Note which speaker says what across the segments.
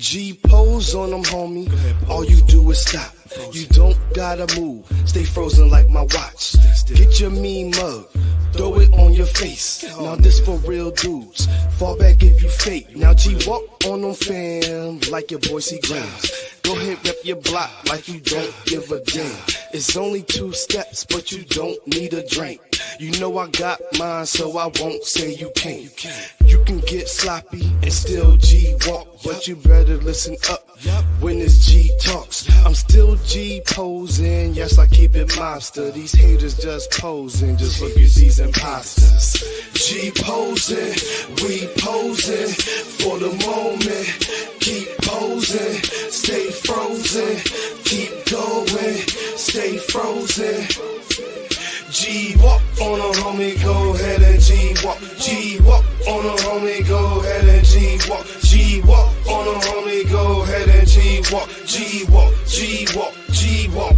Speaker 1: G pose on them, homie. All you do is stop. You don't gotta move. Stay frozen like my watch. Get your mean mug. Throw it on your face. Now this for real dudes. Fall back if you fake. Now G walk on them, fam, like your boy C Grams. Go ahead, rep your block like you don't give a damn. It's only 2 steps, but you don't need a drink. You know I got mine, so I won't say you can't. You can get sloppy and still G walk, but you better listen up when this G talks. I'm still G posing, yes I keep it monster. These haters just posing, just look at these imposters. G posing, we posing for the moment. Keep posing, stay frozen. Keep going, stay frozen. G walk on a homie, go ahead and G walk. G walk on a homie, go ahead and G walk. G walk on a homie, go ahead and G walk. G walk, G walk, G walk.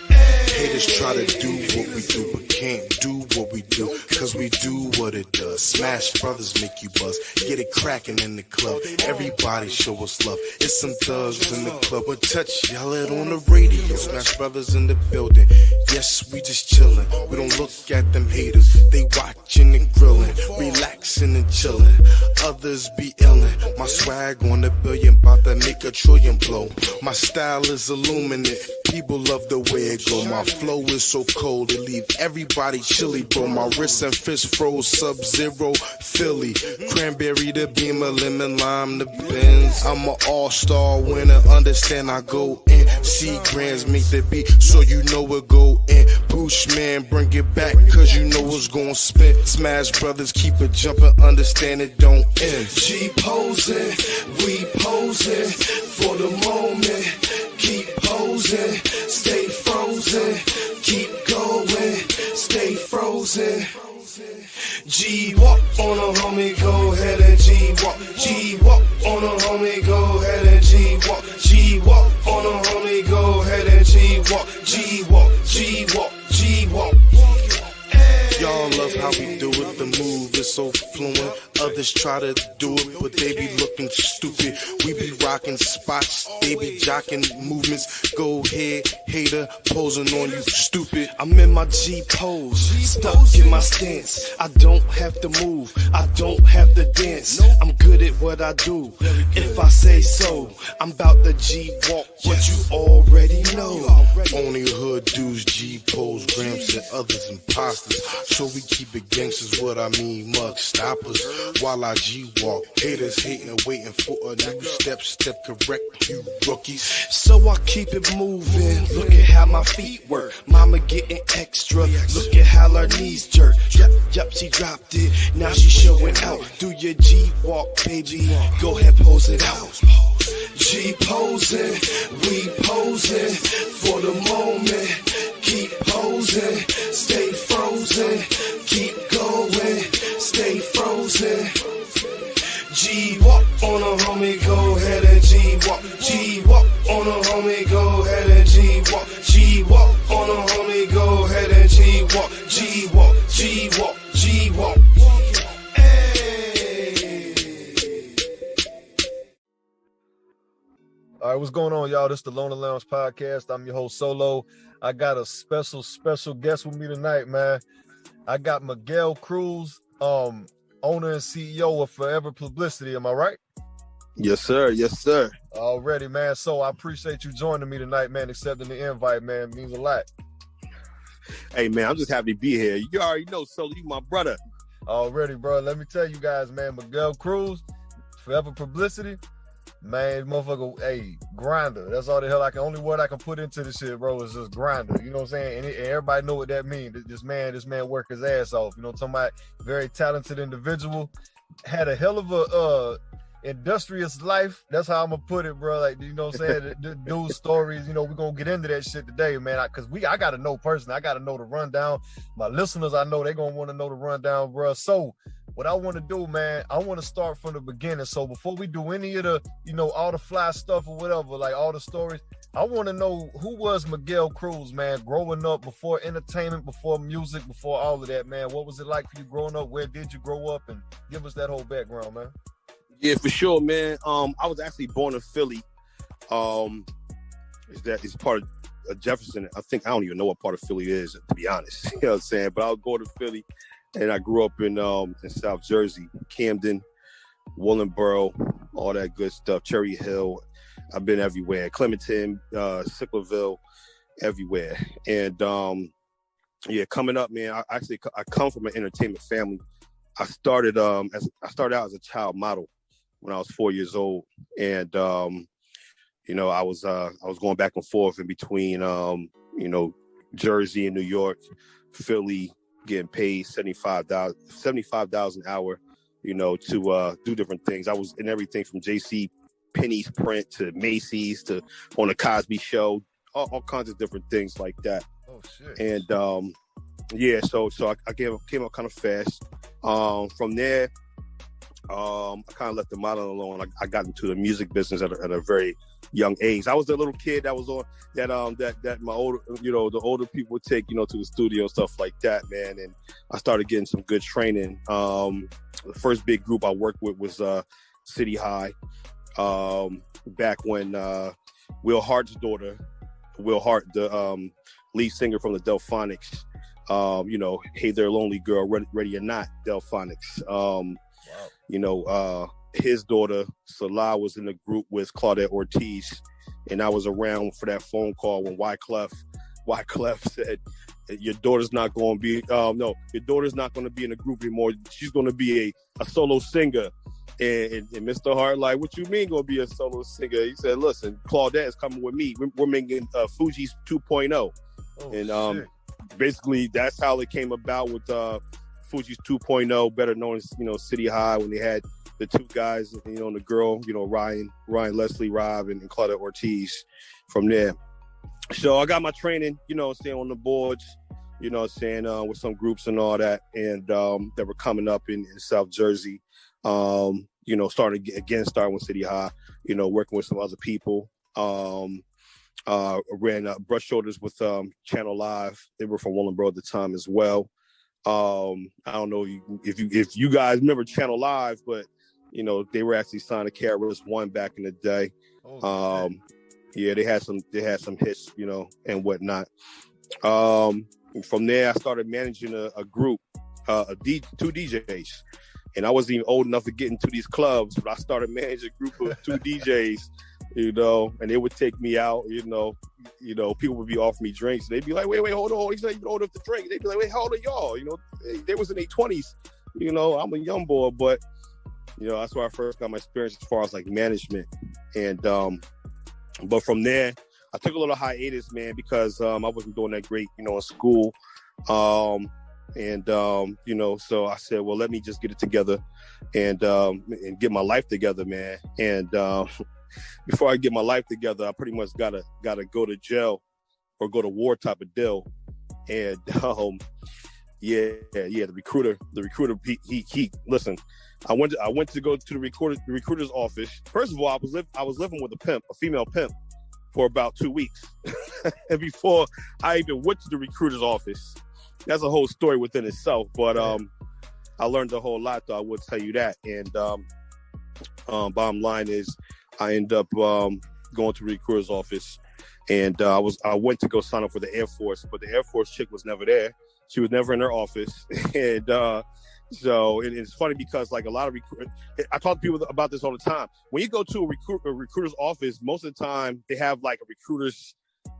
Speaker 1: Haters try to do what we do, but can't do what we do, cause we do what it does. Smash brothers make you buzz, get it cracking in the club. Everybody show us love, it's some thugs in the club. But touch, yell it on the radio. Smash brothers in the building, yes we just chillin'. We don't look at them haters, they watching and grillin', relaxing and chillin'. Others be illin', my swag on a billion, bout to make a trillion blow. My style is illuminate, people love the way it go. My flow is so cold, it leave everybody chilly, bro. My wrist and fist froze, Sub-Zero, Philly. Cranberry, the Beamer, lemon, lime, the Benz. I'm an all-star winner, understand I go in. C-Grands make the beat, so you know it go in. Push man, bring it back, cause you know it's gon' spin. Smash brothers, keep it jumping, understand it don't end. G posing, we posing for the moment. Keep posing, stay frozen. Keep going, stay frozen. G walk on a homie, go ahead and G walk. G walk on a homie, go ahead and G walk. G walk on a homie, go ahead and G walk. G walk, G walk, G walk. Y'all love how we do it, the move is so fluent. Others try to do it, but they be looking stupid. We be rocking spots, they be jocking movements. Go ahead, hater, posing on you, stupid. I'm in my G pose, stuck in my stance. I don't have to move, I don't have to dance. I'm good at what I do, if I say so. I'm about the G walk, what you already know. Only hood dudes G pose, Gramps and others imposters. So we keep it gangsters, what I mean, mug stoppers. While I G walk, haters hating, waiting for a new step correct, you rookies. So I keep it moving, look at how my feet work. Mama getting extra, look at how her knees jerk. Yup, she dropped it, now she showing out. Do your G walk, baby, go ahead, pose it out. G posing, we posing for the moment. Keep posing, stay frozen. Keep going, stay frozen. G walk on a homie, go ahead and G walk. G walk on a homie, go ahead and G walk. G walk on a homie, go ahead and G walk. G walk, G walk, G walk.
Speaker 2: All right, what's going on, y'all? This is the Loner Lounge podcast. I'm your host, Solo. I got a special guest with me tonight, man. I got Miguel Cruz, owner and CEO of Forever Publicity. Am I right?
Speaker 3: Yes, sir. Yes, sir.
Speaker 2: Already, man. So I appreciate you joining me tonight, man. Accepting the invite, man. It means a lot.
Speaker 3: Hey, man, I'm just happy to be here. You already know, Solo, you my brother.
Speaker 2: Already, bro. Let me tell you guys, man. Miguel Cruz, Forever Publicity. Man, motherfucker, hey, grinder. That's all the hell only word I can put into this shit, bro, is just grinder. You know what I'm saying? And everybody know what that means. This man work his ass off. You know what I'm talking about? Very talented individual. Had a hell of a industrious life. That's how I'm gonna put it, bro. Like, you know what I'm saying? The dude's stories, you know, we're gonna get into that shit today, man. Cause I gotta know personally. I gotta know the rundown. My listeners, I know they gonna want to know the rundown, bro. So what I want to do, man, I want to start from the beginning. So before we do any of the, you know, all the fly stuff or whatever, like all the stories, I want to know, who was Miguel Cruz, man, growing up, before entertainment, before music, before all of that, man? What was it like for you growing up? Where did you grow up? And give us that whole background, man.
Speaker 3: Yeah, for sure, man. I was actually born in Philly. Is part of Jefferson. I don't even know what part of Philly it is, to be honest. You know what I'm saying? But I was born in Philly, and I grew up in South Jersey, Camden, Willingboro, all that good stuff. Cherry Hill. I've been everywhere. Clementon, Sicklerville, everywhere. And coming up, man. I come from an entertainment family. I started out as a child model when I was 4 years old, and I was going back and forth in between Jersey and New York, Philly, getting paid $75 an hour, to do different things. I was in everything from JC Penney's print to Macy's to on the Cosby Show, all kinds of different things like that.
Speaker 2: Oh shit!
Speaker 3: And so I came up kind of fast. From there, I kind of left the modeling alone. I got into the music business at a very young age. I was the little kid that was on that my older, the older people would take, to the studio and stuff like that, man. And I started getting some good training. The first big group I worked with was City High. Back when Will Hart's daughter, Will Hart, the lead singer from the Delphonics, Hey There Lonely Girl, Ready or Not, Delphonics. Wow. His daughter, Salah, was in the group with Claudette Ortiz, and I was around for that phone call when Wyclef said, your daughter's not going to be, your daughter's not going to be in a group anymore. She's going to be a solo singer. And Mr. Hart, like, what you mean going to be a solo singer? He said, listen, Claudette is coming with me. We're making Fuji's 2.0. Oh, and basically, that's how it came about with Fuji's 2.0, better known as, City High, when they had the two guys, and the girl, Ryan Leslie Robb and Claudette Ortiz from there. So I got my training, staying on the boards, with some groups and all that, and that were coming up in South Jersey. Starting with City High, working with some other people. Ran brush shoulders with Channel Live. They were from Willingboro at the time as well. I don't know if you guys remember Channel Live, but they were actually signed to KRS-One back in the day. They had some hits, and whatnot. From there, I started managing a group, two DJs. And I wasn't even old enough to get into these clubs, but I started managing a group of two DJs, and they would take me out, people would be offering me drinks. They'd be like, wait, hold on. He's not even old enough to drink. They'd be like, wait, how old are y'all? They was in their 20s. I'm a young boy, but, that's where I first got my experience as far as like management. And, but from there, I took a little hiatus, man, because I wasn't doing that great, in school. So I said, well, let me just get it together and get my life together, man. And before I get my life together, I pretty much gotta go to jail or go to war type of deal. And the recruiter, he listen. I went to go to the recruiter's office. First of all, I was living with a female pimp, for about 2 weeks, and before I even went to the recruiter's office. That's a whole story within itself, but I learned a whole lot, though, I would tell you that. And bottom line is, I ended up going to the recruiter's office, and I went to go sign up for the Air Force, but the Air Force chick was never there. She was never in her office, and so it's funny because like a lot of I talk to people about this all the time. When you go to a recruiter's office, most of the time they have like a recruiter's,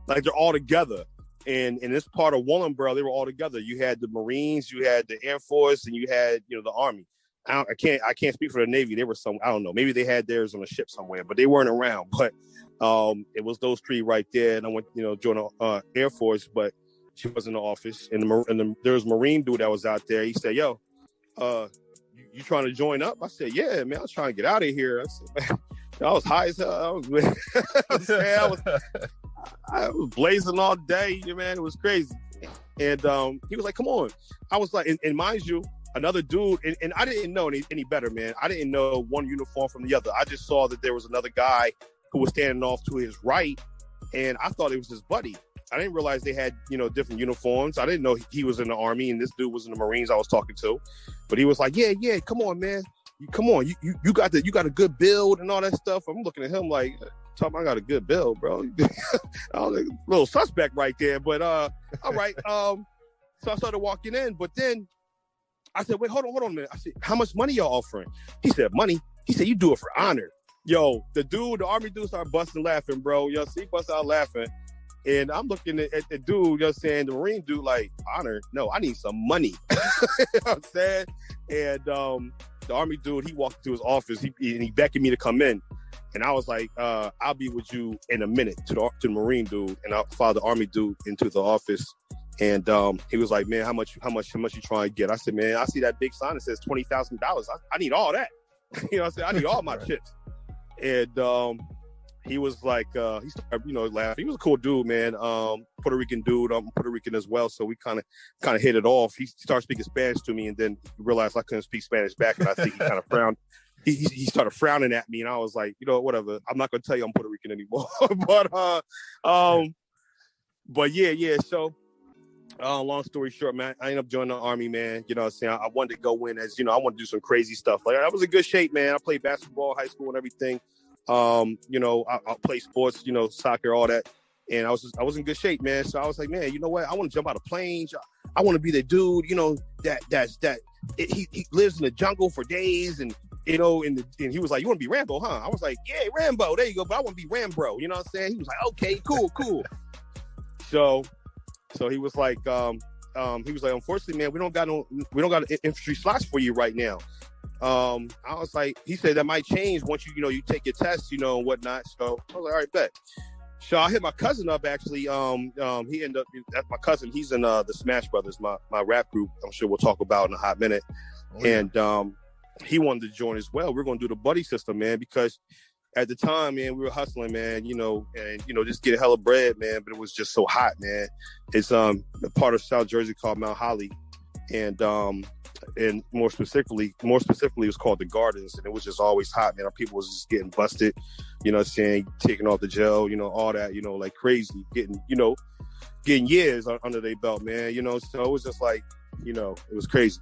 Speaker 3: like they're all together. And in this part of Willingboro, they were all together. You had the Marines, you had the Air Force, and you had, the Army. I can't speak for the Navy. They were I don't know. Maybe they had theirs on a ship somewhere, but they weren't around. But it was those three right there. And I went, joined the Air Force, but she was in the office. And there was a Marine dude that was out there. He said, yo, you trying to join up? I said, yeah, man, I was trying to get out of here. I said, man, I was high as hell. I was blazing all day, man. It was crazy. And he was like, come on. I was like, and mind you, another dude, and I didn't know any better, man. I didn't know one uniform from the other. I just saw that there was another guy who was standing off to his right, and I thought it was his buddy. I didn't realize they had, different uniforms. I didn't know he was in the Army and this dude was in the Marines I was talking to. But he was like, yeah, come on, man. come on, you got a good build and all that stuff. I'm looking at him like, I got a good build, bro. I was like, a little suspect right there, but all right. So I started walking in, but then I said, wait, hold on a minute. I said, how much money y'all offering? He said, money. He said, you do it for honor. Yo, the Army dude started busting laughing, bro. Yo, so he busted out laughing. And I'm looking at the dude, you know what I'm saying, the Marine dude, like, honor? No, I need some money. You know what I'm saying? And the Army dude, he walked to his office, he beckoned me to come in. And I was like, I'll be with you in a minute, to the Marine dude. And I followed the Army dude into the office. And he was like, man, how much you trying to get? I said, man, I see that big sign that says $20,000. I need all that. You know what I'm saying? I need all my chips. And he was like, he started, laughing. He was a cool dude, man. Puerto Rican dude. I'm Puerto Rican as well. So we kind of hit it off. He started speaking Spanish to me, and then realized I couldn't speak Spanish back. And I think he kind of frowned. He started frowning at me, and I was like, whatever. I'm not going to tell you I'm Puerto Rican anymore. But yeah. So, long story short, man, I ended up joining the Army, man. You know what I'm saying? I wanted to go in as, I wanted to do some crazy stuff. Like, I was in good shape, man. I played basketball, high school, and everything. I play sports, soccer, all that. And I was in good shape, man. So I was like, man, you know what? I want to jump out of planes. I want to be the dude, he lives in the jungle for days, and and he was like, you want to be Rambo, huh? I was like, yeah, Rambo. There you go. But I want to be Rambo. You know what I'm saying? He was like, okay, cool. So he was like, unfortunately, man, we don't got infantry slots for you right now. I was like, he said that might change once you take your tests, and whatnot. So I was like, all right, bet. So I hit my cousin up, actually. He ended up, that's my cousin. He's in the Smash Brothers, my rap group. I'm sure we'll talk about in a hot minute. Oh, yeah. And he wanted to join as well. We're going to do the buddy system, man, because at the time, man, we were hustling, man, and just get a hella bread, man. But it was just so hot, man. It's a part of South Jersey called Mount Holly. And more specifically, it was called the Gardens, and it was just always hot, man. Our people was just getting busted, taking off the jail, all that, like crazy, getting years under their belt, man. So it was just like, it was crazy.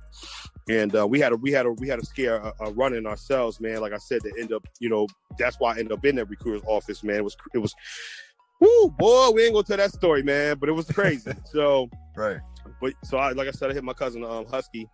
Speaker 3: And we had a scare running ourselves, man. Like I said, to end up, that's why I ended up in that recruiter's office, man. It was, whoo, boy, we ain't gonna tell that story, man. But it was crazy. So
Speaker 2: right.
Speaker 3: But so I hit my cousin Husky,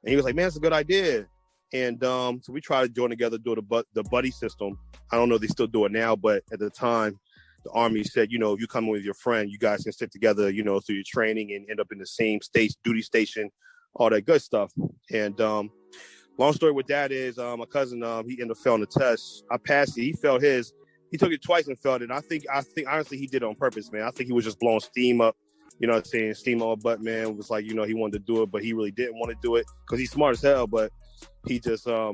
Speaker 3: and he was like, man, it's a good idea. And so we tried to join together, do the buddy system. I don't know if they still do it now, but at the time, the Army said, if you come in with your friend, you guys can stick together, through your training and end up in the same duty station, all that good stuff. And long story with that is my cousin, he ended up failing the test. I passed it. He failed his. He took it twice and failed it. And I think honestly he did it on purpose, man. I think he was just blowing steam up. You know what I'm saying? Steam on my butt, man. It was like, he wanted to do it, but he really didn't want to do it because he's smart as hell. But he just, I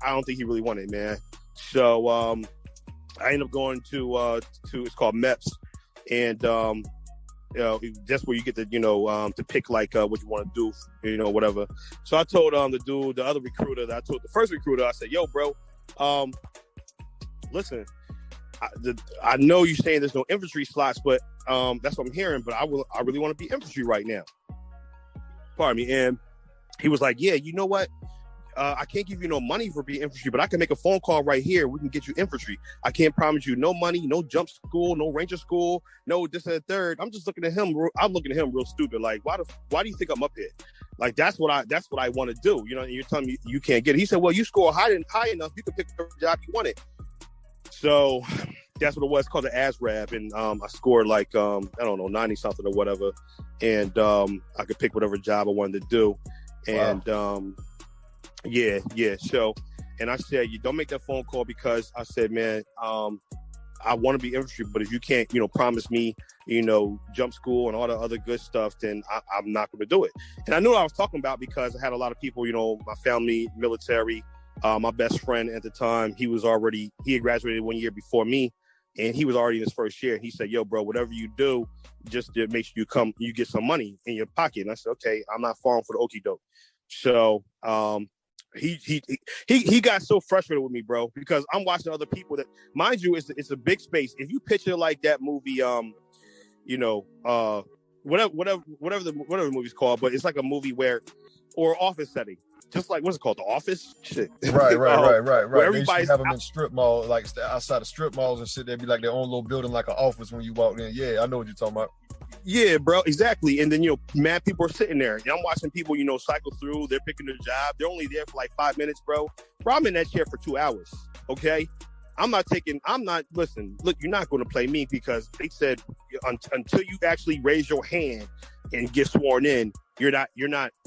Speaker 3: don't think he really wanted it, man. So I ended up going to it's called MEPS, and that's where you get to to pick like what you want to do, whatever. So I told the other recruiter that I told the first recruiter, I said, yo, bro, listen, I know you're saying there's no infantry slots, but that's what I'm hearing. But I really want to be infantry right now. Pardon me. And he was like, yeah, you know what? I can't give you no money for being infantry, but I can make a phone call right here. We can get you infantry. I can't promise you no money, no jump school, no ranger school, no this and the third. I'm just looking at him. I'm looking at him real stupid. Like, why do you think I'm up here? Like, that's what I want to do. And you're telling me you can't get it. He said, well, you score high enough, you can pick the job you wanted. So that's what it was, called the ASRAB. And I scored like, I don't know, 90 something or whatever. And I could pick whatever job I wanted to do. And wow. Yeah. So, and I said, you don't make that phone call because I said, man, I want to be infantry, but if you can't, promise me, jump school and all the other good stuff, then I'm not going to do it. And I knew what I was talking about because I had a lot of people, my family, military, my best friend at the time, he had graduated 1 year before me, and he was already in his first year. And he said, yo, bro, whatever you do, just to make sure you get some money in your pocket. And I said, okay, I'm not falling for the okie doke. So, he got so frustrated with me, bro, because I'm watching other people that, mind you, it's a big space. If you picture like that movie, whatever the movie's called, but it's like a movie or office setting. just like what's it called, The Office? Shit.
Speaker 2: Right.
Speaker 3: Where
Speaker 2: They used to
Speaker 3: everybody's
Speaker 2: have them in strip malls, like outside of strip malls and shit. They'd be like their own little building, like an office when you walk in. Yeah, I know what you're talking about.
Speaker 3: Yeah, bro, exactly. And then, mad people are sitting there. And I'm watching people, cycle through. They're picking their job. They're only there for like 5 minutes, bro. Bro, I'm in that chair for 2 hours, okay? Listen, look, you're not going to play me because they said until you actually raise your hand and get sworn in, you're not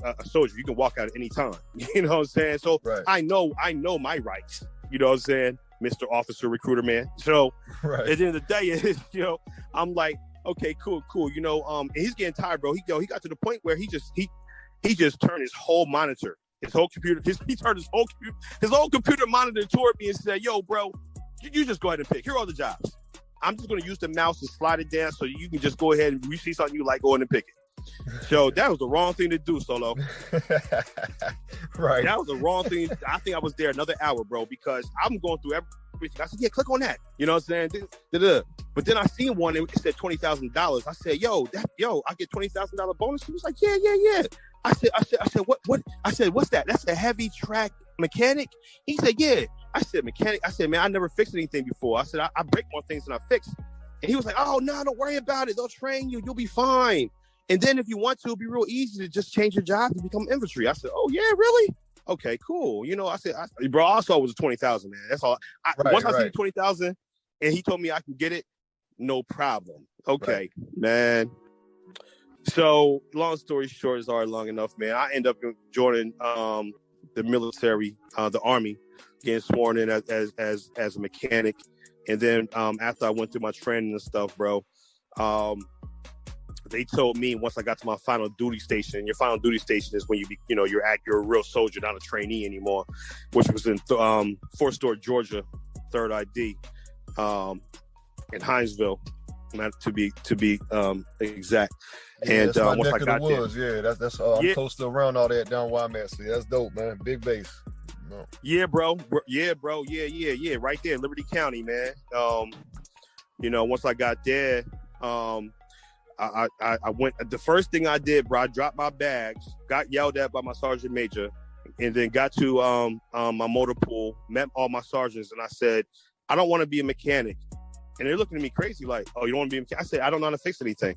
Speaker 3: a soldier. You can walk out at any time. You know what I'm saying? So
Speaker 2: right.
Speaker 3: I know my rights. You know what I'm saying? Mr. Officer Recruiter Man. So
Speaker 2: right.
Speaker 3: at the end of the day, I'm like, okay, cool. And he's getting tired, bro. He got to the point where he just turned his whole monitor, his whole computer, he turned his whole computer monitor toward me and said, yo, bro, you just go ahead and pick. Here are all the jobs. I'm just going to use the mouse and slide it down so you can just go ahead and you see something you like, go ahead and pick it. So that was the wrong thing to do, Solo.
Speaker 2: Right.
Speaker 3: That was the wrong thing. I think I was there another hour, bro, because I'm going through everything. I said, yeah, click on that. You know what I'm saying? But then I seen one and it said $20,000. I said, yo, I get $20,000 bonus. He was like, yeah. I said, what? I said, what's that? That's a heavy track mechanic. He said, yeah. I said, mechanic. I said, man, I never fixed anything before. I said, I break more things than I fix. And he was like, oh, no, don't worry about it. They'll train you. You'll be fine. And then if you want to, it'll be real easy to just change your job to become infantry. I said, oh, yeah, really? Okay, cool. I said, bro, all I saw was 20,000, man. That's all. Once I see the 20,000 and he told me I can get it, no problem. Okay, man. So long story short is already long enough, man. I end up joining the military, the Army, getting sworn in as a mechanic. And then after I went through my training and stuff, bro, they told me once I got to my final duty station, your final duty station is when you're a real soldier, not a trainee anymore, which was in Fort Stewart, Georgia, 3rd ID, in Hinesville, not to be exact.
Speaker 2: Yeah,
Speaker 3: and
Speaker 2: that's my
Speaker 3: once
Speaker 2: neck
Speaker 3: I
Speaker 2: of
Speaker 3: got
Speaker 2: the woods.
Speaker 3: there,
Speaker 2: Yeah, that's I'm close to around all that down where I'm at. So that's dope, man. Big base. No.
Speaker 3: Yeah, bro. Yeah, right there, Liberty County, man. Once I got there, I went. The first thing I did, bro, I dropped my bags, got yelled at by my sergeant major, and then got to my motor pool, met all my sergeants, and I said, I don't want to be a mechanic. And they're looking at me crazy, like, oh, you don't want to be a mechanic? I said, I don't know how to fix anything.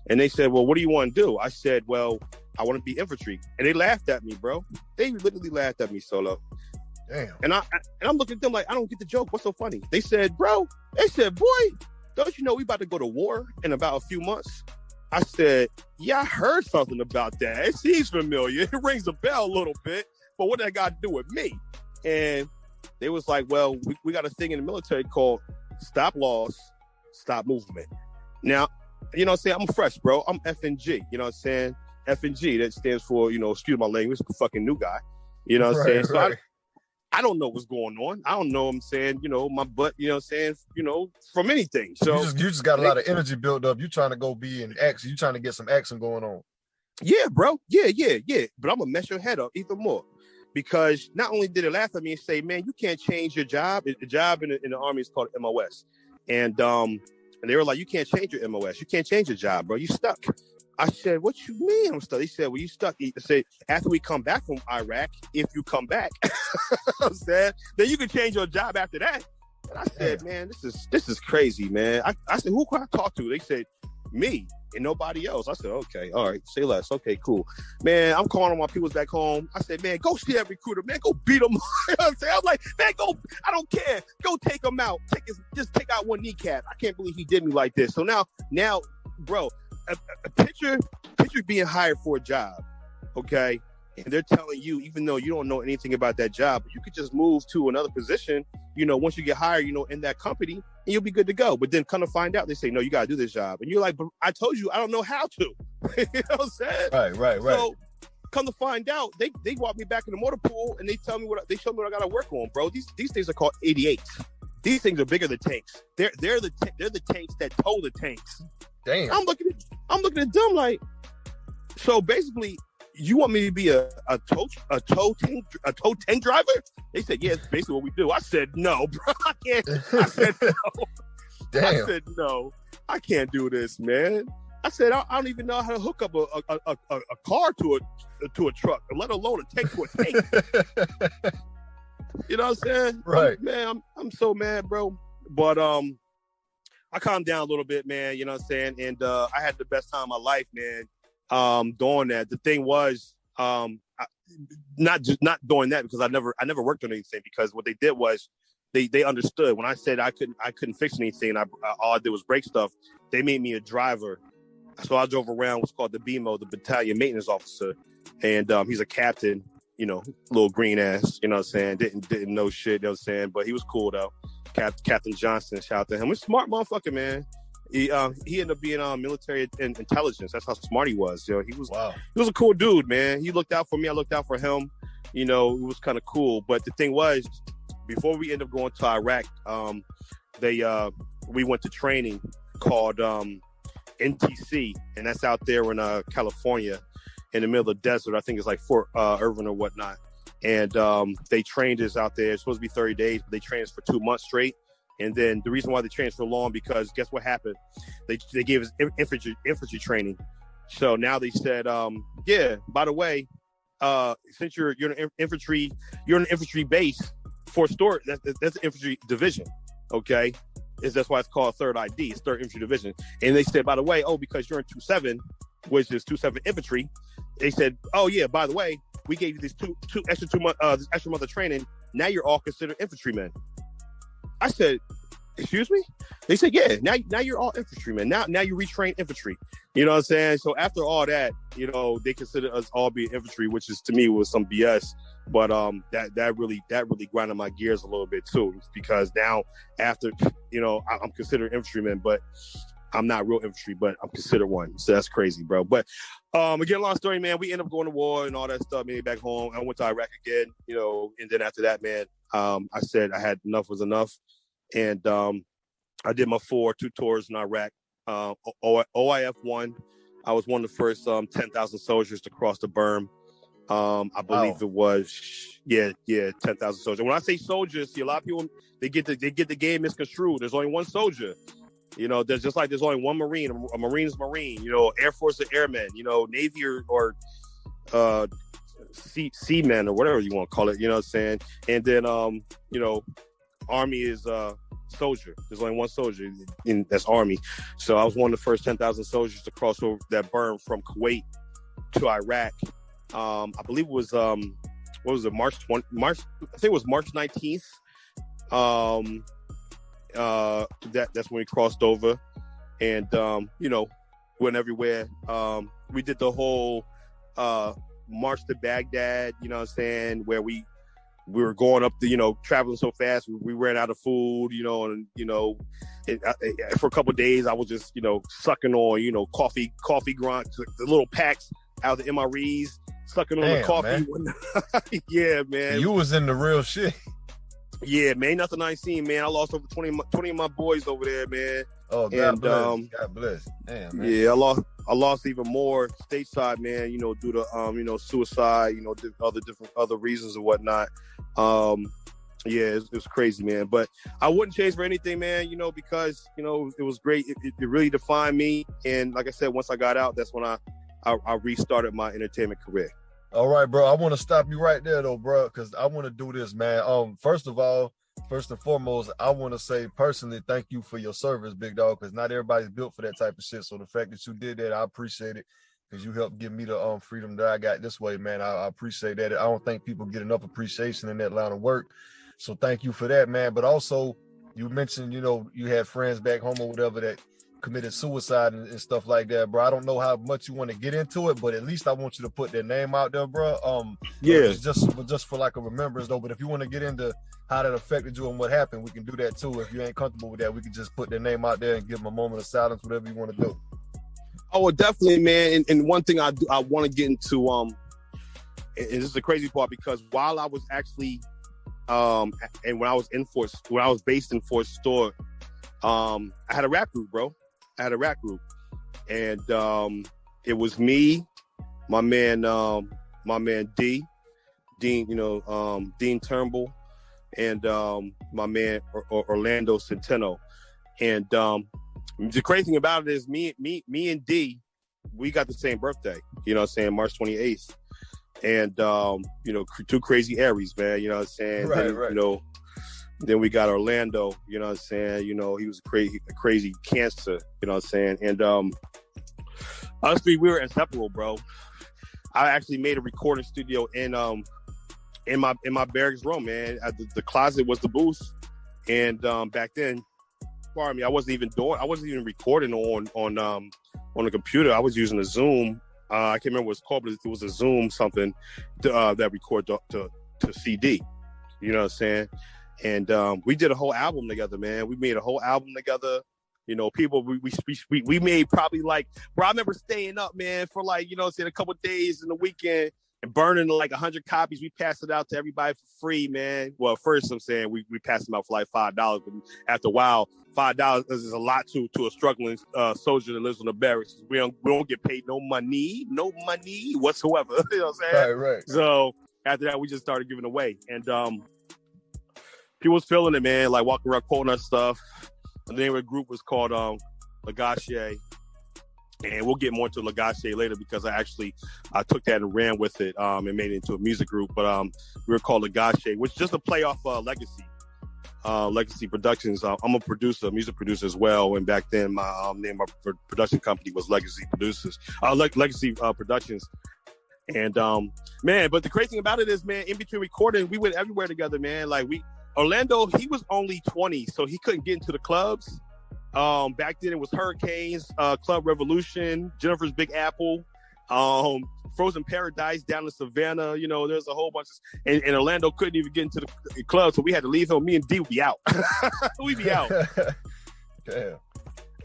Speaker 3: And they said, well, what do you want to do? I said, well, I want to be infantry. And they laughed at me, bro. They literally laughed at me, Solo.
Speaker 2: Damn.
Speaker 3: And I'm looking at them like, I don't get the joke. What's so funny? They said, boy, don't you know we about to go to war in about a few months? I said, yeah, I heard something about that. It seems familiar. It rings a bell a little bit. But what that got to do with me? And they was like, well, we got a thing in the military called stop loss, stop movement. Now, you know what I'm saying? I'm fresh, bro. I'm FNG. You know what I'm saying? FNG, that stands for, excuse my language, fucking new guy. You know what I'm saying? So I don't know what's going on. I don't know what I'm saying, my butt, you know what I'm saying, from anything. So
Speaker 2: you just got a lot of energy built up. You're trying to go be in action. You're trying to get some action going on.
Speaker 3: Yeah, bro. Yeah. But I'm going to mess your head up even more. Because not only did they laugh at me and say, man, you can't change your job. The job in the Army is called MOS. And they were like, you can't change your MOS. You can't change your job, bro. You stuck. I said, what you mean I'm stuck? They said, well, you stuck. They said, after we come back from Iraq, if you come back, I said, then you can change your job after that. And I said, man, this is crazy, man. I said, who can I talk to? They said, me and nobody else. I said, okay, all right, say less. Okay, cool. Man, I'm calling my peoples back home. I said, man, go see that recruiter, man. Go beat him. You know what I'm saying? I'm like, man, go, I don't care. Go take him out. Just take out one kneecap. I can't believe he did me like this. So now, bro, a picture being hired for a job, okay? And they're telling you, even though you don't know anything about that job, you could just move to another position, once you get hired, in that company, and you'll be good to go. But then come to find out, they say, no, you got to do this job. And you're like, but I told you, I don't know how to. You know what I'm saying?
Speaker 2: Right.
Speaker 3: So come to find out, they walk me back in the motor pool, and they show me what I got to work on, bro. These things are called 88s. These things are bigger than tanks. They're the tanks that tow the tanks.
Speaker 2: Damn.
Speaker 3: I'm looking at them like, so basically, you want me to be a tow tank driver? They said, yeah, it's basically what we do. I said, no, bro, I can't. I said, no.
Speaker 2: Damn.
Speaker 3: I said, no, I can't do this, man. I said, I don't even know how to hook up a car to a truck, let alone a tank to a tank. You know what I'm saying?
Speaker 2: Right.
Speaker 3: Man, I'm so mad, bro. But I calmed down a little bit, man. You know what I'm saying? And I had the best time of my life, man. Doing that. The thing was, not doing that because I never worked on anything, because what they did was they understood when I said I couldn't fix anything. All I did was break stuff. They made me a driver. So I drove around what's called the BMO, the Battalion Maintenance Officer. And he's a captain, you know, little green ass, you know what I'm saying? Didn't know shit, you know what I'm saying? But he was cool, though. Captain Johnson, shout out to him. He's a smart motherfucker, man. He ended up being military intelligence. That's how smart he was. You know, he was a cool dude, man. He looked out for me. I looked out for him. You know, it was kind of cool. But the thing was, before we ended up going to Iraq, we went to training called NTC, and that's out there in California, in the middle of the desert. I think it's like Fort Irving or whatnot. And they trained us out there. It's supposed to be 30 days, but they trained us for 2 months straight. And then the reason why they trained us for long, because guess what happened? They gave us infantry training. So now they said, yeah, by the way, since you're an infantry base for Stewart, that's an infantry division, okay? That's why it's called 3rd ID. It's 3rd Infantry Division. And they said, by the way, because you're in 27, which is 27 Infantry, they said, oh yeah, by the way, we gave you this this extra month of training. Now you're all considered infantrymen. I said, excuse me? They said, yeah, now you're all infantrymen. Now you retrain infantry. You know what I'm saying? So after all that, you know, they consider us all being infantry, which is to me was some BS. But that really grinded my gears a little bit too, because now after, you know, I'm considered infantryman, but I'm not real infantry, but I'm considered one. So that's crazy, bro. But again, long story, man. We ended up going to war and all that stuff. Maybe back home. I went to Iraq again, you know, and then after that, man, I said I had enough was enough, and I did my 2 tours in Iraq. OIF 1. I was one of the first 10,000 soldiers to cross the berm. I believe it was 10,000 soldiers. When I say soldiers, see, a lot of people they get the game misconstrued. There's only one soldier. You know, there's only one Marine. A Marine is Marine. You know, Air Force is Airmen. You know, Navy or seamen or whatever you want to call it. You know what I'm saying? And then you know, Army is soldier. There's only one soldier, and that's Army. So I was one of the first 10,000 soldiers to cross over that berm from Kuwait to Iraq. I believe it was what was it, March? I think it was March 19th. That's when we crossed over, and you know, went everywhere. We did the whole march to Baghdad, you know what I'm saying, where we were going up the, you know, traveling so fast we ran out of food, you know, and you know, for a couple of days I was just, you know, sucking on, you know, coffee grind, the little packs out of the MREs, sucking on the coffee. Man. Yeah, man. You
Speaker 2: was in the real shit.
Speaker 3: Yeah, man, nothing I ain't seen, man. I lost over 20 of my boys over there, man.
Speaker 2: Oh, God bless. God bless. Damn, man.
Speaker 3: Yeah, I lost even more stateside, man, you know, due to you know, suicide, you know, other reasons and whatnot. Yeah, it's crazy, man. But I wouldn't change for anything, man, you know, because, you know, it was great. It really defined me. And like I said, once I got out, that's when I restarted my entertainment career.
Speaker 2: All right, bro. I want to stop you right there, though, bro, because I want to do this, man. First and foremost, I want to say personally, thank you for your service, big dog, because not everybody's built for that type of shit. So the fact that you did that, I appreciate it, because you helped give me the freedom that I got this way, man. I appreciate that. I don't think people get enough appreciation in that line of work. So thank you for that, man. But also, you mentioned, you know, you had friends back home or whatever that committed suicide and stuff like that, bro. I don't know how much you want to get into it, but at least I want you to put their name out there, bro.
Speaker 3: Yeah.
Speaker 2: Just for like a remembrance, though. But if you want to get into how that affected you and what happened, we can do that too. If you ain't comfortable with that, we can just put their name out there and give them a moment of silence, whatever you want to do.
Speaker 3: Oh, well, definitely, man. And one thing I want to get into, and this is the crazy part, because while I was actually, and when I was based in Fort Stewart, I had a rap group, bro. And it was me, my man Dean, you know, Dean Turnbull, and my man Orlando Centeno. And The crazy thing about it is me and D, we got the same birthday. You know what I'm saying? March 28th. And, you know, two crazy Aries, man. You know what I'm saying?
Speaker 2: Right,
Speaker 3: then,
Speaker 2: right.
Speaker 3: You know, then we got Orlando, you know what I'm saying? You know, he was a crazy Cancer, you know what I'm saying? And us three, we were inseparable, bro. I actually made a recording studio in my barracks room, man. The closet was the booth. And back then, pardon me, I wasn't even recording on the computer. I was using a Zoom. I can't remember what it's called, but it was a Zoom something that recorded to CD. You know what I'm saying? And we did a whole album together, man. We made a whole album together. You know, people, we made probably like, bro, I remember staying up, man, for like, you know what I'm saying, a couple of days in the weekend and burning like 100 copies. We passed it out to everybody for free, man. Well, first I'm saying we passed them out for like $5, but after a while, $5 is a lot to a struggling soldier that lives on the barracks. We don't get paid no money whatsoever. You know what I'm saying?
Speaker 2: Right.
Speaker 3: So after that, we just started giving away. And people was feeling it, man, like walking around quoting us stuff. The name of the group was called Lagache. And we'll get more into Lagache later because I took that and ran with it and made it into a music group. But we were called Lagache, which is just a play off Legacy. Legacy Productions. I'm a producer, music producer as well. And back then, my name of production company was Legacy Producers, Legacy Productions. And man, but the crazy thing about it is, man, in between recording, we went everywhere together, man. Like Orlando, he was only 20, so he couldn't get into the clubs. Back then it was Hurricanes, Club Revolution, Jennifer's Big Apple, Frozen Paradise down in Savannah. You know, there's a whole bunch of, and Orlando couldn't even get into the club, so we had to leave him. Me and D would be out. We'd be out.
Speaker 2: Damn.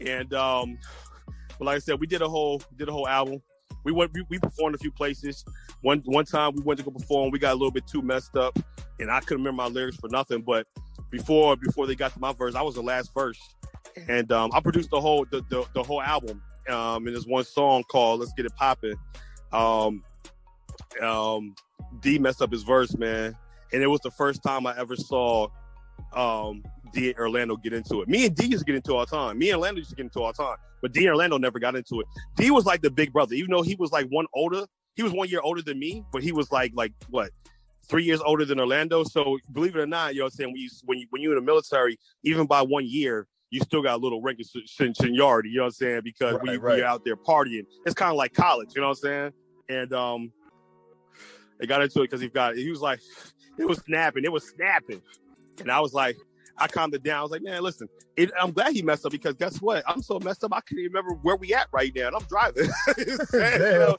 Speaker 3: And but like I said, we did a whole album. We performed a few places. One time we went to go perform, we got a little bit too messed up, and I couldn't remember my lyrics for nothing. But before they got to my verse, I was the last verse, and I produced the whole album. And there's one song called "Let's Get It Poppin'." D messed up his verse, man, and it was the first time I ever saw D and Orlando get into it. Me and D used to get into it all the time. Me and Orlando used to get into it all the time. But D and Orlando never got into it. D was like the big brother, even though he was like one older. He was 1 year older than me, but he was like what, 3 years older than Orlando. So believe it or not, you know what I'm saying, when you're in the military, even by 1 year, you still got a little rank of seniority, you know what I'm saying? Because when you're out there partying, it's kind of like college, you know what I'm saying? And they got into it because he was like, it was snapping. And I was like, I calmed it down. I was like, man, listen, I'm glad he messed up because guess what? I'm so messed up, I can't even remember where we at right now. And I'm driving. So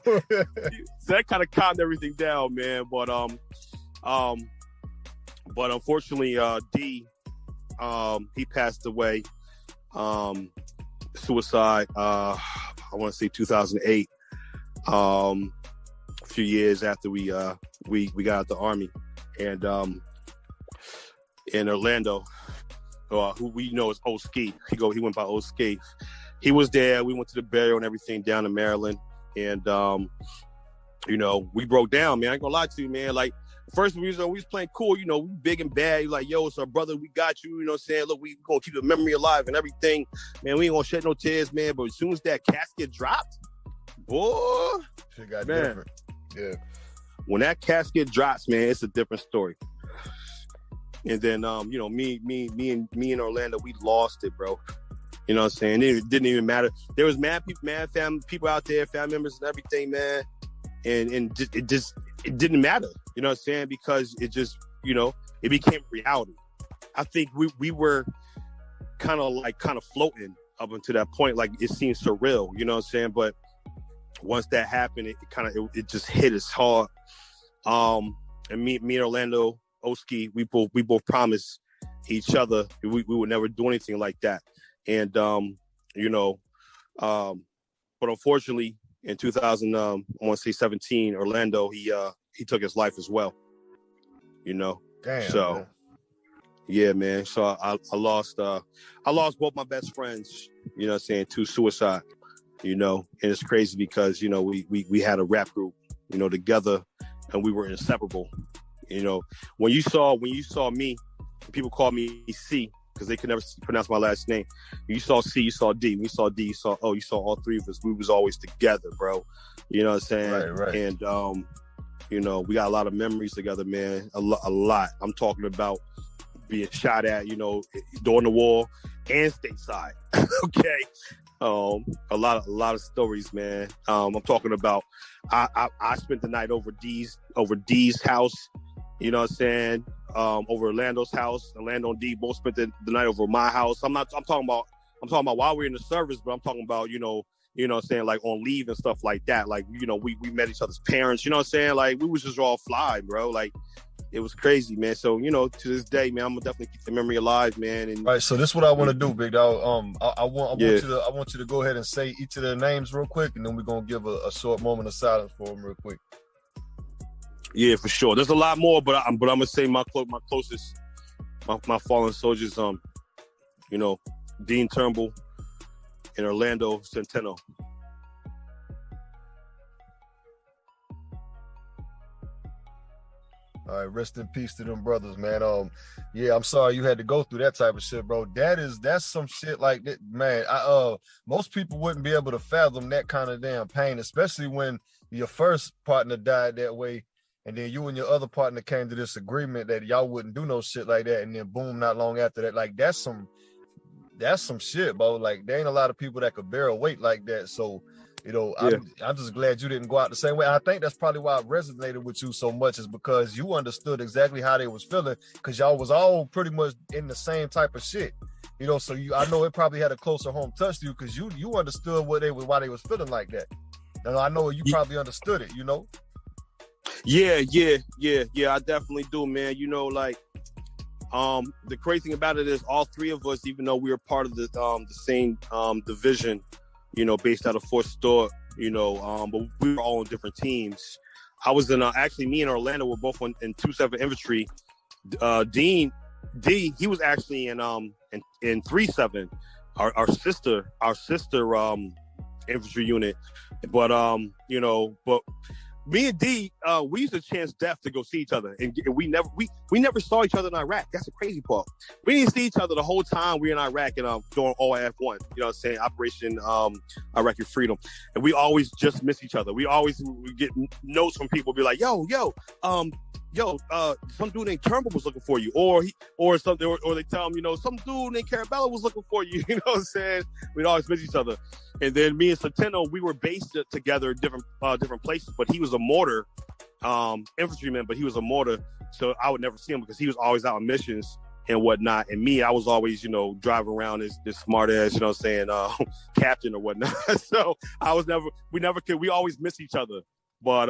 Speaker 3: that kind of calmed everything down, man. But unfortunately, D, he passed away, suicide. I want to say 2008. A few years after we got out the Army, and in Orlando, who we know is Oski. He went by Oski. He was there. We went to the burial and everything down in Maryland, and you know, we broke down, man. I ain't gonna lie to you, man. Like first we was playing cool, you know, we big and bad. You're like, yo, it's our brother, we got you. You know what I'm saying? Look, we gonna keep the memory alive and everything, man. We ain't gonna shed no tears, man. But as soon as that casket dropped, boy,
Speaker 2: shit got
Speaker 3: man,
Speaker 2: different. Yeah.
Speaker 3: When that casket drops, man, it's a different story. And then, you know, me and Orlando, we lost it, bro. You know what I'm saying? It didn't even matter. There was mad people out there, family members and everything, man. And it didn't matter. You know what I'm saying? Because it just, you know, it became reality. I think we were kind of floating up until that point. Like it seemed surreal, you know what I'm saying? But once that happened, it just hit us hard. And me and Orlando Oski, we both promised each other we would never do anything like that. And you know, but unfortunately in 2017, Orlando, he took his life as well. You know.
Speaker 2: Damn.
Speaker 3: So
Speaker 2: man.
Speaker 3: Yeah, man. So I lost both my best friends, you know what I'm saying, to suicide. You know, and it's crazy because, you know, we had a rap group, you know, together, and we were inseparable. You know, when you saw me, people call me C. because they could never pronounce my last name. You saw C, you saw D. When you saw D, you saw O. You saw all three of us. We was always together, bro. You know what I'm saying?
Speaker 2: Right.
Speaker 3: And you know, we got a lot of memories together, man. A lot. I'm talking about being shot at, you know, during the war and stateside. Okay. A lot of stories, man. I'm talking about I spent the night over D's house, you know what I'm saying? Over Orlando's house. Orlando and D both spent the night over my house. I'm talking about while we were in the service, but I'm talking about, you know what I'm saying, like on leave and stuff like that. Like, you know, we met each other's parents, you know what I'm saying? Like, we was just all fly, bro. Like, it was crazy, man. So, you know, to this day, man, I'm gonna definitely keep the memory alive, man. And
Speaker 2: right, so this is what I want to do, big dog. I want you to go ahead and say each of their names real quick, and then we're gonna give a short moment of silence for them real quick.
Speaker 3: Yeah, for sure. There's a lot more, but I'm gonna say my closest, my fallen soldiers. You know, Dean Turnbull and Orlando Centeno.
Speaker 2: All right, rest in peace to them brothers, man. Yeah, I'm sorry you had to go through that type of shit, bro. That's some shit like that, man. Most people wouldn't be able to fathom that kind of damn pain, especially when your first partner died that way, and then you and your other partner came to this agreement that y'all wouldn't do no shit like that, and then boom, not long after that, like that's some shit, bro. Like, there ain't a lot of people that could bear a weight like that. So, you know, yeah. I'm just glad you didn't go out the same way. I think that's probably why it resonated with you so much, is because you understood exactly how they was feeling, because y'all was all pretty much in the same type of shit. You know, so I know it probably had a closer home touch to you, because you understood why they was feeling like that. And I know you probably understood it, you know?
Speaker 3: Yeah, I definitely do, man. You know, like, the crazy thing about it is all three of us, even though we were part of the same division, you know, based out of Fort Stewart, you know, but we were all on different teams. I was in actually, me and Orlando were both in 2-7 infantry. Dean D, he was actually in 3-7, our sister infantry unit. But you know, but me and D, we used to chance death to go see each other, and we never saw each other in Iraq. That's the crazy part. We didn't see each other the whole time we were in Iraq and doing OIF-1. You know what I'm saying? Operation Iraqi Freedom, and we always just miss each other. We get notes from people, be like, yo, some dude named Turnbull was looking for you, or they tell him, you know, some dude named Carabella was looking for you. You know what I'm saying? We'd always miss each other. And then me and Centeno, we were based together in different places, but he was a mortar infantryman, but he was a mortar, so I would never see him because he was always out on missions and whatnot. And me, I was always, you know, driving around this smart ass, you know what I'm saying, captain or whatnot. So we always miss each other. But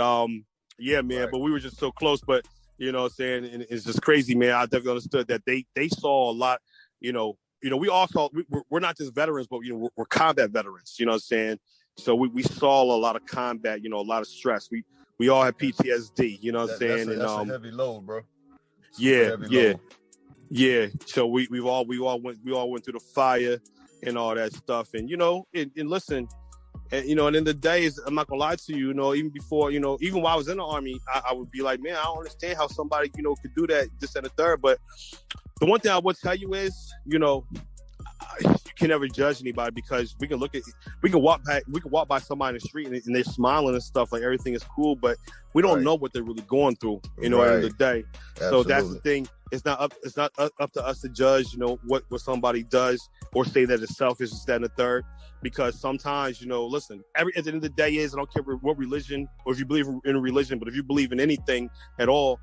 Speaker 3: yeah, man, right. But we were just so close. But you know what I'm saying, and it's just crazy, man. I definitely understood that they saw a lot, you know, we all saw, we're not just veterans, but, you know, we're combat veterans, you know what I'm saying? So we saw a lot of combat, you know, a lot of stress. We all had PTSD, you know what I'm saying?
Speaker 2: That's a heavy load, bro.
Speaker 3: Yeah. So we all went through the fire and all that stuff. And, you know, and listen, and, you know, and in the days, I'm not gonna lie to you, you know, even before, you know, even while I was in the Army, I would be like, man, I don't understand how somebody, you know, could do that, this and the third. But the one thing I would tell you is, you know, you can never judge anybody, because we can walk by somebody in the street and they're smiling and stuff, like everything is cool, but we don't know what they're really going through, you know, at the end of the day. Absolutely. So that's the thing. It's not up to us to judge, you know, what somebody does or say that it's selfish, this, that, and the third. Because sometimes, you know, listen, at the end of the day is, I don't care what religion, or if you believe in a religion, but if you believe in anything at all,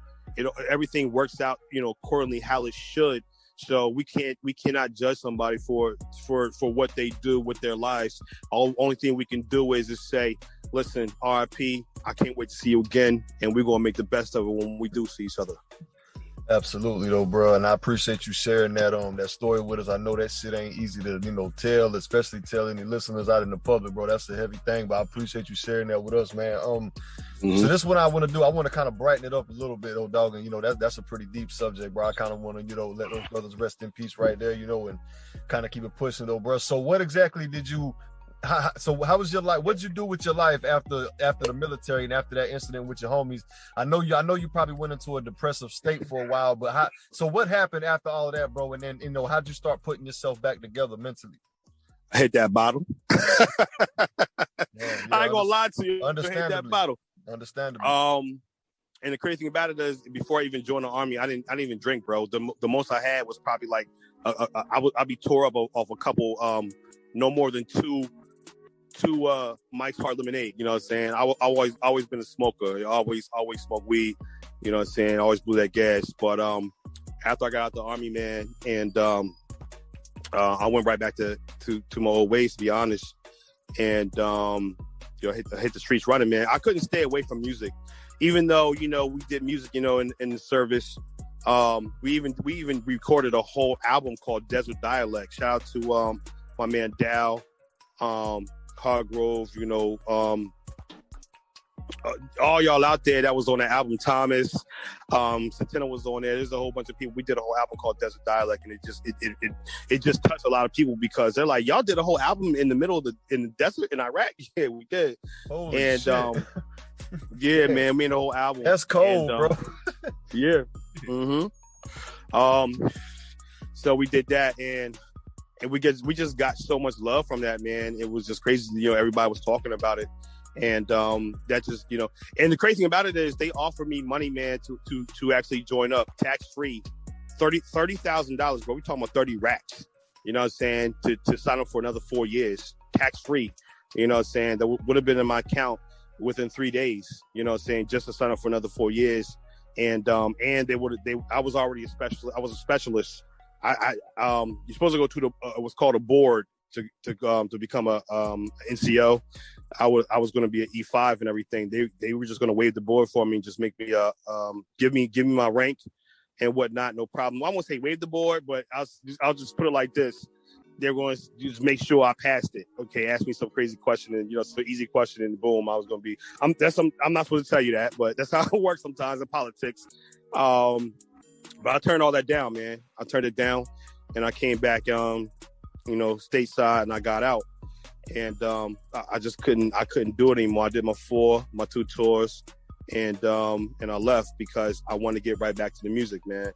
Speaker 3: everything works out, you know, accordingly how it should. So we cannot judge somebody for what they do with their lives. Only thing we can do is just say, listen, RIP, I can't wait to see you again, and we're gonna make the best of it when we do see each other.
Speaker 2: Absolutely, though, bro, and I appreciate you sharing that story with us. I know that shit ain't easy to, you know, tell, especially tell any listeners out in the public, bro. That's a heavy thing, but I appreciate you sharing that with us, man. So this is what I want to do. I want to kind of brighten it up a little bit, oh dog, and you know that's a pretty deep subject, bro. I kind of want to, you know, let those brothers rest in peace right there, you know, and kind of keep it pushing, though, bro. So what exactly did you? So how was your life? What'd you do with your life after the military and after that incident with your homies? I know you probably went into a depressive state for a while, but so what happened after all of that, bro? And then, how'd you start putting yourself back together mentally?
Speaker 3: I hit that bottle.
Speaker 2: Yeah,
Speaker 3: I ain't gonna lie to you.
Speaker 2: Understandably.
Speaker 3: I hit that bottle.
Speaker 2: Understandably.
Speaker 3: And the crazy thing about it is, before I even joined the army, I didn't even drink, bro. The most I had was probably like I'd be tore up off a couple, no more than two Mike's Hard Lemonade. You know what I'm saying? I always been a smoker. I always smoked weed. You know what I'm saying? Always blew that gas. But after I got out the army, man, and I went right back to my old ways, to be honest. And hit the streets running, man. I couldn't stay away from music, even though we did music, in the service. We even recorded a whole album called Desert Dialect. Shout out to my man Dow, Hargrove, all y'all out there that was on the album. Thomas, Santana was on there. There's a whole bunch of people. We did a whole album called Desert Dialect, and it just touched a lot of people because they're like, y'all did a whole album in the middle of in the desert in Iraq. Yeah, we did.
Speaker 2: Holy shit.
Speaker 3: Yeah, man, we in the whole album.
Speaker 2: That's cold, bro.
Speaker 3: Yeah. Mm-hmm. So we did that, and we just got so much love from that, man. It was just crazy. Everybody was talking about it. And that just, and the crazy thing about it is they offered me money, man, to actually join up tax-free, $30,000, bro. We're talking about 30 racks, you know what I'm saying, to sign up for another 4 years, tax-free, you know what I'm saying, that would have been in my account within 3 days, you know what I'm saying, just to sign up for another 4 years. And I was already a specialist. I was a specialist. You're supposed to go to what's called a board to become a NCO. I was going to be an E5 and everything. They were just going to waive the board for me and just make me give me my rank and whatnot. No problem. I won't say waive the board, but I'll just put it like this. They're going to just make sure I passed it. Okay, ask me some crazy question and some easy question and boom, I was going to be. I'm not supposed to tell you that, but that's how it works sometimes in politics. But I turned all that down, man. I turned it down, and I came back, stateside, and I got out. And I just couldn't do it anymore. I did my 2 tours, and I left because I wanted to get right back to the music, man.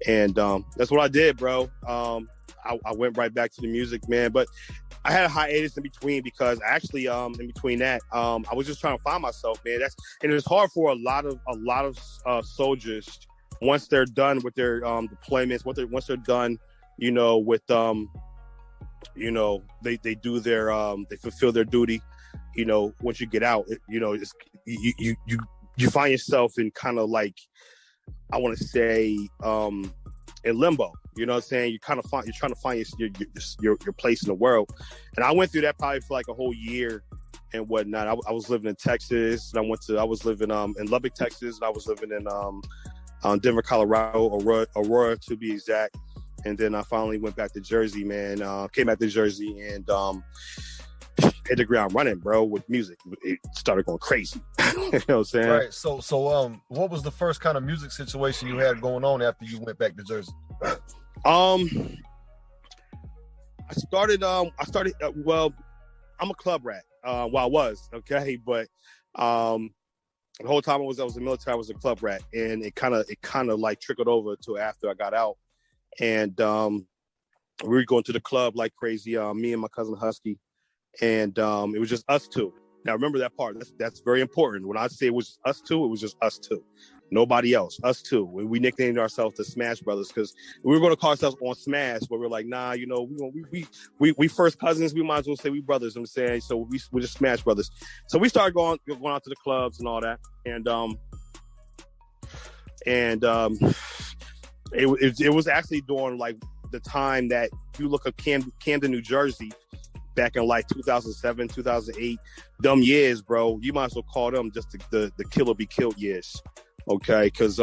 Speaker 3: And that's what I did, bro. I went right back to the music, man. But I had a hiatus in between because actually, in between that, I was just trying to find myself, man. And it's hard for a lot of soldiers once they're done with their deployments. Once they're done, with they do their they fulfill their duty. Once you get out, it's, you find yourself in kind of like, I want to say, in limbo. You know what I'm saying? You're trying to find your place in the world. And I went through that probably for like a whole year and whatnot. I was living in Texas, and I was living in Lubbock, Texas, and I was living in Denver, Colorado, Aurora to be exact. And then I finally went back to Jersey, man. Came back to Jersey and hit the ground running, bro, with music. It started going crazy. You know what I'm saying?
Speaker 2: Right. So what was the first kind of music situation you had going on after you went back to Jersey?
Speaker 3: I started well, I'm a club rat. Well, I was, okay, but the whole time I was in the military, I was a club rat, and it kind of like trickled over to after I got out. And we were going to the club like crazy, me and my cousin Husky, and it was just us two. Now remember that part. That's very important. When I say it was us two, it was just us two, nobody else. Us two. We nicknamed ourselves the Smash Brothers because we were going to call ourselves on Smash, but we're like, nah, we first cousins. We might as well say we brothers. I'm saying, so we're just Smash Brothers. So we started going out to the clubs and all that, and it was actually during like the time that if you look at Camden, New Jersey, back in like 2007, 2008, them years, bro, you might as well call them just the kill or be killed years, okay? Because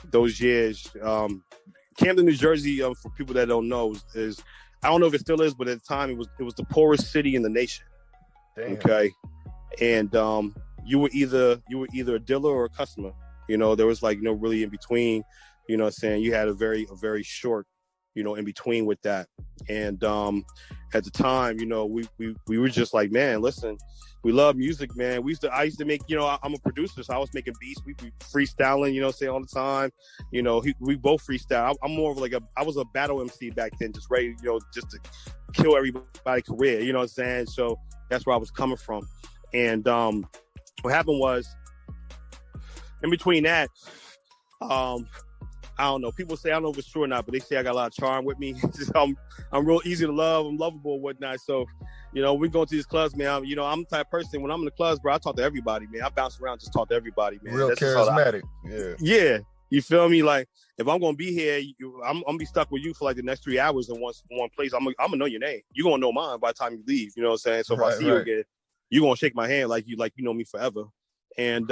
Speaker 3: those years, Camden, New Jersey, for people that don't know, is I don't know if it still is, but at the time it was the poorest city in the nation. Damn. Okay, and you were either a dealer or a customer. There was like no really in between. You know what I'm saying? You had a very short in between with that. And at the time, we were just like, man, listen, we love music, man. I used to make, I'm a producer, so I was making beats. We freestyling, say all the time. We both freestyle. I'm more of I was a battle MC back then, just ready, just to kill everybody's career, you know what I'm saying? So that's where I was coming from. And what happened was, in between that, I don't know. People say, I don't know if it's true or not, but they say I got a lot of charm with me. I'm real easy to love. I'm lovable and whatnot. So, we go to these clubs, man. I'm the type of person, when I'm in the clubs, bro, I talk to everybody, man. I bounce around, just talk to everybody, man.
Speaker 2: Real charismatic.
Speaker 3: Yeah. You feel me? Like, if I'm going to be here, I'm going to be stuck with you for like the next 3 hours in one place. I'm going to know your name. You're going to know mine by the time you leave. You know what I'm saying? So if I see you again, you're going to shake my hand like you know me forever. And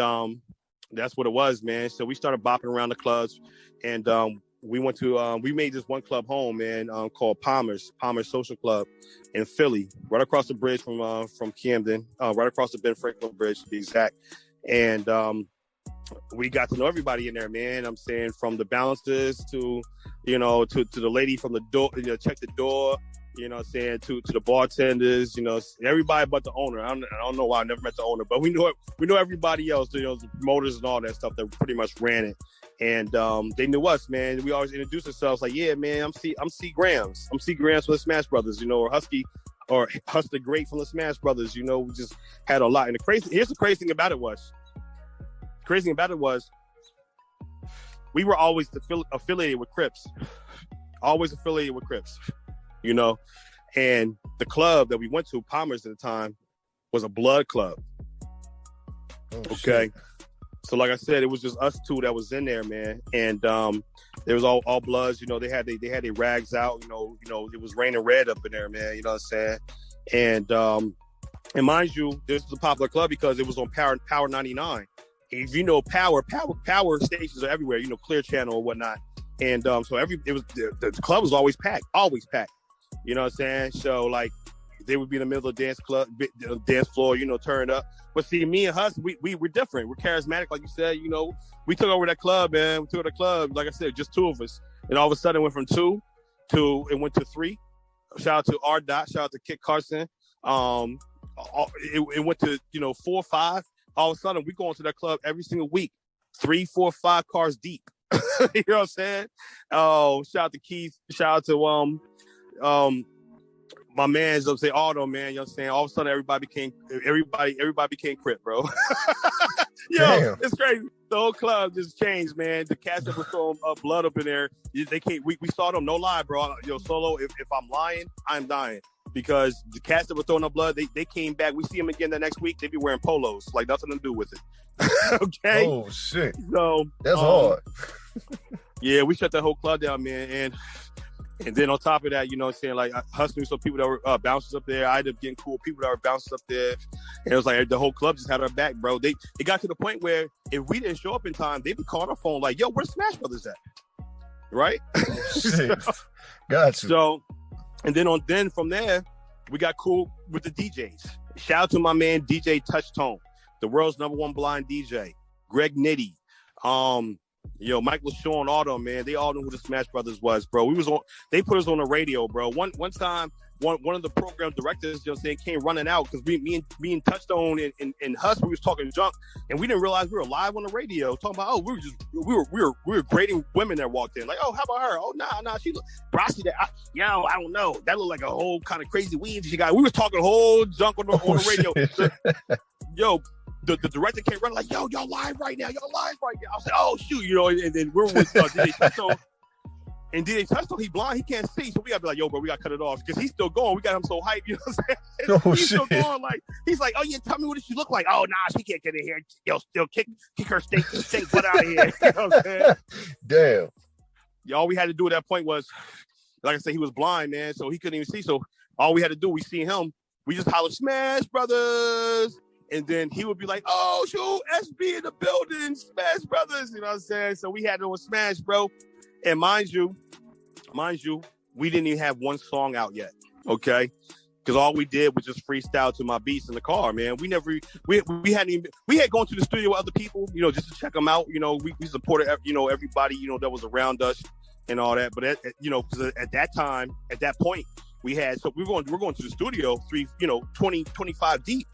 Speaker 3: that's what it was, man. So we started bopping around the clubs, and we went to we made this one club home, man, called Palmer's Social Club in Philly, right across the bridge from Camden, right across the Ben Franklin Bridge to be exact. And we got to know everybody in there, man. I'm saying, from the bouncers to the lady from the door, check the door. You know what I'm saying, to the bartenders, everybody but the owner. I don't know why I never met the owner, but we know everybody else, the promoters and all that stuff that pretty much ran it. And they knew us, man. We always introduced ourselves like, yeah, man, I'm C Grams. I'm C Grams from the Smash Brothers, or Husky the Great from the Smash Brothers. We just had a lot. And here's the crazy thing about it was, we were always affiliated with Crips. Always affiliated with Crips. And the club that we went to, Palmer's at the time, was a blood club. Oh, okay. Shit. So like I said, it was just us two that was in there, man. And there was all bloods, they had their rags out, it was raining red up in there, man. You know what I'm saying? And mind you, this was a popular club because it was on Power 99. If you know Power stations are everywhere, Clear Channel or whatnot. And so the club was always packed. You know what I'm saying? So like, they would be in the middle of the dance floor, turned up. But see, me and Hus, we were different. We're charismatic, like you said. We took over that club, man. We took over the club, like I said, just two of us. And all of a sudden, it went from 2 to 3. Shout out to R. Dot. Shout out to Kit Carson. It went to 4, 5. All of a sudden, we go into that club every single week, 3, 4, 5 cars deep. You know what I'm saying? Oh, shout out to Keith. Shout out to my man's, I'm saying, Auto, man. You know what I'm saying? All of a sudden, everybody became Crip, bro. Yo, it's crazy. The whole club just changed, man. The cats that were throwing blood up in there, they can't. We saw them, no lie, bro. Solo. If I'm lying, I'm dying. Because the cats that were throwing up blood, they came back. We see them again the next week. They be wearing polos, like nothing to do with it. Okay.
Speaker 2: Oh shit.
Speaker 3: So
Speaker 2: that's hard.
Speaker 3: Yeah, we shut that whole club down, man. And then on top of that, you know what I'm saying, like, hustling some people that were bouncers up there. I ended up getting cool people that were bouncers up there. And it was like the whole club just had our back, bro. It got to the point where if we didn't show up in time, they'd be calling our phone like, yo, where's Smash Brothers at? Right?
Speaker 2: Shit. Got you.
Speaker 3: So, and then from there, we got cool with the DJs. Shout out to my man, DJ Touchtone, the world's #1 blind DJ. Greg Nitty. Michael Shaw and Auto, man, they all knew who the Smash Brothers was, bro. They put us on the radio, bro. One time, one of the program directors, came running out because me and Touchstone and Hus, we was talking junk, and we didn't realize we were live on the radio talking about, we were grading women that walked in, like, oh, how about her? Oh, nah, she look, bro, I see that. I don't know, that looked like a whole kind of crazy weave she got. We was talking whole junk on the radio. The director came running like, yo, y'all live right now. I was like, oh, shoot, and then we're with DJ Touchstone. And DJ Touchstone, he blind, he can't see. So we got to be like, yo, bro, we got to cut it off. Because he's still going. We got him so hyped, you know what I'm saying? He's still going. Like, he's like, oh, yeah, tell me what she look like. Oh, nah, she can't get in here. Yo, still kick her stink butt out of here. You know what I'm saying?
Speaker 2: Damn.
Speaker 3: All we had to do at that point was, like I said, he was blind, man. So he couldn't even see. So all we had to do, we see him. We just hollered, Smash Brothers. And then he would be like, oh, shoot, SB in the building, Smash Brothers. You know what I'm saying? So we had to smash, bro. And mind you, we didn't even have one song out yet, okay? Because all we did was just freestyle to my beats in the car, man. We had gone to the studio with other people, just to check them out. We supported, everybody, that was around us. and all that. But because at that time, at that point, we're going to the studio 20, 25 deep.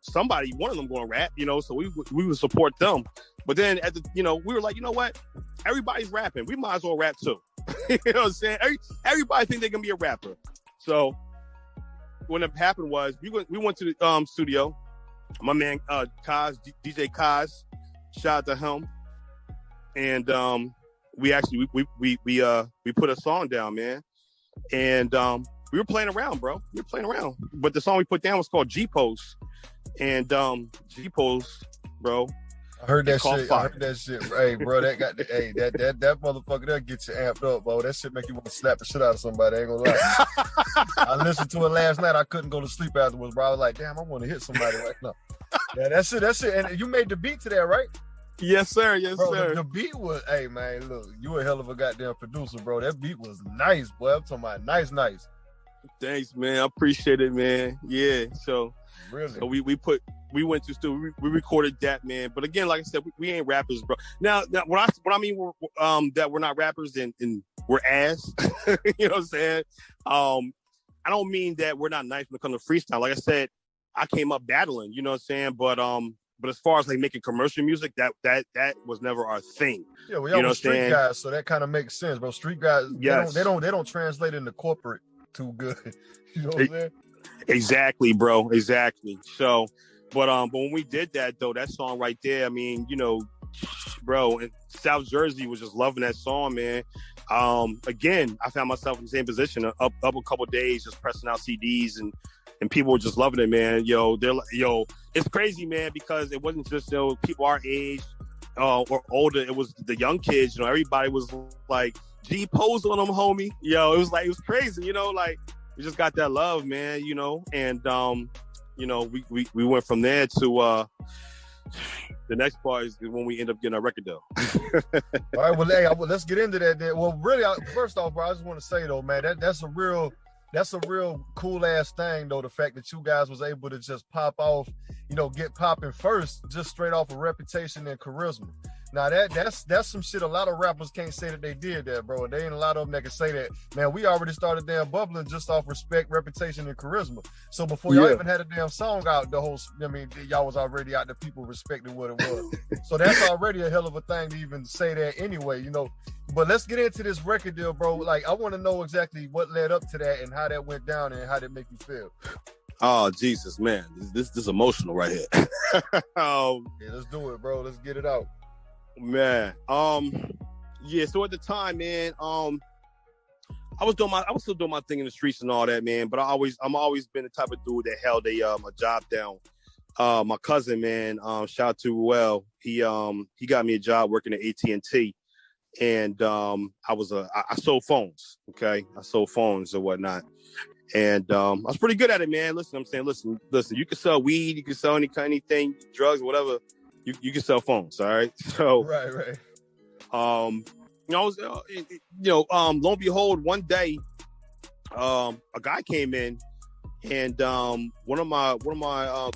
Speaker 3: Somebody, one of them going to rap. So we would support them. But then we were like, you know what? Everybody's rapping. We might as well rap too. You know what I'm saying? Everybody think they can be a rapper. So what happened was we went to the studio. My man Kaz, DJ Kaz, shout out to him. And we actually we put a song down, man. And we were playing around, bro. But the song we put down was called G-Pose. And G-Pose, bro.
Speaker 2: I heard that shit. Hey, bro, that motherfucker that get you amped up, bro. That shit make you want to slap the shit out of somebody. I ain't gonna lie. I listened to it last night. I couldn't go to sleep afterwards, bro. I was like, damn, I want to hit somebody right now. Yeah, that's it. And you made the beat to that, right?
Speaker 3: Yes, sir.
Speaker 2: Bro, the beat was, hey, man, look, you a hell of a goddamn producer, bro. That beat was nice, boy. I'm talking about nice.
Speaker 3: Thanks, man. I appreciate it, man. Yeah. So,
Speaker 2: really?
Speaker 3: So we went to studio. We recorded that, man. But again, like I said, we ain't rappers, bro. Now what I mean, that we're not rappers and we're ass. You know what I'm saying? I don't mean that we're not nice when it comes to freestyle. Like I said, I came up battling. You know what I'm saying? But as far as like making commercial music, that was never our thing.
Speaker 2: Yeah, we all street guys, so that kind of makes sense, bro. Street guys, yes. They don't translate into corporate too good. You know what I'm saying?
Speaker 3: Exactly, bro. Exactly. So, but when we did that though, that song right there, I mean, bro, and South Jersey was just loving that song, man. Again, I found myself in the same position, up a couple of days, just pressing out CDs and people were just loving it, man. They're like, it's crazy, man, because it wasn't just people our age or older. It was the young kids. Everybody was like, "G pose on them, homie." It was crazy. Like we just got that love, man. And we went from there to the next part is when we end up getting our record deal.
Speaker 2: All right, well, hey, let's get into that then. Well, really, first off, bro, I just want to say though, man, that's a real cool ass thing though. The fact that you guys was able to just pop off, get popping first, just straight off of reputation and charisma. Now that's some shit a lot of rappers can't say that they did that, bro. There ain't a lot of them that can say that. Man, we already started damn bubbling just off respect, reputation, and charisma. So before y'all even had a damn song out, y'all was already out. The people respected what it was. So that's already a hell of a thing to even say that anyway, But let's get into this record deal, bro. Like, I want to know exactly what led up to that and how that went down and how that make you feel.
Speaker 3: Oh, Jesus, man. This is emotional right here.
Speaker 2: Yeah, let's do it, bro. Let's get it out.
Speaker 3: Man. Yeah, so at the time, man, I was still doing my thing in the streets and all that, man. But I'm always been the type of dude that held a job down. My cousin, man, shout out to Ruel. He got me a job working at AT&T. And I sold phones. Okay. I sold phones or whatnot. And I was pretty good at it, man. Listen, you can sell weed, you can sell anything, drugs, whatever. You can sell phones, all right? So
Speaker 2: right.
Speaker 3: I was lo and behold, one day a guy came in and one of my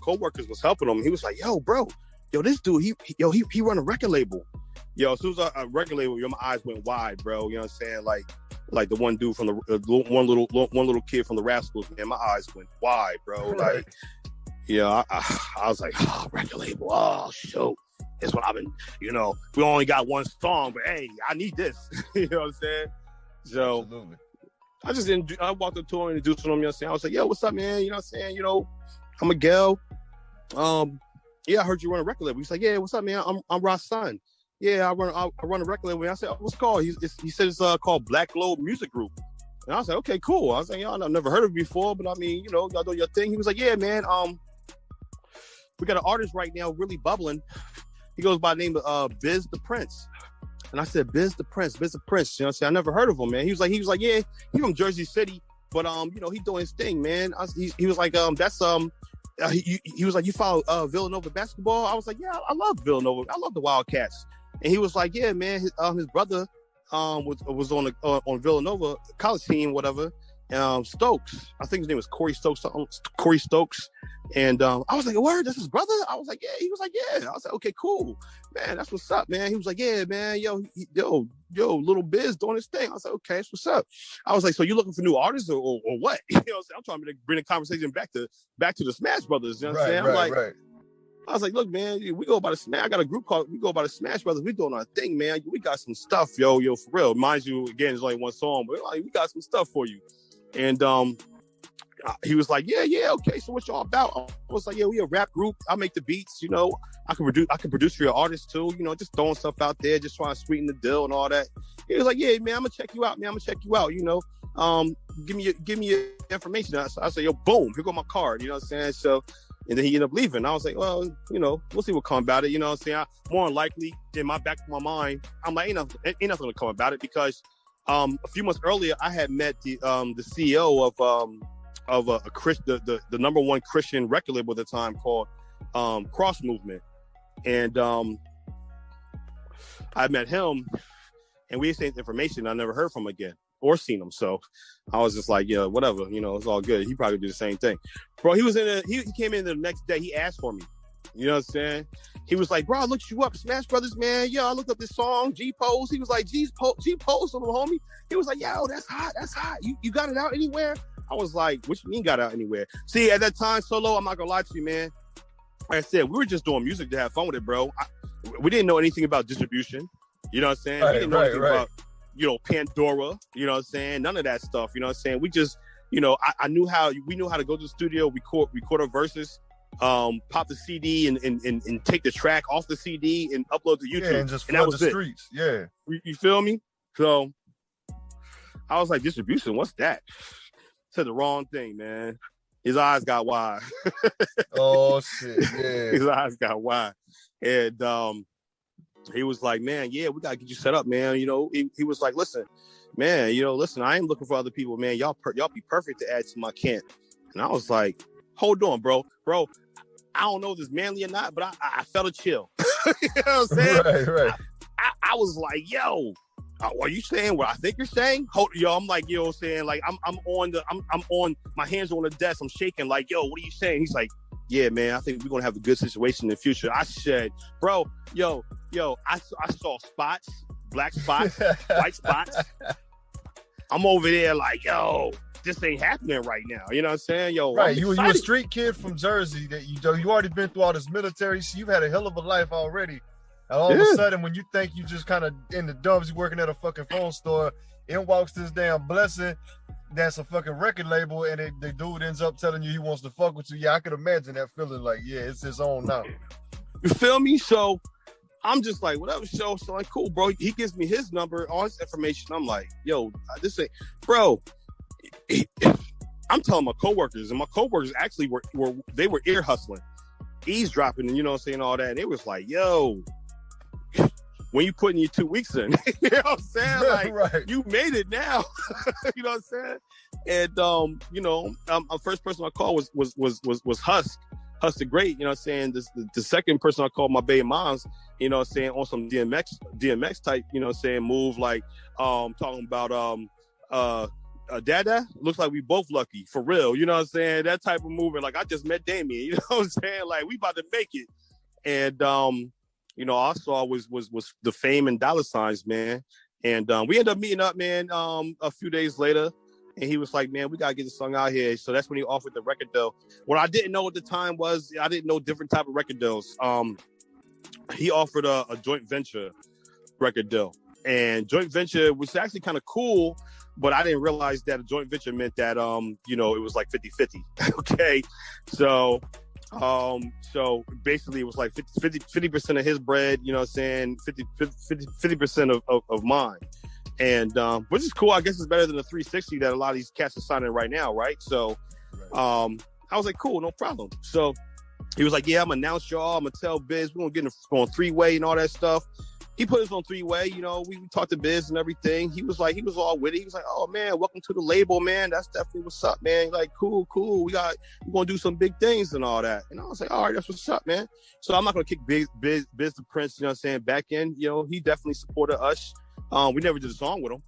Speaker 3: coworkers was helping him. He was like, "Yo, bro, this dude, he run a record label." As soon as a record label, my eyes went wide, bro. You know what I'm saying? Like the one dude from the one little kid from the Rascals, man. My eyes went wide, bro.
Speaker 2: Right.
Speaker 3: I was like, oh, record label. Oh, shoot. That's what I've been, we only got one song, but hey, I need this. You know what I'm saying? So
Speaker 2: absolutely.
Speaker 3: I walked up to him and introduced him. You know what I'm saying? I was like, yo, what's up, man? You know what I'm saying? I'm Miguel. Yeah, I heard you run a record label. He's like, yeah, what's up, man? I'm Ross' son. Yeah, I run a record label. And I said, what's it called? He said it's called Black Globe Music Group. And I was like, okay, cool. I was like, I've never heard of it before, but I mean, y'all do your thing. He was like, yeah, man, we got an artist right now really bubbling. He goes by the name of Biz the Prince. And I said, Biz the Prince. You know what I'm saying? I never heard of him, man. He was like, yeah, he's from Jersey City, but he doing his thing, man. He was like, that's he was like, you follow Villanova basketball? I was like, yeah, I love Villanova. I love the Wildcats. And he was like, yeah, man, his brother was on Villanova college team, whatever. Stokes. I think his name was Corey Stokes. Corey Stokes. And I was like, word, that's his brother? I was like, yeah. He was like, yeah. I was like, okay, cool. Man, that's what's up, man. He was like, yeah, man. Yo, Little Biz doing his thing. I was like, okay, that's what's up. I was like, so you looking for new artists or what? You know what I'm saying? I'm trying to bring the conversation back to the Smash Brothers. You know what I'm saying? Right. I was like, look, man, we go by the Smash. I got a group called We Go by the Smash Brothers. We doing our thing, man. We got some stuff, yo, for real. Mind you, again, there's only one song, but like, we got some stuff for you. And he was like, yeah, okay. So what y'all about? I was like, yeah, we a rap group. I make the beats, you know. I can produce for your artists too, you know, just throwing stuff out there, just trying to sweeten the deal and all that. He was like, yeah, man, I'm gonna check you out, you know. Give me your information. I said, yo, boom, here go my card, you know what I'm saying? So, and then he ended up leaving. I was like, well, you know, we'll see what come about it, you know what I'm saying? More than likely, in my back of my mind, I'm like, ain't nothing gonna come about it, because a few months earlier, I had met the CEO of the number one Christian record label at the time called Cross Movement, and I met him, and we exchanged information. I never heard from him again or seen him, so I was just like, yeah, whatever, you know, it's all good. He probably do the same thing, bro. He came in the next day. He asked for me. You know what I'm saying? He was like, bro, I looked you up, Smash Brothers, man. Yo, I looked up this song, G-Pose. He was like, G-Pose, little homie. He was like, yo, that's hot. You got it out anywhere? I was like, what you mean got out anywhere? See, at that time, Solo, I'm not gonna lie to you, man. Like I said, we were just doing music to have fun with it, bro. We didn't know anything about distribution. You know what I'm saying? We didn't know anything about, you know, Pandora. You know what I'm saying? None of that stuff. You know what I'm saying? We just, you know, we knew how to go to the studio, record our verses, pop the CD and take the track off the CD and upload to YouTube.
Speaker 2: Yeah, and just flood the streets. Yeah.
Speaker 3: You feel me? So I was like, distribution, what's that? Said the wrong thing, man. His eyes got wide.
Speaker 2: Oh shit, yeah.
Speaker 3: His eyes got wide. And he was like, man, yeah, we gotta get you set up, man. You know, he was like, listen, man, you know, listen, I ain't looking for other people, man. Y'all be perfect to add to my camp. And I was like, hold on, bro. I don't know if it's manly or not, but I felt a chill. You know what I'm saying?
Speaker 2: Right.
Speaker 3: I was like, yo, are you saying what I think you're saying? I'm like, you know what I'm saying? Like, I'm on, my hands are on the desk. I'm shaking like, yo, what are you saying? He's like, yeah, man, I think we're going to have a good situation in the future. I said, bro, I saw spots, black spots, white spots. I'm over there like, yo, this ain't happening right now. You know what I'm saying? Yo,
Speaker 2: right. You a street kid from Jersey that you already been through all this military. So you've had a hell of a life already. And all of a sudden, when you think you just kind of in the dumps, you working at a fucking phone store, in walks this damn blessing that's a fucking record label, and the dude ends up telling you he wants to fuck with you. Yeah, I could imagine that feeling like, yeah, it's his own now.
Speaker 3: You feel me? So I'm just like, whatever, so like, cool, bro. He gives me his number, all his information. I'm like, yo, this ain't, bro. I'm telling my coworkers, and my coworkers actually were ear hustling, eavesdropping, and you know what I'm saying, all that. And it was like, yo, when you putting your 2 weeks in, you know what I'm saying? Like,
Speaker 2: right.
Speaker 3: You made it now. You know what I'm saying? And you know, the first person I called was Husk the Great. You know what I'm saying? The second person I called my baby moms. You know what I'm saying, on some DMX type. You know what I'm saying, move, like talking about Dada, looks like we both lucky, for real. You know what I'm saying? That type of movement. Like, I just met Damien. You know what I'm saying? Like, we about to make it. And you know, all I saw was the fame and dollar signs, man. And we ended up meeting up, man, a few days later. And he was like, man, we got to get this song out here. So that's when he offered the record deal. What I didn't know at the time was I didn't know different type of record deals. He offered a joint venture record deal. And joint venture was actually kind of cool, but I didn't realize that a joint venture meant that, you know, it was like 50-50. Okay. So basically it was like 50% of his bread, you know what I'm saying, 50% of mine. And which is cool. I guess it's better than the 360 that a lot of these cats are signing right now, right? So I was like, cool, no problem. So he was like, yeah, I'm gonna announce y'all, I'm gonna tell Biz, we're gonna get on 3-way and all that stuff. He put us on 3-way, you know, we talked to Biz and everything. He was all with it. He was like, oh man, welcome to the label, man. That's definitely what's up, man. Like, cool. We're gonna do some big things and all that. And I was like, all right, that's what's up, man. So I'm not gonna kick Biz the Prince, you know what I'm saying, back in. You know, he definitely supported us. We never did a song with him,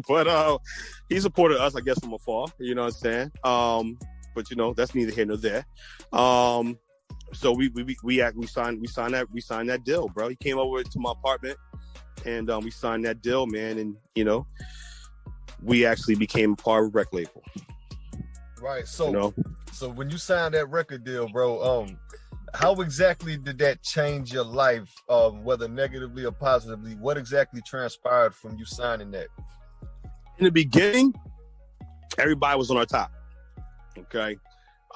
Speaker 3: but he supported us, I guess, from afar. You know what I'm saying? But you know, that's neither here nor there. So we signed that deal, bro. He came over to my apartment, and we signed that deal, man. And you know, we actually became a part of the rec label.
Speaker 2: Right. So,
Speaker 3: you know?
Speaker 2: So when you signed that record deal, bro, how exactly did that change your life, whether negatively or positively? What exactly transpired from you signing that?
Speaker 3: In the beginning, everybody was on our top. Okay.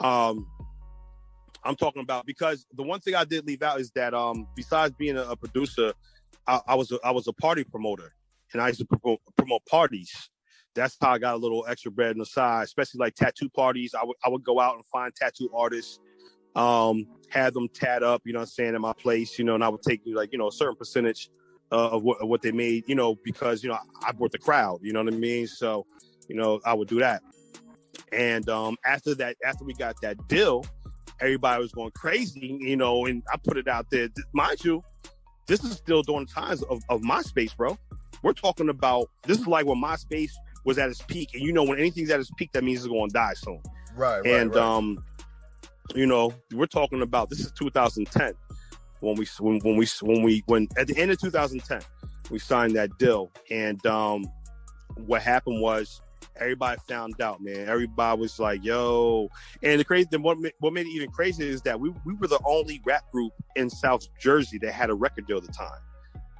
Speaker 3: I'm talking about, because the one thing I did leave out is that besides being a producer, I was a party promoter, and I used to promote parties. That's how I got a little extra bread on the side, especially like tattoo parties. I would go out and find tattoo artists, have them tat up, you know what I'm saying, at my place, you know, and I would take like, you know, a certain percentage of what they made, you know, because, you know, I brought the crowd, you know what I mean? So, you know, I would do that. And after we got that deal, everybody was going crazy, you know, and I put it out there. Mind you, this is still during times of MySpace, bro. We're talking about, this is like when MySpace was at its peak, and you know, when anything's at its peak, that means it's going to die soon.
Speaker 2: Right.
Speaker 3: And you know, we're talking about, this is 2010 when at the end of 2010 we signed that deal. And what happened was, everybody found out, man. Everybody was like, yo. And the crazy thing, what made it even crazier is that we were the only rap group in South Jersey that had a record deal at the time.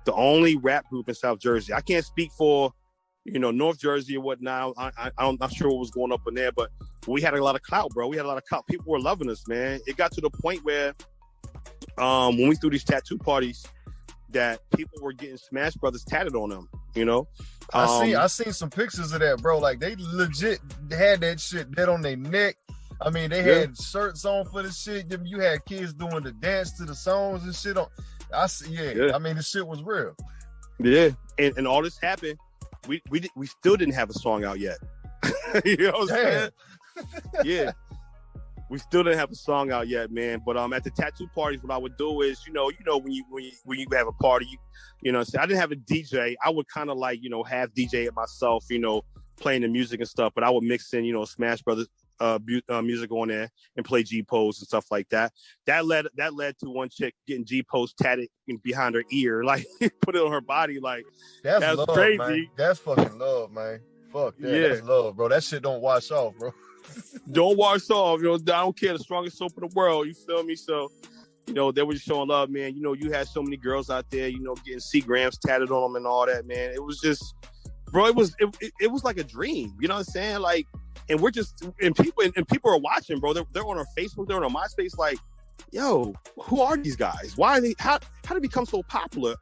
Speaker 3: The only rap group in South Jersey. I can't speak for, you know, North Jersey or whatnot. I'm not sure what was going up in there, but we had a lot of clout, bro. We had a lot of clout. People were loving us, man. It got to the point where when we threw these tattoo parties, that people were getting Smash Brothers tatted on them, you know?
Speaker 2: I seen some pictures of that, bro. Like, they legit had that shit dead on their neck. I mean, they had shirts on for the shit. You had kids doing the dance to the songs and shit on. I mean, the shit was real.
Speaker 3: Yeah, and all this happened. We still didn't have a song out yet. You know what I'm saying? Yeah. We still didn't have a song out yet, man. But at the tattoo parties, what I would do is, you know, when you have a party, you know, I didn't have a DJ. I would kind of like, you know, have DJ it myself, you know, playing the music and stuff. But I would mix in, you know, Smash Brothers music on there and play G-pose and stuff like that. That led to one chick getting G-pose tatted behind her ear, like put it on her body, like that's love, crazy.
Speaker 2: Man. That's fucking love, man. Fuck that. Yeah. That's love, bro. That shit don't wash off, bro.
Speaker 3: Don't wash off, you know. I don't care, the strongest soap in the world, you feel me? So, you know, they were just showing love, man. You know, you had so many girls out there, you know, getting C-grams tatted on them and all that, man. It was just, bro, it was like a dream, you know what I'm saying? Like, and we're just, and people are watching, bro. They're on our Facebook, they're on our MySpace, like, yo, who are these guys? Why are they, how did they become so popular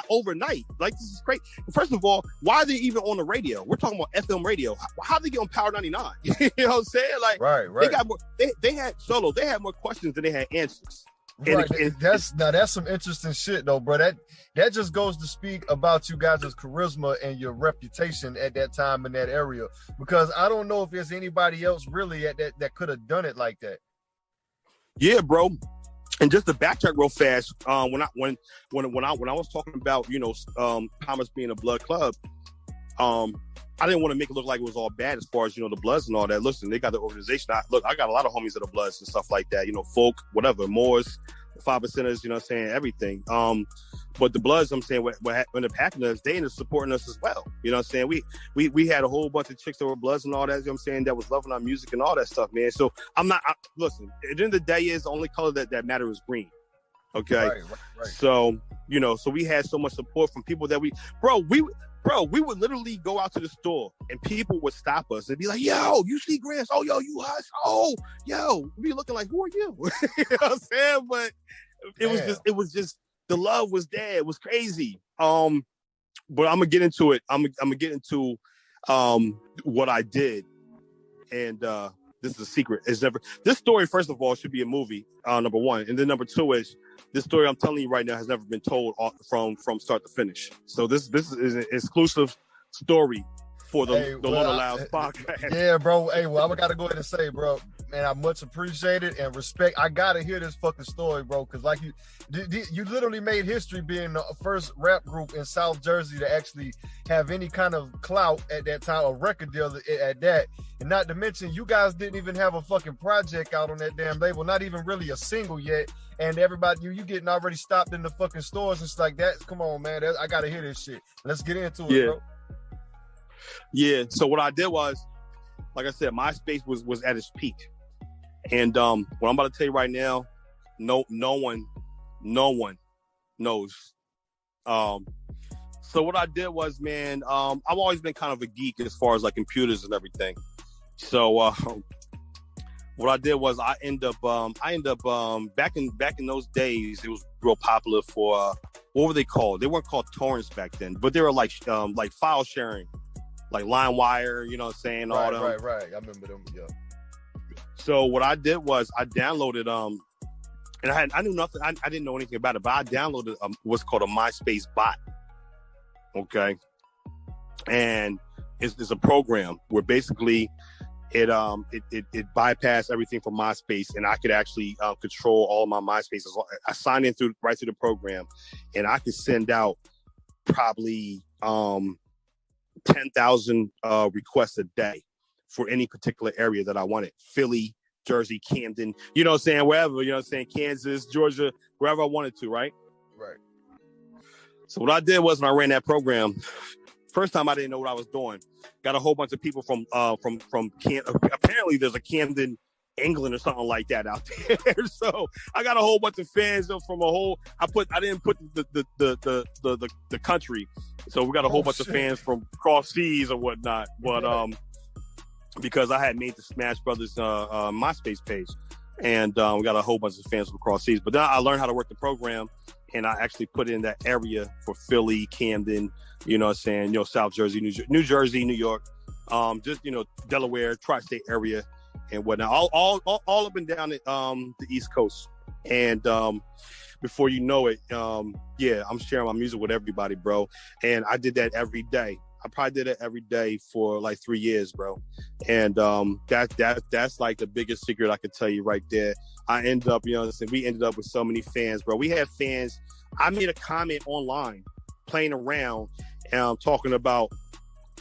Speaker 3: overnight? Like, this is great. First of all, why are they even on the radio? We're talking about FM radio. How did they get on Power 99? You know what I'm saying? Like,
Speaker 2: right.
Speaker 3: They got more, they had more questions than they had answers.
Speaker 2: Right. That's some interesting shit though, bro. That just goes to speak about you guys' charisma and your reputation at that time in that area. Because I don't know if there's anybody else really at that could have done it like that. Yeah,
Speaker 3: bro. And just to backtrack real fast, when I was talking about, you know, Thomas being a blood club, I didn't want to make it look like it was all bad as far as, you know, the Bloods and all that. Listen, they got the organization. I got a lot of homies of the Bloods and stuff like that. You know, folk, whatever, Moors, 5%ers, you know what I'm saying, everything. But the Bloods, I'm saying, what ended up happening is they ended up supporting us as well. You know what I'm saying? We had a whole bunch of chicks that were Bloods and all that, you know what I'm saying, that was loving our music and all that stuff, man. So listen, at the end of the day, is the only color that matters is green. Okay? Right. So, you know, so we had so much support from people that we would literally go out to the store and people would stop us and be like, yo, you see Grants? Oh, yo, you us? Oh, yo, we looking like, who are you? You know what I'm saying? But it was just, the love was there. It was crazy. But I'm going to get into it. I'm going to get into what I did. And this is a secret. This story, first of all, should be a movie, number one. And then number two is, this story I'm telling you right now has never been told from start to finish. So this is an exclusive story for the
Speaker 2: Hey,
Speaker 3: Lord Allows podcast.
Speaker 2: Yeah, bro. Hey, well, I gotta go ahead and say, bro, man, I much appreciate it and respect. I gotta hear this fucking story, bro, because like you literally made history being the first rap group in South Jersey to actually have any kind of clout at that time, a record deal at that. And not to mention, you guys didn't even have a fucking project out on that damn label, not even really a single yet. And everybody, you getting already stopped in the fucking stores and stuff like that. Come on, man. I gotta hear this shit. Let's get into it, bro.
Speaker 3: Yeah. So what I did was, like I said, MySpace was at its peak. And what I'm about to tell you right now, no one knows. So what I did was, man, I've always been kind of a geek as far as like computers and everything. So what I did was I end up back in those days, it was real popular for what were they called? They weren't called torrents back then, but they were like file sharing, like LimeWire, you know what I'm saying?
Speaker 2: Right,
Speaker 3: all them.
Speaker 2: right. I remember them. Yeah.
Speaker 3: So what I did was I downloaded and I knew nothing. I didn't know anything about it, but I downloaded what's called a MySpace bot. Okay, and it's a program where basically it bypassed everything from MySpace, and I could actually control all of my MySpace. I signed in right through the program, and I could send out probably 10,000 requests a day for any particular area that I wanted. Philly, Jersey, Camden, you know what I'm saying, wherever, you know what I'm saying, Kansas, Georgia, wherever I wanted to, right?
Speaker 2: Right.
Speaker 3: So what I did was when I ran that program, first time I didn't know what I was doing. Got a whole bunch of people from apparently there's a Camden, England or something like that out there. So I got a whole bunch of fans from a whole. I didn't put the country. So we got a whole bunch of fans from cross seas or whatnot. But because I had made the Smash Brothers MySpace page, and we got a whole bunch of fans from cross seas. But then I learned how to work the program, and I actually put in that area for Philly, Camden, you know what I'm saying, you know, South Jersey, New Jersey, New York, just, you know, Delaware, tri-state area and whatnot, all up and down the East Coast. And before you know it, yeah, I'm sharing my music with everybody, bro. And I did that every day. I probably did it every day for like 3 years, bro. And that's like the biggest secret I could tell you right there. I ended up, you know, we ended up with so many fans, bro. We had fans. I made a comment online, playing around, talking about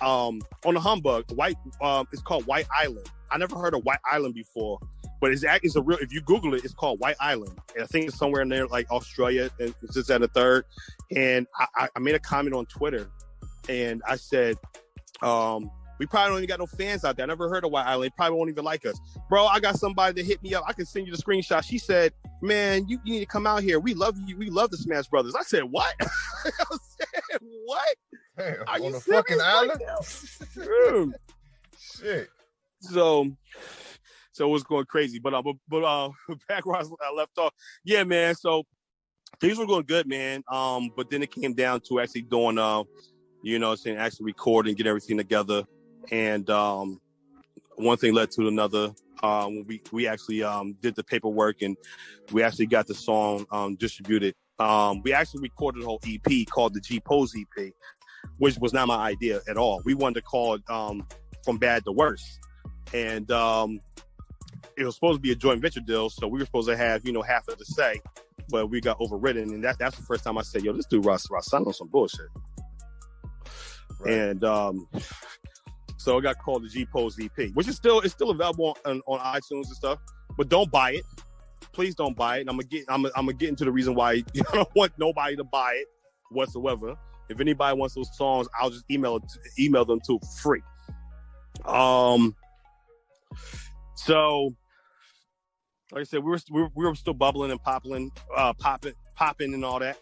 Speaker 3: on the humbug, it's called White Island. I never heard of White Island before, but it's a real. If you Google it, it's called White Island, and I think it's somewhere in there like Australia, and it's just at a third. And I made a comment on Twitter. And I said, we probably don't even got no fans out there. I never heard of White Island. They probably won't even like us. Bro, I got somebody that hit me up. I can send you the screenshot. She said, man, you need to come out here. We love you. We love the Smash Brothers. I said, what? I said, what?
Speaker 2: Damn,
Speaker 3: are
Speaker 2: on the fucking island? Shit.
Speaker 3: So it was going crazy. But back where I left off. Yeah, man. So things were going good, man. But then it came down to actually doing you know what I'm saying, actually record and get everything together. And one thing led to another. We actually did the paperwork, and we actually got the song distributed. We actually recorded a whole EP called the G Pose EP, which was not my idea at all. We wanted to call it From Bad to Worse. And it was supposed to be a joint venture deal, so we were supposed to have, you know, half of the say, but we got overridden. And that's the first time I said, yo, this dude Ross sound on some bullshit. Right. And so it got called the G Pose EP, which is still available on iTunes and stuff. But don't buy it, please don't buy it. And I'm gonna get into the reason why I don't want nobody to buy it whatsoever. If anybody wants those songs, I'll just email them to free. So like I said, we were still bubbling and popping and all that,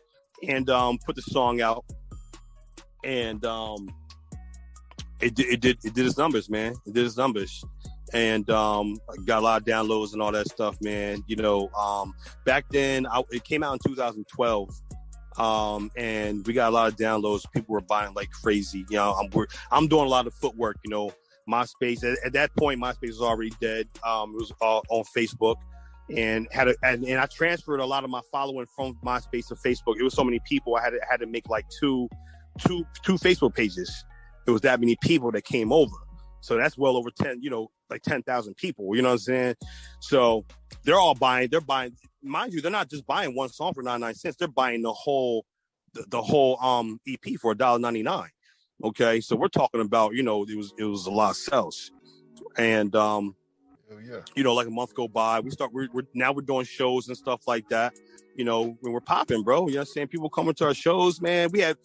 Speaker 3: and put the song out. And it did its numbers, man. It did its numbers, and got a lot of downloads and all that stuff, man. You know, back then it came out in 2012, and we got a lot of downloads. People were buying like crazy. You know, I'm doing a lot of footwork. You know, MySpace at that point, MySpace was already dead. It was on Facebook, and and I transferred a lot of my following from MySpace to Facebook. It was so many people, I had to make like two Facebook pages it was that many people that came over. So that's well over 10,000 people. You know what I'm saying? So they're all buying. They're buying. Mind you, they're not just buying one song for 99 cents. They're buying the whole EP for $1.99. Okay, so we're talking about, it was a lot of sales, and like a month go by, we're now we're doing shows and stuff like that. When we're popping, bro. You know what I'm saying? People coming to our shows, man. We had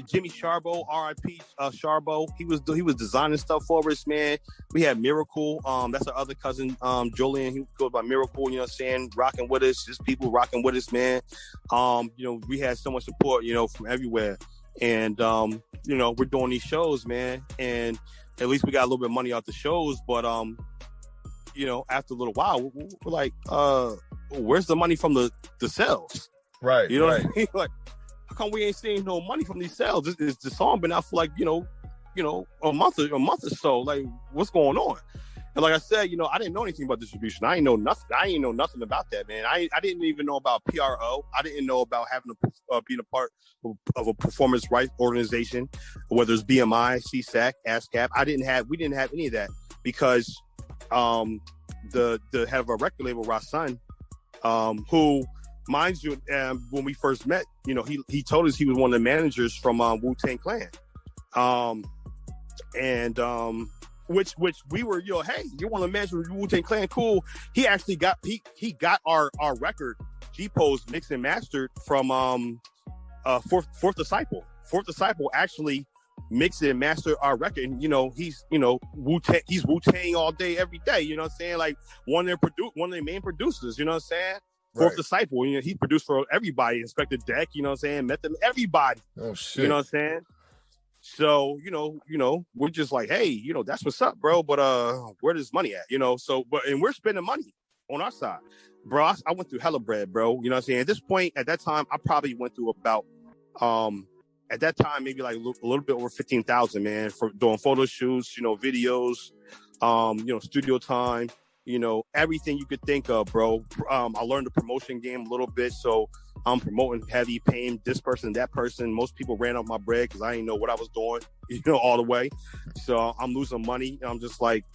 Speaker 3: Jimmy Sharbo, R.I.P. Sharbo. He was designing stuff for us, man. We had Miracle. That's our other cousin, Julian. He goes by Miracle. You know what I'm saying? Rocking with us. Just people rocking with us, man. We had so much support, from everywhere. And we're doing these shows, man. And at least we got a little bit of money out the shows. But after a little while, we're like, where's the money from the sales?
Speaker 2: Right.
Speaker 3: You know what I mean? Like, how come we ain't seeing no money from these sales? This the song been out for like, a month or so. Like, what's going on? And like I said, I didn't know anything about distribution. I ain't know nothing. I ain't know nothing about that, man. I didn't even know about PRO. I didn't know about having being a part of a performance rights organization, whether it's BMI, CSAC, ASCAP. We didn't have any of that because the head of a record label, Rasan, who, mind you, when we first met, he told us he was one of the managers from Wu-Tang Clan, which we were, hey, you're one of the managers of Wu-Tang Clan, cool. He actually got he got our record G-Pose mixed and mastered from Fourth Disciple. Fourth Disciple actually mix it and master our record, and he's Wu-Tang, he's Wu-Tang all day every day, you know what I'm saying, like one of their main producers, you know what I'm saying. Fourth Disciple, he produced for everybody, Inspector Deck, you know what I'm saying, met them, everybody.
Speaker 2: Oh shit.
Speaker 3: You know what I'm saying. So we're just like, hey, that's what's up, bro, but where does money at, and we're spending money on our side, bro. I went through hella bread, bro, you know what I'm saying. At that time I probably went through about at that time, maybe like a little bit over 15,000, man, for doing photo shoots, videos, studio time, everything you could think of, bro. I learned the promotion game a little bit, so I'm promoting heavy, paying this person, that person. Most people ran off my bread because I didn't know what I was doing, all the way. So I'm losing money. I'm just like,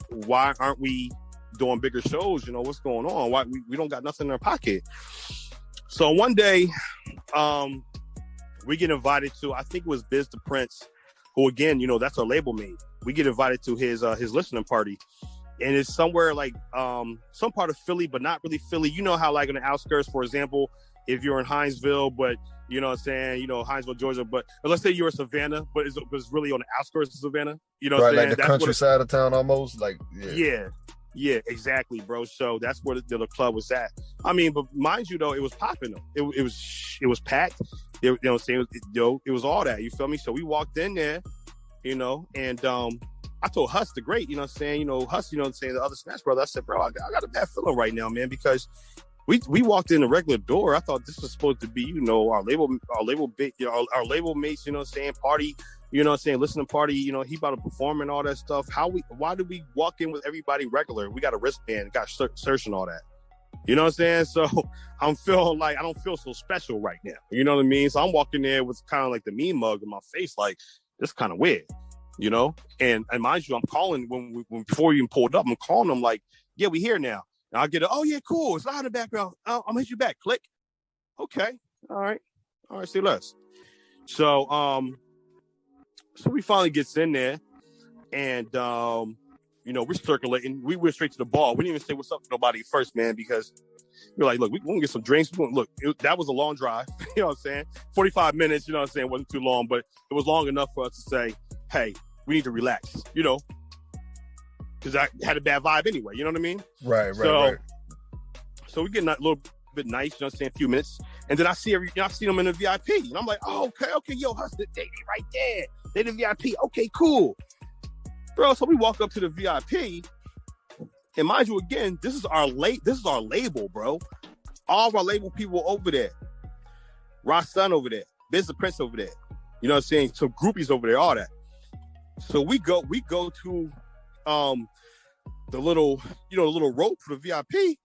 Speaker 3: why aren't we doing bigger shows? What's going on? Why we don't got nothing in our pocket? So one day, we get invited to, I think it was Biz the Prince, who again, that's our label mate. We get invited to his listening party, and it's somewhere like some part of Philly, but not really Philly. You know how like on the outskirts, for example, if you're in Hinesville, but you know what I'm saying, Hinesville, Georgia, but let's say you're in Savannah, but it's really on the outskirts of Savannah. You know what I'm saying?
Speaker 2: Like the countryside of town almost, like yeah, exactly, bro. So that's where the club was at. I mean, but mind you, though, it was popping. It was packed. You know what I'm saying? It was all that. You feel me? So we walked in there, and I told Huss the Great, you know what I'm saying? Huss, you know what I'm saying, the other Smash brother. I said, bro, I got a bad feeling right now, man, because we walked in the regular door. I thought this was supposed to be, our label big, our label mates, you know what I'm saying, party. You know what I'm saying? Listening party, he about to perform and all that stuff. Why did we walk in with everybody regular? We got a wristband, got search and all that. You know what I'm saying? So I'm feeling like I don't feel so special right now. You know what I mean? So I'm walking there with kind of like the mean mug in my face, like, this kind of weird, And mind you, I'm calling when before we even pulled up, I'm calling them like, yeah, we here now. And I get oh yeah, cool. It's loud in the background. I'm gonna hit you back. Click. Okay. All right. See less. So we finally gets in there, and we're circulating. We went straight to the bar. We didn't even say what's up to nobody first, man, because we're like, look, we're gonna get some drinks. That was a long drive. You know what I'm saying? 45 minutes. You know what I'm saying? Wasn't too long, but it was long enough for us to say, hey, we need to relax. Because I had a bad vibe anyway. You know what I mean? Right. So we get a little bit nice. You know what I'm saying? A few minutes, and then I see them in the VIP, and I'm like, oh, okay, yo, Hustle, they right there. They the VIP. Okay, cool. Bro, so we walk up to the VIP, and mind you, again, this is our label, bro. All of our label people over there. Ross Sun over there. Biz the Prince over there. You know what I'm saying? Some groupies over there, all that. So we go to the little rope for the VIP,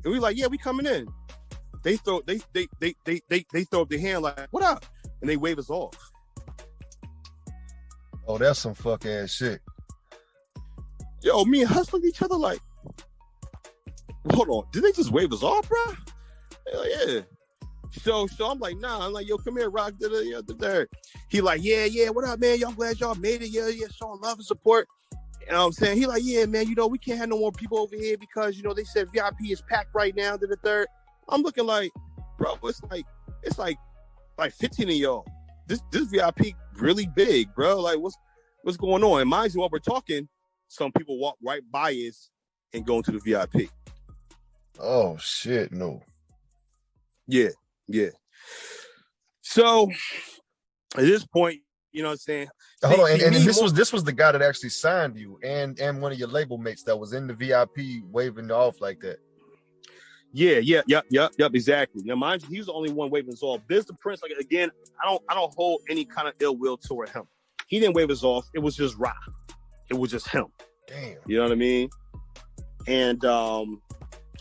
Speaker 2: and we like, yeah, we coming in. They throw up their hand like, what up? And they wave us off. Oh, that's some fuck ass shit.
Speaker 3: Yo, me and Hus looked at each other like, hold on, did they just wave us off, bro? Hell yeah. So I'm like, nah. I'm like, yo, come here, Rock. He like, yeah, what up, man? Y'all glad y'all made it? Yeah, showing love and support. You know what I'm saying? He like, yeah, man, we can't have no more people over here because, they said VIP is packed right now to the third. I'm looking like, bro, it's like 15 of y'all. This VIP really big, bro. Like, what's going on? And mind you, while we're talking, some people walk right by us and go into the VIP.
Speaker 2: Oh shit, no.
Speaker 3: Yeah. So at this point, you know what I'm saying?
Speaker 2: Hold on, and this was the guy that actually signed you and one of your label mates that was in the VIP waving off like that.
Speaker 3: Yeah, exactly. Now, mind you, he was the only one waving us off. Biz the Prince, like, again, I don't hold any kind of ill will toward him. He didn't wave us off. It was just Ra. It was just him.
Speaker 2: Damn.
Speaker 3: You know what I mean? And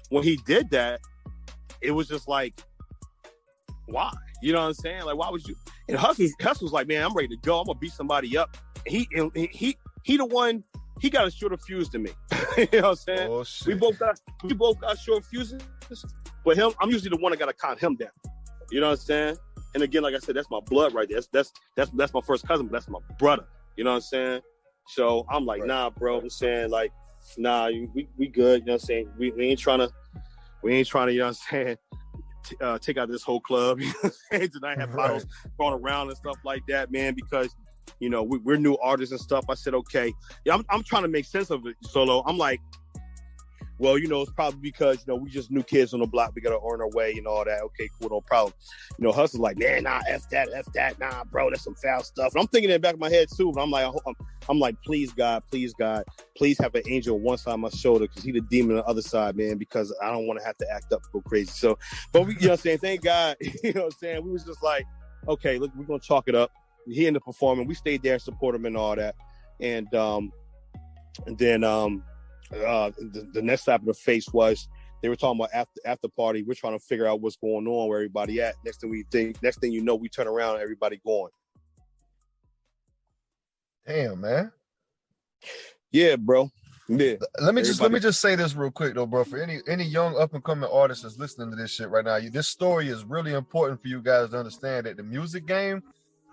Speaker 3: when he did that, it was just like, why? You know what I'm saying? Like, why would you? And Hus was like, man, I'm ready to go. I'm gonna beat somebody up. And he the one. He got a shorter fuse than me. You know what I'm saying?
Speaker 2: Oh, shit.
Speaker 3: We both got short fuses. But I'm usually the one that gotta calm him down. You know what I'm saying? And again, like I said, that's my blood right there. That's my first cousin, but that's my brother. You know what I'm saying? So I'm like, nah, bro. I'm saying, like, nah, we good. You know what I'm saying? We ain't trying to, you know what I'm saying, take out this whole club. You know what I'm saying? Tonight have bottles thrown around and stuff like that, man, because, we're new artists and stuff. I said, okay. Yeah, I'm trying to make sense of it, Solo. I'm like, well, it's probably because, we just new kids on the block. We got to earn our way and all that. Okay, cool, no problem. Hustle's like, man, nah, F that. Nah, bro, that's some foul stuff. And I'm thinking in the back of my head, too. But I'm like, please, God, please have an angel on one side of my shoulder because he the demon on the other side, man, because I don't want to have to act up, go crazy. So, but we, you know what I'm saying? Thank God, you know what I'm saying? We was just like, okay, look, we're going to chalk it up. He ended up performing. We stayed there and support him and all that. And then the next slap in the face was they were talking about after party. We're trying to figure out what's going on, where everybody at. Next thing you know, we turn around and everybody going.
Speaker 2: Damn, man.
Speaker 3: Yeah, bro. Yeah.
Speaker 2: Let me just say this real quick though, bro. For any young up and coming artists that's listening to this shit right now, this story is really important for you guys to understand that the music game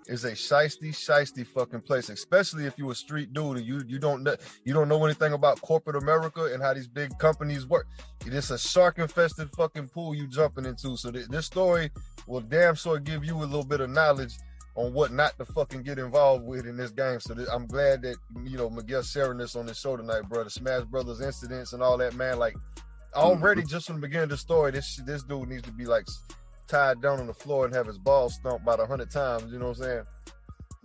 Speaker 2: is a shiesty fucking place, especially if you're a street dude and you don't know anything about corporate America and how these big companies work. It's a shark infested fucking pool you jumping into. So this story will damn sure give you a little bit of knowledge on what not to fucking get involved with in this game. So I'm glad that Miguel sharing this on this show tonight, bro. The Smash Brothers incidents and all that, man. Like already just from the beginning of the story, this dude needs to be like tied down on the floor and have his balls stomped about 100 times. You know what I'm saying?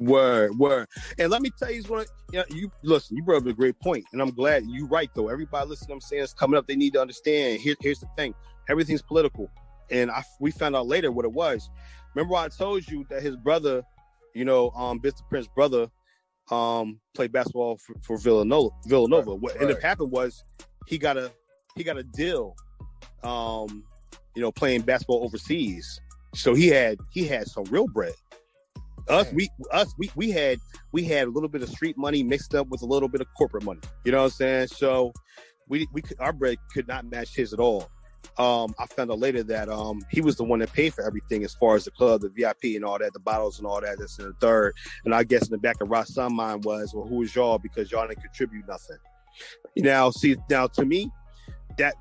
Speaker 3: Word. And let me tell you, you brought up a great point, and I'm glad you're right though. Everybody listening, I'm saying, is coming up. They need to understand. Here's the thing: everything's political, and we found out later what it was. Remember, I told you that his brother, Mr. Prince's brother, played basketball for Villanova. What ended up happening was he got a deal. Playing basketball overseas. So he had some real bread. We had a little bit of street money mixed up with a little bit of corporate money. You know what I'm saying? So our bread could not match his at all. I found out later that he was the one that paid for everything as far as the club, the VIP and all that, the bottles and all that, this and the third. And I guess in the back of Ross's mind was, well, who is y'all? Because y'all didn't contribute nothing. Now to me,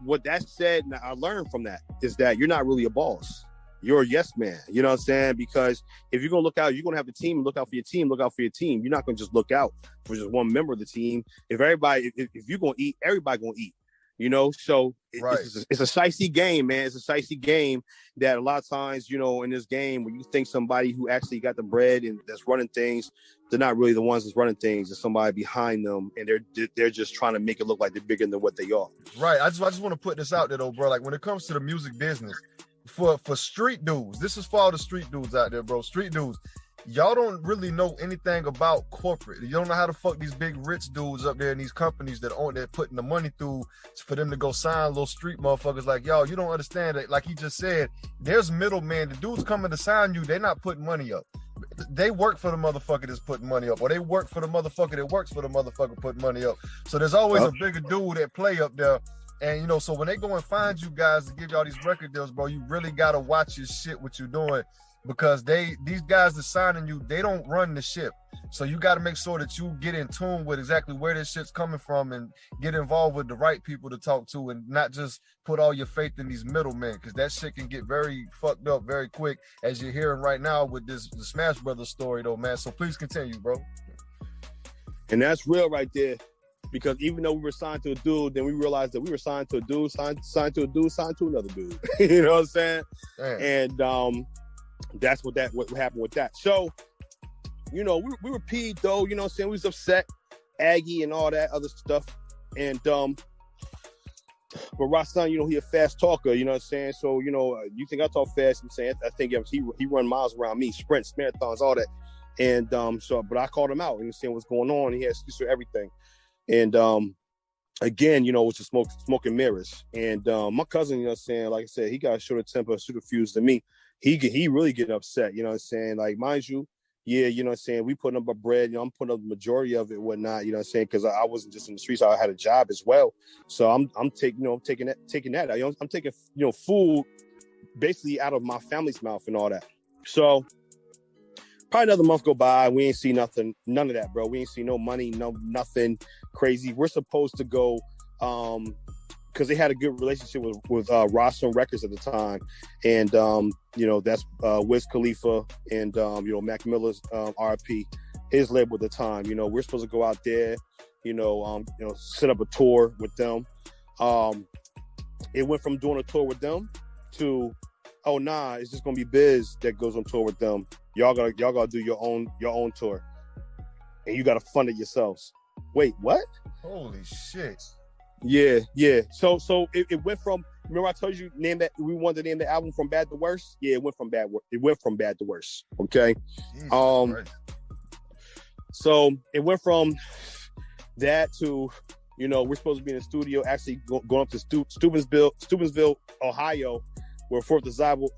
Speaker 3: what that said, and I learned from that, is that you're not really a boss. You're a yes man. You know what I'm saying? Because if you're going to look out, you're going to have the team look out for your team, look out for your team. You're not going to just look out for just one member of the team. If you're going to eat, everybody going to eat. So it's a shicey game, man. It's a shicey game that a lot of times, in this game, when you think somebody who actually got the bread and that's running things, they're not really the ones that's running things. There's somebody behind them, and they're just trying to make it look like they're bigger than what they are. Right.
Speaker 2: I just want to put this out there, though, bro. Like when it comes to the music business, for street dudes, this is for all the street dudes out there, bro. Street dudes. Y'all don't really know anything about corporate. You don't know how to fuck these big rich dudes up there in these companies that putting the money through for them to go sign little street motherfuckers like y'all. You don't understand that. Like he just said, there's middlemen. The dudes coming to sign you, they're not putting money up. they work for the motherfucker that's putting money up, or they work for the motherfucker that works for the motherfucker putting money up. So there's always a bigger dude that play up there. And, you know, so when they go and find you guys to give y'all these record deals, bro, you really got to watch your shit, what you're doing, because these guys that's signing you, they don't run the ship. So you got to make sure that you get in tune with exactly where this shit's coming from and get involved with the right people to talk to, and not just put all your faith in these middlemen, because that shit can get very fucked up very quick, as you're hearing right now with the Smash Brothers story, though, man. So please continue, bro.
Speaker 3: And that's real right there. Because even though we were signed to a dude, then we realized that we were signed to a dude, signed to a dude, signed to another dude. You know what I'm saying? Damn. And that's what happened with that. So, you know, we were peed though, you know what I'm saying? We was upset, Aggie and all that other stuff. And but Rastan, you know, he a fast talker, you know what I'm saying? So, you know, you think I talk fast, I'm saying I think he run miles around me, sprints, marathons, all that. And but I called him out, and saying what's going on. He had excuse for everything. And again, you know, it was just smoking mirrors. And my cousin, you know what I'm saying, like I said, he got a shorter temper, shorter fuse than me. He really getting upset, you know what I'm saying? Like, mind you, yeah, you know what I'm saying, we putting up our bread, you know, I'm putting up the majority of it, whatnot, you know what I'm saying, because I wasn't just in the streets, I had a job as well. So I'm taking that. You know, I'm taking, you know, food basically out of my family's mouth and all that. So probably another month go by, we ain't see nothing, none of that, bro. We ain't see no money, nothing crazy. We're supposed to go, because they had a good relationship with Rostam Records at the time, and you know, that's Wiz Khalifa and you know, Mac Miller's RP, his label at the time. You know, we're supposed to go out there, you know, set up a tour with them. It went from doing a tour with them to, oh nah, it's just gonna be Biz that goes on tour with them. Y'all gotta do your own tour, and you gotta fund it yourselves. Wait, what?
Speaker 2: Holy shit!
Speaker 3: Yeah. So it went from, remember I told you we wanted to name the album from bad to worse. Yeah, it went from bad to worse. Okay. Jesus so it went from that to, you know, we're supposed to be in the studio, actually going up to Steubenville, Ohio, where Fourth Disciple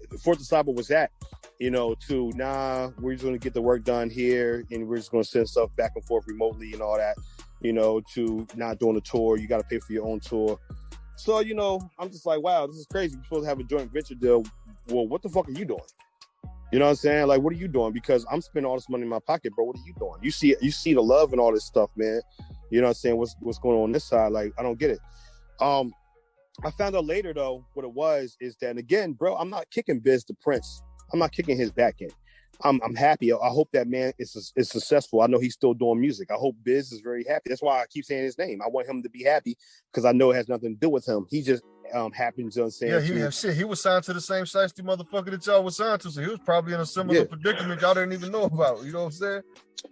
Speaker 3: was at, you know, to we're just going to get the work done here, and we're just going to send stuff back and forth remotely and all that, you know, to not doing a tour. You got to pay for your own tour. So, you know, I'm just like, wow, this is crazy. We're supposed to have a joint venture deal. Well, what the fuck are you doing? You know what I'm saying? Like, what are you doing? Because I'm spending all this money in my pocket, bro. What are you doing? You see the love and all this stuff, man. You know what I'm saying? What's going on this side? Like, I don't get it. I found out later, though, what it was is that, and again, bro, I'm not kicking Biz the Prince. I'm not kicking his back end. I'm happy. I hope that man is successful. I know he's still doing music. I hope Biz is very happy. That's why I keep saying his name. I want him to be happy, because I know it has nothing to do with him. He just happens to understand.
Speaker 2: Yeah, he was signed to the same shiesty motherfucker that y'all was signed to, so he was probably in a similar predicament y'all didn't even know about. You know what I'm saying?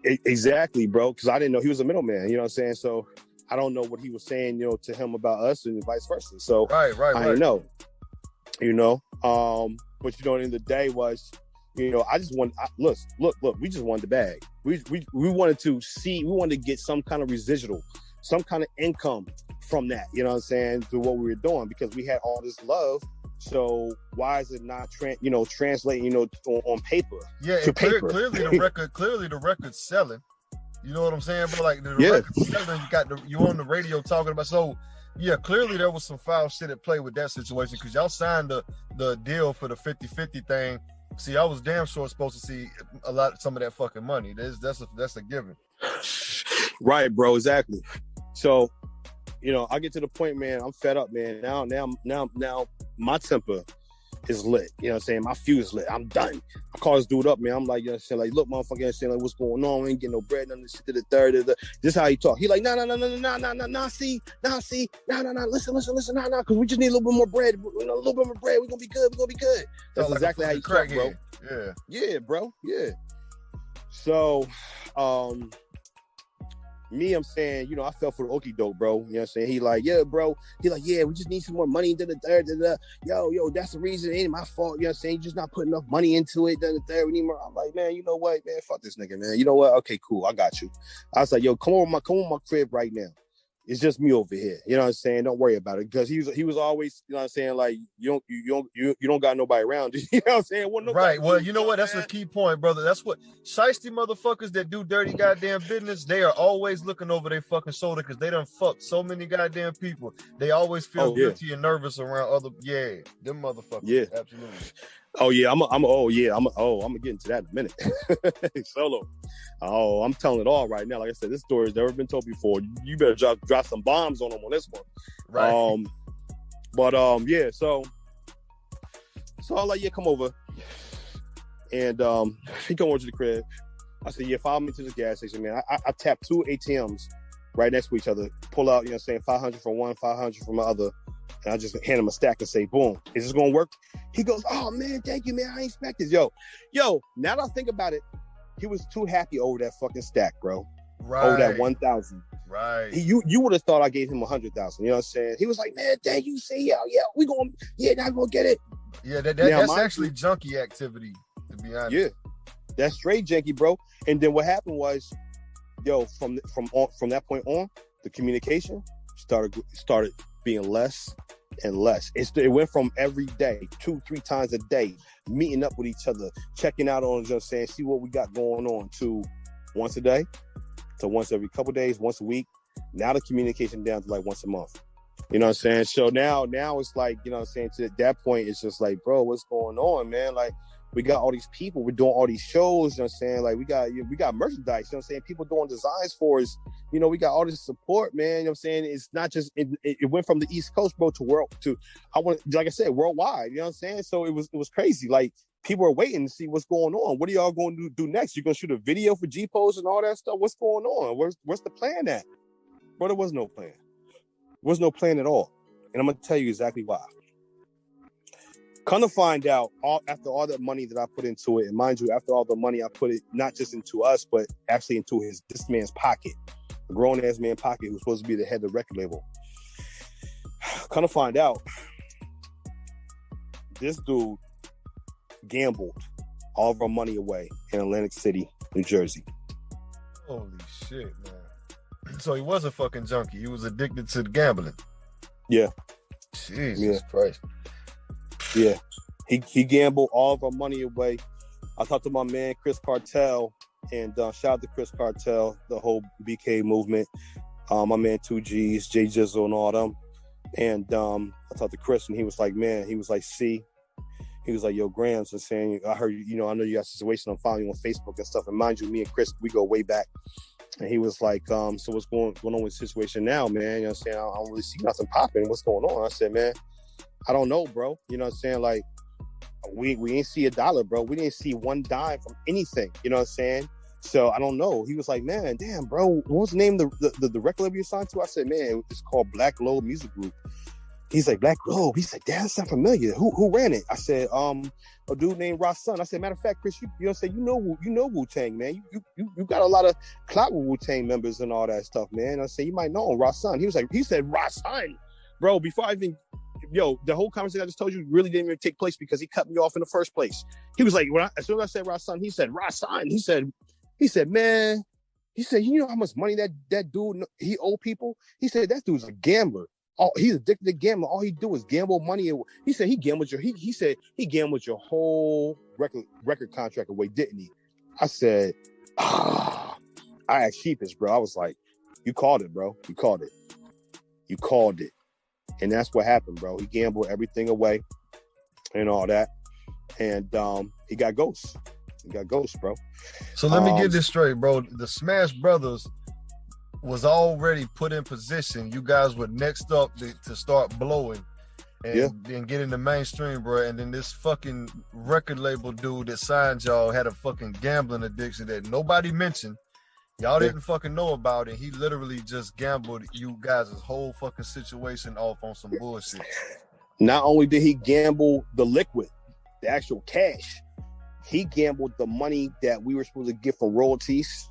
Speaker 2: Exactly,
Speaker 3: bro, because I didn't know he was a middleman. You know what I'm saying? So I don't know what he was saying, you know, to him about us and vice versa. So
Speaker 2: right.
Speaker 3: I didn't know, you know. But you know, at the end of the day was, you know, I just look, we just wanted the bag. We wanted to get some kind of residual, some kind of income from that, you know what I'm saying, through what we were doing, because we had all this love. So why is it not translating, you know, on paper?
Speaker 2: Yeah, and clearly the record's selling. You know what I'm saying? But like the record's selling, you on the radio talking about. So yeah, clearly there was some foul shit at play with that situation, because y'all signed the deal for the 50-50 thing. See, I was damn sure supposed to see some of that fucking money. That's a given.
Speaker 3: Right, bro, exactly. So, you know, I get to the point, man, I'm fed up, man. Now my temper is lit. You know what I'm saying? My fuse is lit. I'm done. I call this dude up, man. I'm like, you know what I'm saying? Like, look, motherfucker, you know, saying, like, what's going on? We ain't getting no bread, none of this shit to the third. This is how he talk. He like, nah, see, listen, because we just need a little bit more bread. You know, a little bit more bread. We're gonna be good. That's like exactly how you talk, bro. Yeah, bro. Yeah. So, me, I'm saying, you know, I fell for the okie doke, bro. You know what I'm saying? He like, yeah, bro. He like, yeah, we just need some more money. Yo, that's the reason. It ain't my fault. You know what I'm saying? You're just not putting enough money into it. We need more. I'm like, man, you know what, man? Fuck this nigga, man. You know what? Okay, cool. I got you. I was like, yo, come on my crib right now. it's just me over here. You know what I'm saying? Don't worry about it. Because he was always, you know what I'm saying, like, you don't got nobody around. You know what I'm saying?
Speaker 2: Right. Well, you know what? That's a key point, brother. That's what shiesty motherfuckers that do dirty goddamn business, they are always looking over their fucking shoulder because they done fucked so many goddamn people. They always feel guilty and nervous around other. Yeah, them motherfuckers. Yeah, absolutely.
Speaker 3: Oh yeah, I'm gonna get into that in a minute. Solo. Oh, I'm telling it all right now. Like I said, this story has never been told before. You better drop some bombs on them on this one. Right. Yeah. So I'm like, yeah, come over. And he come over to the crib. I said, yeah, follow me to this gas station, man. I tapped 2 ATMs right next to each other. Pull out, you know what I'm saying, 500 from one, 500 from the other. And I just hand him a stack and say, boom, is this going to work? He goes, oh, man, thank you, man. I ain't expect this. Yo, now that I think about it, he was too happy over that fucking stack, bro.
Speaker 2: Right.
Speaker 3: Over that 1,000.
Speaker 2: Right.
Speaker 3: You would have thought I gave him 100,000. You know what I'm saying? He was like, man, thank you. Say, now we're going to get it.
Speaker 2: Yeah, that's actually junkie activity, to be honest.
Speaker 3: Yeah, that's straight janky, bro. And then what happened was, from that point on, the communication started being less and less. It went from every day, 2-3 times a day, meeting up with each other, checking out on, just saying, see what we got going on, to once a day, to once every couple of days, once a week. Now the communication down to like once a month. You know what I'm saying? So now it's like, you know what I'm saying, to that point, it's just like, bro, what's going on, man? Like, we got all these people, we're doing all these shows, you know what I'm saying? Like, we got merchandise, you know what I'm saying? People doing designs for us. You know, we got all this support, man. You know what I'm saying? It's not just, it went from the East Coast, bro, like I said, worldwide, you know what I'm saying? So it was crazy. Like, people are waiting to see what's going on. What are y'all going to do next? You're going to shoot a video for G-Pose and all that stuff? What's going on? Where's the plan at? Bro, there was no plan. There was no plan at all. And I'm going to tell you exactly why. Come to find out, after all that money that I put into it, and mind you, after all the money I put it not just into us, but actually into this man's pocket, a grown-ass man pocket who's supposed to be the head of the record label. Come to find out, this dude gambled all of our money away in Atlantic City, New Jersey.
Speaker 2: Holy shit, man. So he was a fucking junkie. He was addicted to gambling.
Speaker 3: Yeah.
Speaker 2: Jesus Christ.
Speaker 3: Yeah. He gambled all of our money away. I talked to my man, Chris Cartel, and shout out to Chris Cartel, the whole BK movement. My man 2Gs, Jay Jizzle and all them. And I talked to Chris and he was like, see, he was like, yo, Grams was saying, I heard, I know you got a situation. I'm following you on Facebook and stuff. And mind you, me and Chris, we go way back. And he was like, so what's going on with the situation now, man? You know what I'm saying? I don't really see nothing popping. What's going on? I said, man, I don't know, bro. You know what I'm saying? Like, we ain't see $1, bro. We didn't see one dime from anything. You know what I'm saying? So I don't know. He was like, man, damn, bro, what was the name of the record label you signed to? I said, man, it's called Black Globe Music Group. He's like, Black Globe. He said, damn, that's not familiar. Who ran it? I said, a dude named Rasan. I said, matter of fact, Chris, you know what I'm saying? You know Wu-Tang, man. You got a lot of clout with Wu-Tang members and all that stuff, man. I said, you might know him, Rasan. He said, Rasan. Bro, before I even, the whole conversation I just told you really didn't even take place because he cut me off in the first place. He was like, as soon as I said Rasan, he said, Rasan. He said, man, you know how much money that dude, he owe people? He said, that dude's a gambler. Oh, he's addicted to gambling. All he do is gamble money. He said he gambled your whole record contract away, didn't he? I said, I asked sheepish, bro. I was like, you called it, bro. You called it. And that's what happened, bro. He gambled everything away and all that. And he got ghosts. Bro.
Speaker 2: So let me get this straight, bro. The Smash Brothers was already put in position. You guys were next up to start blowing and get in the mainstream, bro. And then this fucking record label dude that signed y'all had a fucking gambling addiction that nobody mentioned. Y'all didn't fucking know about it. He literally just gambled you guys' whole fucking situation off on some bullshit.
Speaker 3: Not only did he gamble the liquid, the actual cash, he gambled the money that we were supposed to get from royalties.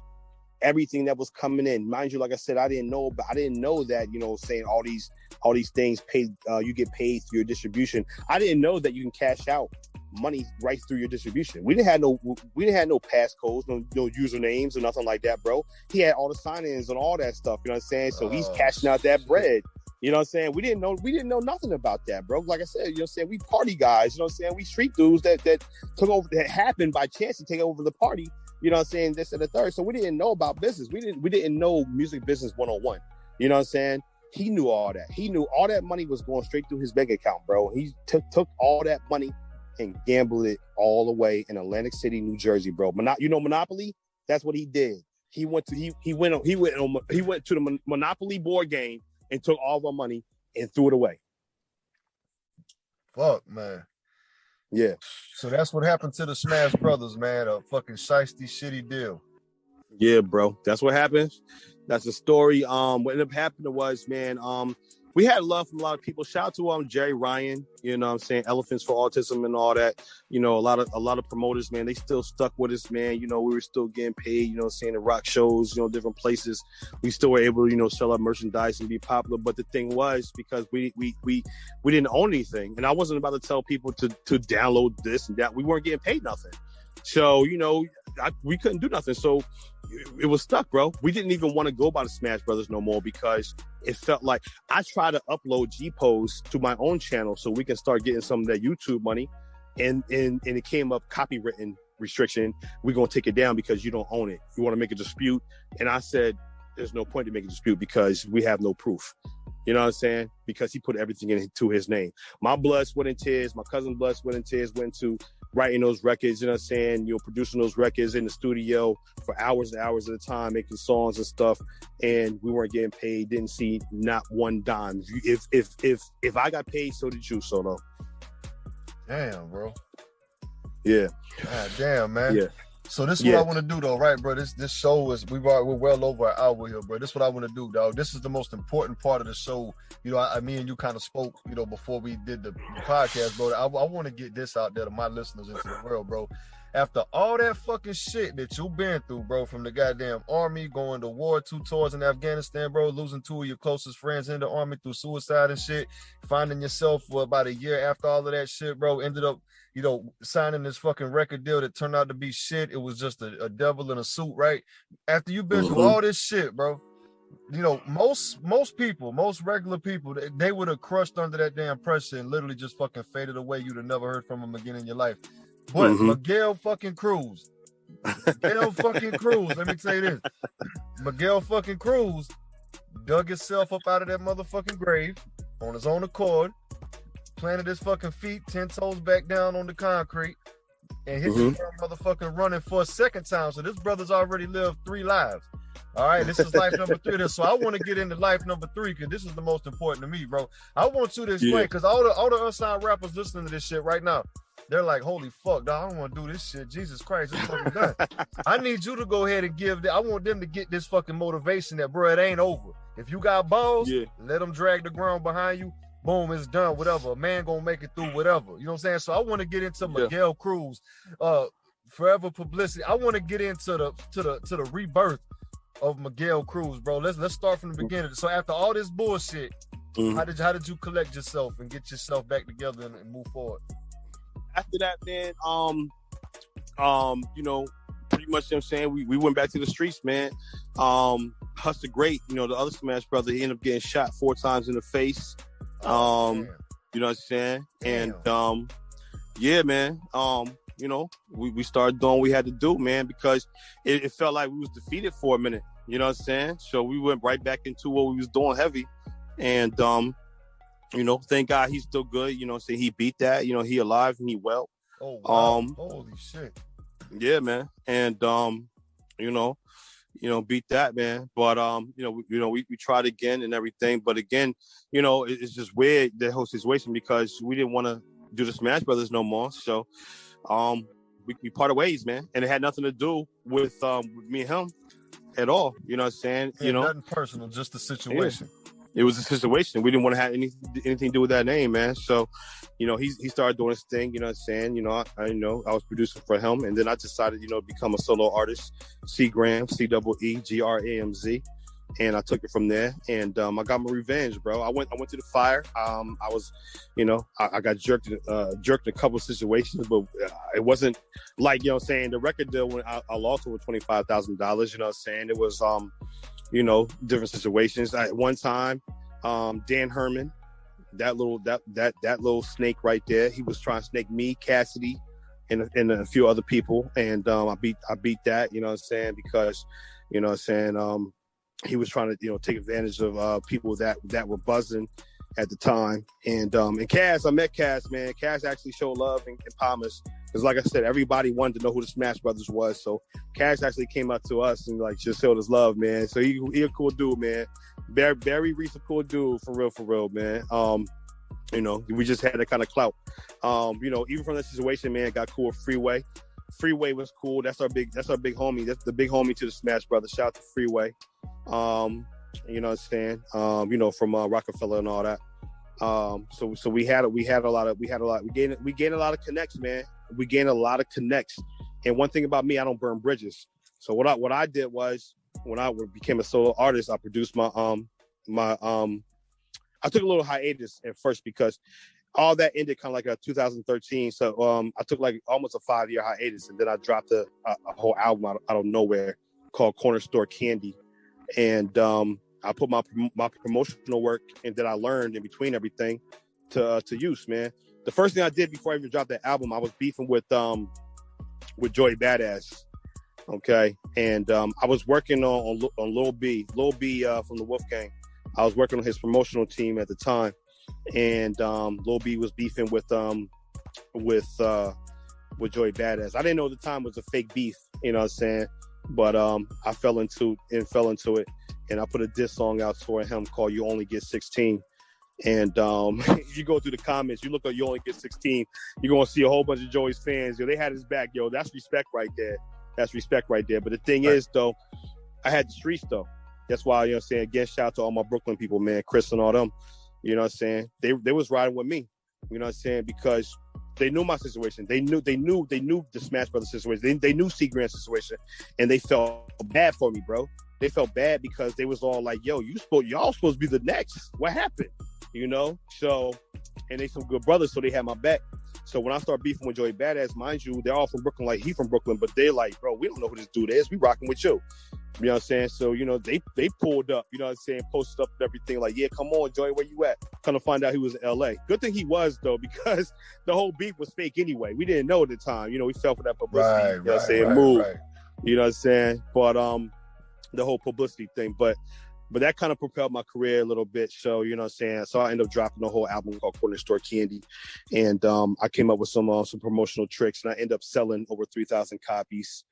Speaker 3: Everything that was coming in, mind you, like I said, I didn't know that, saying all these things paid, you get paid through your distribution. I didn't know that you can cash out money right through your distribution. We didn't have no passcodes, no usernames or nothing like that, bro. He had all the sign-ins and all that stuff, you know what I'm saying? So he's cashing out that bread. You know what I'm saying? We didn't know nothing about that, bro. Like I said, you know what I'm saying? We party guys, you know what I'm saying? We street dudes that took over, that happened by chance to take over the party, you know what I'm saying, this and the third. So we didn't know about business. We didn't know music business 101. You know what I'm saying? He knew all that. He knew all that money was going straight through his bank account, bro. He took all that money and gambled it all the way in Atlantic City, New Jersey, bro. Monopoly, that's what he did. He went to the Monopoly board game and took all of our money and threw it away.
Speaker 2: Fuck, man.
Speaker 3: Yeah.
Speaker 2: So that's what happened to the Smash Brothers, man. A fucking shysty, shitty deal.
Speaker 3: Yeah, bro. That's what happens. That's the story. What ended up happening was, man, we had love from a lot of people. Shout out to Jerry Ryan, you know what I'm saying, Elephants for Autism and all that. You know, a lot of promoters, man, they still stuck with us, man. You know, we were still getting paid, you know, saying the rock shows, you know, different places. We still were able to, you know, sell our merchandise and be popular. But the thing was, because we didn't own anything, and I wasn't about to tell people to download this and that. We weren't getting paid nothing. So, you know, we couldn't do nothing. So it was stuck, bro. We didn't even want to go by the Smash Brothers no more because it felt like I tried to upload G-Posts to my own channel so we can start getting some of that YouTube money. And it came up copywritten restriction. We're going to take it down because you don't own it. You want to make a dispute. And I said, there's no point to make a dispute because we have no proof. You know what I'm saying? Because he put everything into his name. My blood, sweat, and tears, my cousin's blood, sweat, and tears went to writing those records, you know what I'm saying? You know, producing those records in the studio for hours and hours at a time, making songs and stuff. And we weren't getting paid. Didn't see not one dime. If I got paid, so did you, Solo.
Speaker 2: Damn, bro.
Speaker 3: Yeah.
Speaker 2: God damn, man. Yeah. So this is what I want to do, though, right, bro? This show is we're well over an hour here, bro. This is what I want to do, dog. This is the most important part of the show. You know, me and you kind of spoke, you know, before we did the podcast, bro. I want to get this out there to my listeners into the world, bro. After all that fucking shit that you've been through, bro, from the goddamn army, going to war, 2 tours in Afghanistan, bro, losing 2 of your closest friends in the army through suicide and shit, finding yourself for about a year after all of that shit, bro, ended up, you know, signing this fucking record deal that turned out to be shit. It was just a devil in a suit, right? After you've been through all this shit, bro, you know, most people, most regular people, they would have crushed under that damn pressure and literally just fucking faded away. You'd have never heard from them again in your life. But Miguel fucking Cruz, let me tell you this. Miguel fucking Cruz dug himself up out of that motherfucking grave on his own accord, planted his fucking feet 10 toes back down on the concrete, and hit this motherfucking running for a second time. So this brother's already lived 3 lives. All right, this is life number 3. So I want to get into life number 3 because this is the most important to me, bro. I want you to explain because all the unsigned rappers listening to this shit right now, they're like, holy fuck, dog, I don't want to do this shit. Jesus Christ, it's fucking done. I need you to go ahead and I want them to get this fucking motivation that, bro, it ain't over. If you got balls, let them drag the ground behind you. Boom, it's done, whatever. A man gonna make it through whatever. You know what I'm saying? So I want to get into Miguel Cruz, Forever Publicity. I want to get into the rebirth of Miguel Cruz, bro. Let's start from the beginning. So after all this bullshit, how did you collect yourself and get yourself back together and move forward?
Speaker 3: After that, man, you know, pretty much, you know what I'm saying, we went back to the streets, man. Hustler Great, you know, the other Smash brother, he ended up getting shot 4 times in the face. You know what I'm saying? Damn. And yeah, man, you know, we started doing what we had to do, man, because it felt like we was defeated for a minute, you know what I'm saying? So we went right back into what we was doing heavy. And you know, thank God he's still good, you know what I'm saying? He beat that, you know, he alive and he well.
Speaker 2: Oh wow. Holy shit.
Speaker 3: Yeah, man. And you know, beat that, man. But you know, we tried again and everything. But again, you know, it's just weird, that whole situation, because we didn't want to do the Smash Brothers no more. So we parted ways, man. And it had nothing to do with me and him at all. You know what I'm saying?
Speaker 2: Yeah,
Speaker 3: you know,
Speaker 2: nothing personal, just the situation.
Speaker 3: Yeah. It was a situation. We didn't want to have anything to do with that name, man. So, you know, he started doing his thing, you know what I'm saying? You know, I was producing for him, and then I decided, you know, to become a solo artist, C-Gram, C-E-E-Gramz. and I took it from there, and I got my revenge, bro. I went to the fire. I was, you know, I got jerked in a couple of situations, but it wasn't like, you know what I'm saying, the record deal when I lost over $25,000, you know what I'm saying? It was, you know, different situations. At one time, Dan Herman, that little snake right there, he was trying to snake me, Cassidy, and a few other people, and I beat that, you know what I'm saying, because, you know what I'm saying, he was trying to, you know, take advantage of people that were buzzing at the time. And Cass, I met Cass, man. Cass actually showed love and promise. Because like I said, everybody wanted to know who the Smash Brothers was. So Cass actually came out to us and like just showed us love, man. So he a cool dude, man. Barry Reese a cool dude, for real, man. You know, we just had that kind of clout. You know, even from that situation, man, got cool with Freeway. Freeway was cool. That's our big homie. That's the big homie to the Smash Brothers. Shout out to Freeway. You know what I'm saying? You know, from Rockefeller and all that. So we gained a lot of connects, man. We gained a lot of connects. And one thing about me, I don't burn bridges. So what I did was, when I became a solo artist, I produced I took a little hiatus at first because all that ended kind of like 2013. So I took like almost a 5-year hiatus, and then I dropped a whole album out of nowhere called Corner Store Candy. And I put my promotional work and that I learned in between everything to use, man. The first thing I did before I even dropped that album, I was beefing with Joey Badass, okay? And I was working on Lil B from the Wolfgang. I was working on his promotional team at the time, and Lil B was beefing with Joey Badass. I didn't know at the time it was a fake beef, you know what I'm saying? But I fell into it, and I put a diss song out for him called "You Only Get 16." And if you go through the comments, you look at "You Only Get 16," you're gonna see a whole bunch of Joey's fans. Yo, they had his back. Yo, that's respect right there. But the thing is, though, I had the streets though. That's why, you know what I'm saying, again, shout out to all my Brooklyn people, man, Chris and all them. You know what I'm saying? They was riding with me. You know what I'm saying? Because they knew my situation. They knew the Smash Brothers situation. They knew C Grant's situation, and they felt bad for me, bro. They felt bad because they was all like, "Yo, y'all supposed to be the next. What happened?" You know. So, and they some good brothers, so they had my back. So when I start beefing with Joey Badass, mind you, they're all from Brooklyn. Like, he from Brooklyn, but they're like, "Bro, we don't know who this dude is. We rocking with you." You know what I'm saying? So, you know, they pulled up, you know what I'm saying, posted up and everything, like, "Yeah, come on, Joey, where you at?" Kind of find out he was in LA. Good thing he was, though, because the whole beef was fake anyway. We didn't know at the time. You know, we fell for that publicity, you know what I'm saying, move. Right. You know what I'm saying? But the whole publicity thing. But that kind of propelled my career a little bit. So, you know what I'm saying? So I ended up dropping a whole album called Corner Store Candy. And I came up with some promotional tricks, and I ended up selling over 3,000 copies.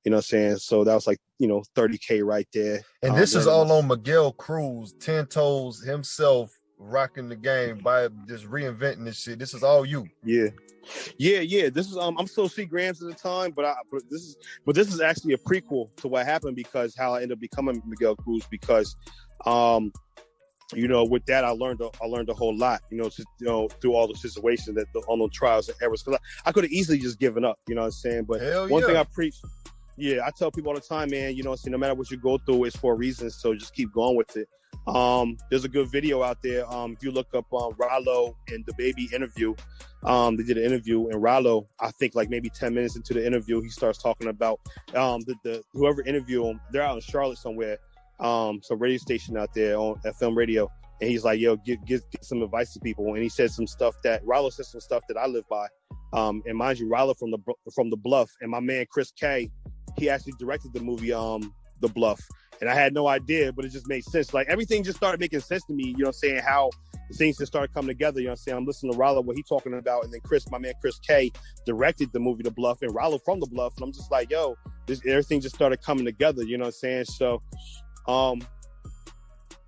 Speaker 3: You know what I'm saying? So that was like, you know, $30K right there.
Speaker 2: And this is all on Miguel Cruz, 10 Toes himself, rocking the game by just reinventing this shit. This is all you.
Speaker 3: Yeah. This is I'm still C Grams at the time, but this is actually a prequel to what happened, because how I ended up becoming Miguel Cruz, because you know, with that I learned a whole lot, you know, through all the situations on the trials and errors, because I could have easily just given up, you know what I'm saying? But one thing I preach, I tell people all the time, man, you know, see, no matter what you go through, it's for a reason, so just keep going with it. There's a good video out there. If you look up Rollo and the Baby interview, they did an interview, and Rollo, I think like maybe 10 minutes into the interview, he starts talking about the whoever interviewed him. They're out in Charlotte somewhere, some radio station out there on FM radio, and he's like, "Yo, get some advice to people." And he said some stuff Rollo said some stuff that I live by. And mind you, Rollo from the Bluff, and my man Chris K, he actually directed the movie The Bluff. And I had no idea, but it just made sense. Like, everything just started making sense to me, you know what I'm saying, how things just started coming together, you know what I'm saying? I'm listening to Rollo, what he's talking about, and then my man Chris K directed the movie The Bluff, and Rollo from The Bluff, and I'm just like, yo, everything just started coming together, you know what I'm saying? So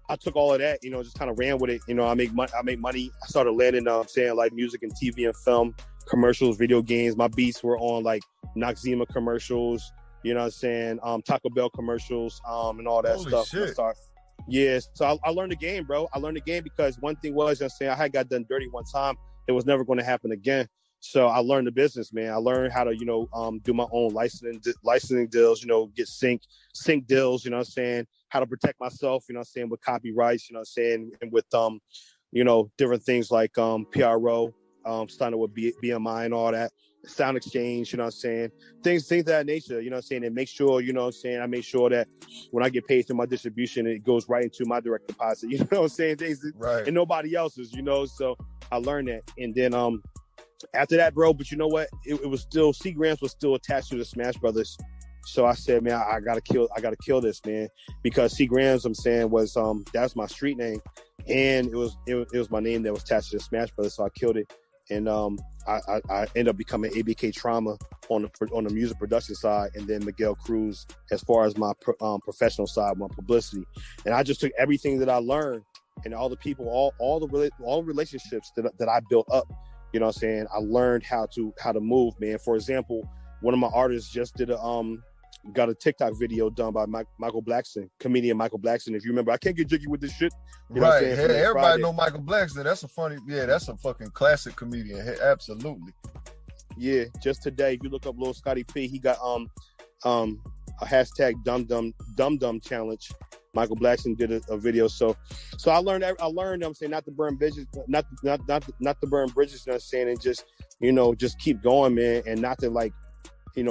Speaker 3: I took all of that, you know, just kind of ran with it. You know, I make money. I started landing, saying, like, music and TV and film, commercials, video games. My beats were on, like, Noxzema commercials, you know what I'm saying? Taco Bell commercials, and all that
Speaker 2: Holy
Speaker 3: stuff.
Speaker 2: Shit.
Speaker 3: So I learned the game, bro. I learned the game because one thing was, you know what I'm saying, I had got done dirty one time. It was never going to happen again. So I learned the business, man. I learned how to, do my own licensing deals, get sync deals, you know what I'm saying? How to protect myself, you know what I'm saying, with copyrights, you know what I'm saying, and with different things like PRO, starting with BMI and all that, sound exchange, you know what I'm saying, things of that nature, you know what I'm saying, and make sure, you know what I'm saying, I make sure that when I get paid through my distribution, it goes right into my direct deposit, you know what I'm saying, things
Speaker 2: right.
Speaker 3: And nobody else's, so I learned that. And then after that, bro, but you know what, it was still, Seagrams was still attached to the Smash Brothers. So I said, man, I gotta kill this, man, because Seagrams, I'm saying, was that's my street name, and it was my name that was attached to the Smash Brothers, so I killed it. And I ended up becoming ABK Trauma on the music production side, and then Miguel Cruz as far as my professional side, my publicity. And I just took everything that I learned and all the people, all the relationships that I built up. You know what I'm saying? I learned how to move, man. For example, one of my artists just did got a TikTok video done by Michael Blackson, comedian Michael Blackson. If you remember, I can't get jiggy with this shit. You know
Speaker 2: right.
Speaker 3: Hey,
Speaker 2: everybody
Speaker 3: Friday.
Speaker 2: know Michael Blackson. That's that's a fucking classic comedian. Hey, absolutely.
Speaker 3: Yeah, just today, if you look up Lil Scotty P, he got a hashtag dum challenge. Michael Blackson did a video. So I learned, I'm saying, not to burn bridges, not to burn bridges, you know what I'm saying, and just keep going, man, and not to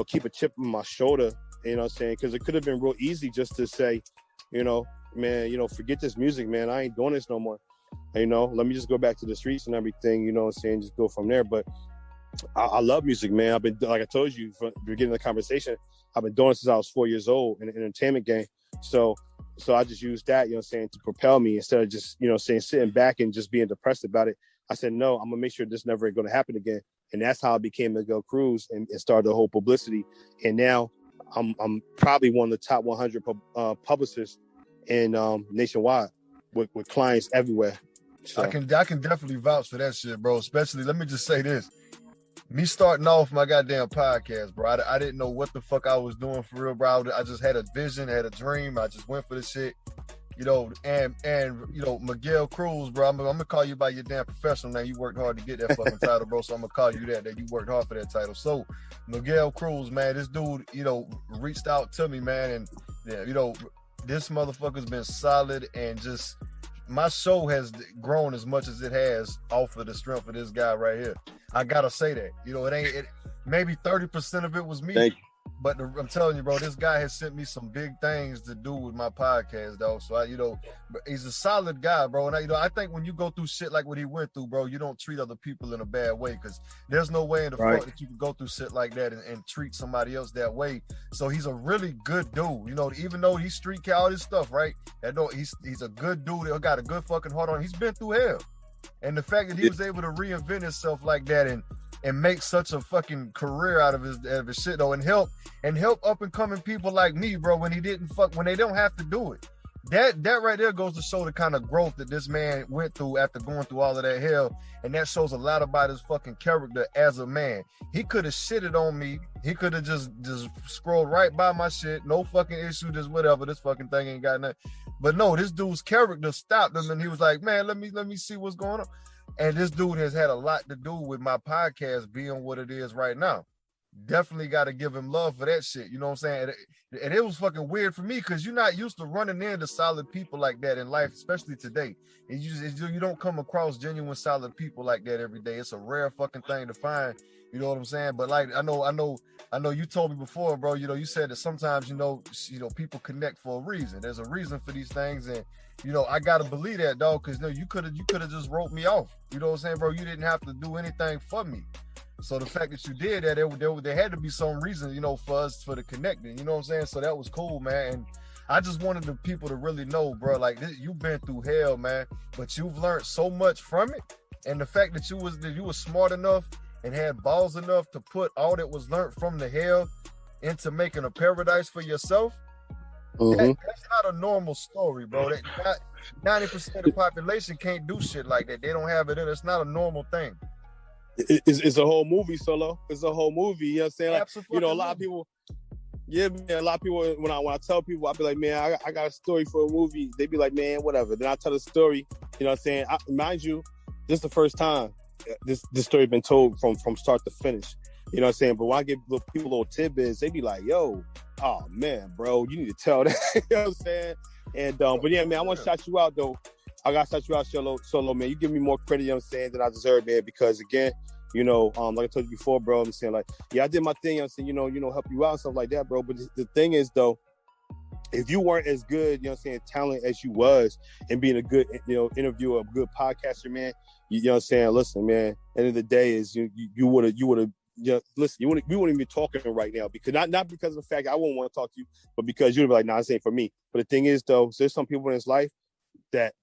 Speaker 3: keep a chip on my shoulder, you know what I'm saying, because it could have been real easy just to say, man, forget this music, man, I ain't doing this no more. Let me just go back to the streets and everything, you know what I'm saying, just go from there. But I love music, man. I've been, like I told you from the beginning of the conversation, I've been doing it since I was 4 years old in the entertainment game. So I just used that, you know what I'm saying, to propel me instead of just, sitting back and just being depressed about it. I said, no, I'm gonna make sure this never going to happen again. And that's how I became Miguel Cruz and started the whole publicity. And now I'm probably one of the top 100 publicists in nationwide with clients everywhere. So.
Speaker 2: I can definitely vouch for that shit, bro. Especially, let me just say this. Me starting off my goddamn podcast, bro. I didn't know what the fuck I was doing for real, bro. I just had a vision, had a dream. I just went for the shit, and Miguel Cruz, bro. I'm gonna call you by your damn professional name. You worked hard to get that fucking title, bro. So I'm gonna call you that you worked hard for that title. So Miguel Cruz, man, this dude, reached out to me, man, and this motherfucker's been solid, and just my show has grown as much as it has off of the strength of this guy right here. I gotta say that, it maybe 30% of it was me, but I'm telling you, bro, this guy has sent me some big things to do with my podcast, though. So he's a solid guy, bro. And I think when you go through shit like what he went through, bro, you don't treat other people in a bad way, because there's no way in the fuck that you can go through shit like that and treat somebody else that way. So he's a really good dude, even though he's street cat, all this stuff, right? He's a good dude. He got a good fucking heart on. He's been through hell. And the fact that he was able to reinvent himself like that and make such a fucking career out of his shit, though, and help up and coming people like me, bro, when they don't have to do it. That right there goes to show the kind of growth that this man went through after going through all of that hell, and that shows a lot about his fucking character as a man. He could have shitted on me. He could have just scrolled right by my shit. No fucking issue, just whatever. This fucking thing ain't got nothing. But no, this dude's character stopped him, and he was like, man, let me see what's going on. And this dude has had a lot to do with my podcast being what it is right now. Definitely got to give him love for that shit. You know what I'm saying? And it was fucking weird for me, because you're not used to running into solid people like that in life, especially today. And you don't come across genuine solid people like that every day. It's a rare fucking thing to find. You know what I'm saying? But like, I know you told me before, bro, you said that sometimes, people connect for a reason. There's a reason for these things. And, I got to believe that, dog, because you could have just wrote me off. You know what I'm saying, bro? You didn't have to do anything for me. So the fact that you did that, there had to be some reason, for the connecting. You know what I'm saying? So that was cool, man. And I just wanted the people to really know, bro, like, you've been through hell, man, but you've learned so much from it. And the fact that you was smart enough and had balls enough to put all that was learned from the hell into making a paradise for yourself. Mm-hmm. That's not a normal story, bro. 90% of the population can't do shit like that. They don't have it in. It's not a normal thing.
Speaker 3: It's a whole movie, Solo. It's a whole movie. You know what I'm saying? Like,
Speaker 2: absolutely.
Speaker 3: A lot of people. Yeah, man. A lot of people. When I tell people, I'll be like, man, I got a story for a movie. They be like, man, whatever. Then I tell the story. You know what I'm saying? Mind you, this is the first time. this story been told from start to finish. You know what I'm saying? But when I give people little tidbits, they be like, yo, oh man, bro, you need to tell that. You know what I'm saying? And but yeah, man, I want to shout you out though. I gotta shout you out, Solo, man. You give me more credit, you know what I'm saying, than I deserve, man, because again, you know, like I told you before, bro, I'm saying, like, yeah, I did my thing, I'm saying, you know, help you out and stuff like that, bro. But the thing is though, if you weren't as good, you know what I'm saying, talent as you was and being a good, you know, interviewer, a good podcaster, man, you know what I'm saying, listen, man, end of the day is you would have, yeah, listen, we wouldn't even be talking right now, because not because of the fact I wouldn't want to talk to you, but because you'd be like, nah, this ain't for me. But the thing is though, there's some people in this life that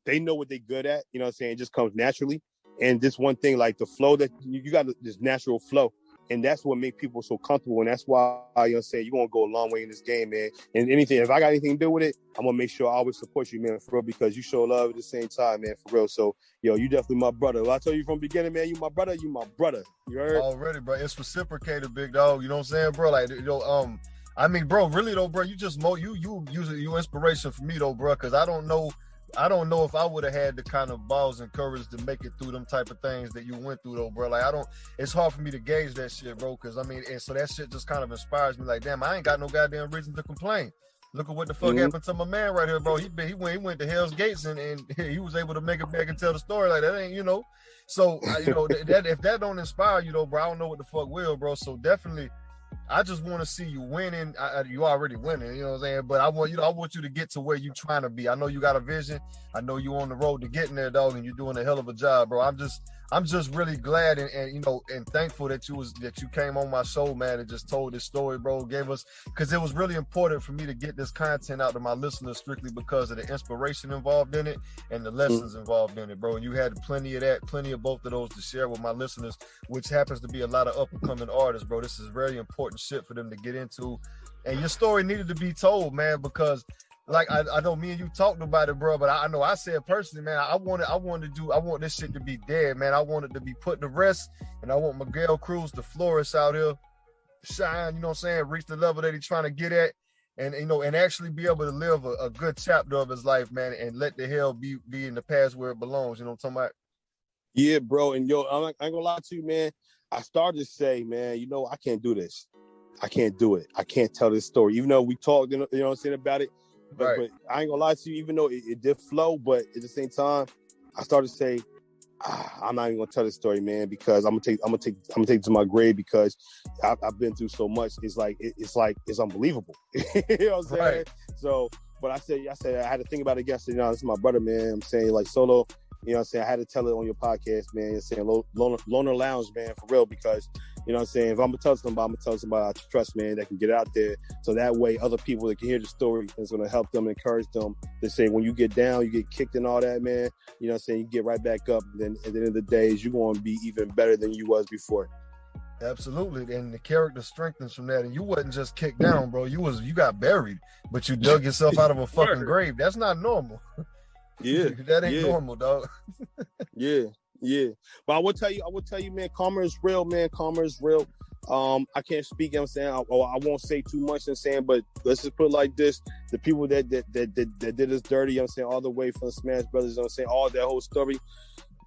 Speaker 3: they know what they're good at, you know what I'm saying, it just comes naturally. And this one thing, like the flow that you got, this natural flow. And that's what makes people so comfortable. And that's why, you know what I'm saying, you're going to go a long way in this game, man. And anything, if I got anything to do with it, I'm going to make sure I always support you, man, for real, because you show love at the same time, man, for real. So, yo, you definitely my brother. Well, I told you from the beginning, man, you my brother. You heard?
Speaker 2: Already, bro. It's reciprocated, big dog. You know what I'm saying, bro? Like, you know, I mean, bro, really though, bro, you inspiration for me though, bro, because I don't know if I would have had the kind of balls and courage to make it through them type of things that you went through though, bro. Like, it's hard for me to gauge that shit, bro, because I mean, and so that shit just kind of inspires me. Like, damn, I ain't got no goddamn reason to complain. Look at what the fuck happened to my man right here, bro. He went to Hell's Gates and he was able to make it back and tell the story. Like, that ain't, you know. So, you know, that if that don't inspire you though, bro, I don't know what the fuck will, bro. So definitely, I just want to see you winning. You already winning, you know what I'm saying? But I want you to get to where you trying to be. I know you got a vision. I know you on the road to getting there, dog, and you're doing a hell of a job, bro. I'm just really glad and you know, and thankful that you came on my show, man, and just told this story, bro. Gave us, because it was really important for me to get this content out to my listeners strictly because of the inspiration involved in it and the lessons involved in it, bro. And you had plenty of both of those to share with my listeners, which happens to be a lot of up and coming artists, bro. This is very important shit for them to get into, and your story needed to be told, man, because like I know me and you talked about it, bro, but I know I said personally, man, I want this shit to be dead, man. I want it to be put to rest, and I want Miguel Cruz to flourish out here, shine, you know what I'm saying, reach the level that he's trying to get at, and you know, and actually be able to live a good chapter of his life, man, and let the hell be in the past where it belongs. You know what I'm talking about?
Speaker 3: Yeah, bro. And yo, I ain't gonna lie to you, man. I started to say, man, you know, I can't do this. I can't do it. I can't tell this story, even though we talked, you know what I'm saying, about it. But I ain't gonna lie to you, even though it did flow, but at the same time, I started to say, I'm not even gonna tell this story, man, because I'm gonna take it to my grave, because I've been through so much. It's unbelievable. You know what I'm saying? Right. So, but I said I had to think about it again. I said, you know, this is my brother, man. I'm saying, like, Solo, you know what I'm saying, I had to tell it on your podcast, man. You're saying Loner Lounge, man, for real, because, you know what I'm saying, if I'm gonna tell somebody I trust, man, that can get out there, so that way other people that can hear the story is gonna help them, encourage them. They say when you get down, you get kicked and all that, man, you know what I'm saying, you get right back up, and then at the end of the day, you're gonna be even better than you was before.
Speaker 2: Absolutely, and the character strengthens from that. And you wasn't just kicked down, bro. You got buried, but you dug yourself out of a fucking grave. That's not normal.
Speaker 3: Yeah,
Speaker 2: that ain't normal, dog.
Speaker 3: Yeah. But I will tell you, man, karma is real, man. Karma is real. I can't speak, you know what I'm saying, I won't say too much, you know what I'm saying, but let's just put it like this. The people that did us dirty, you know what I'm saying, all the way from the Smash Brothers, you know what I'm saying, all that whole story,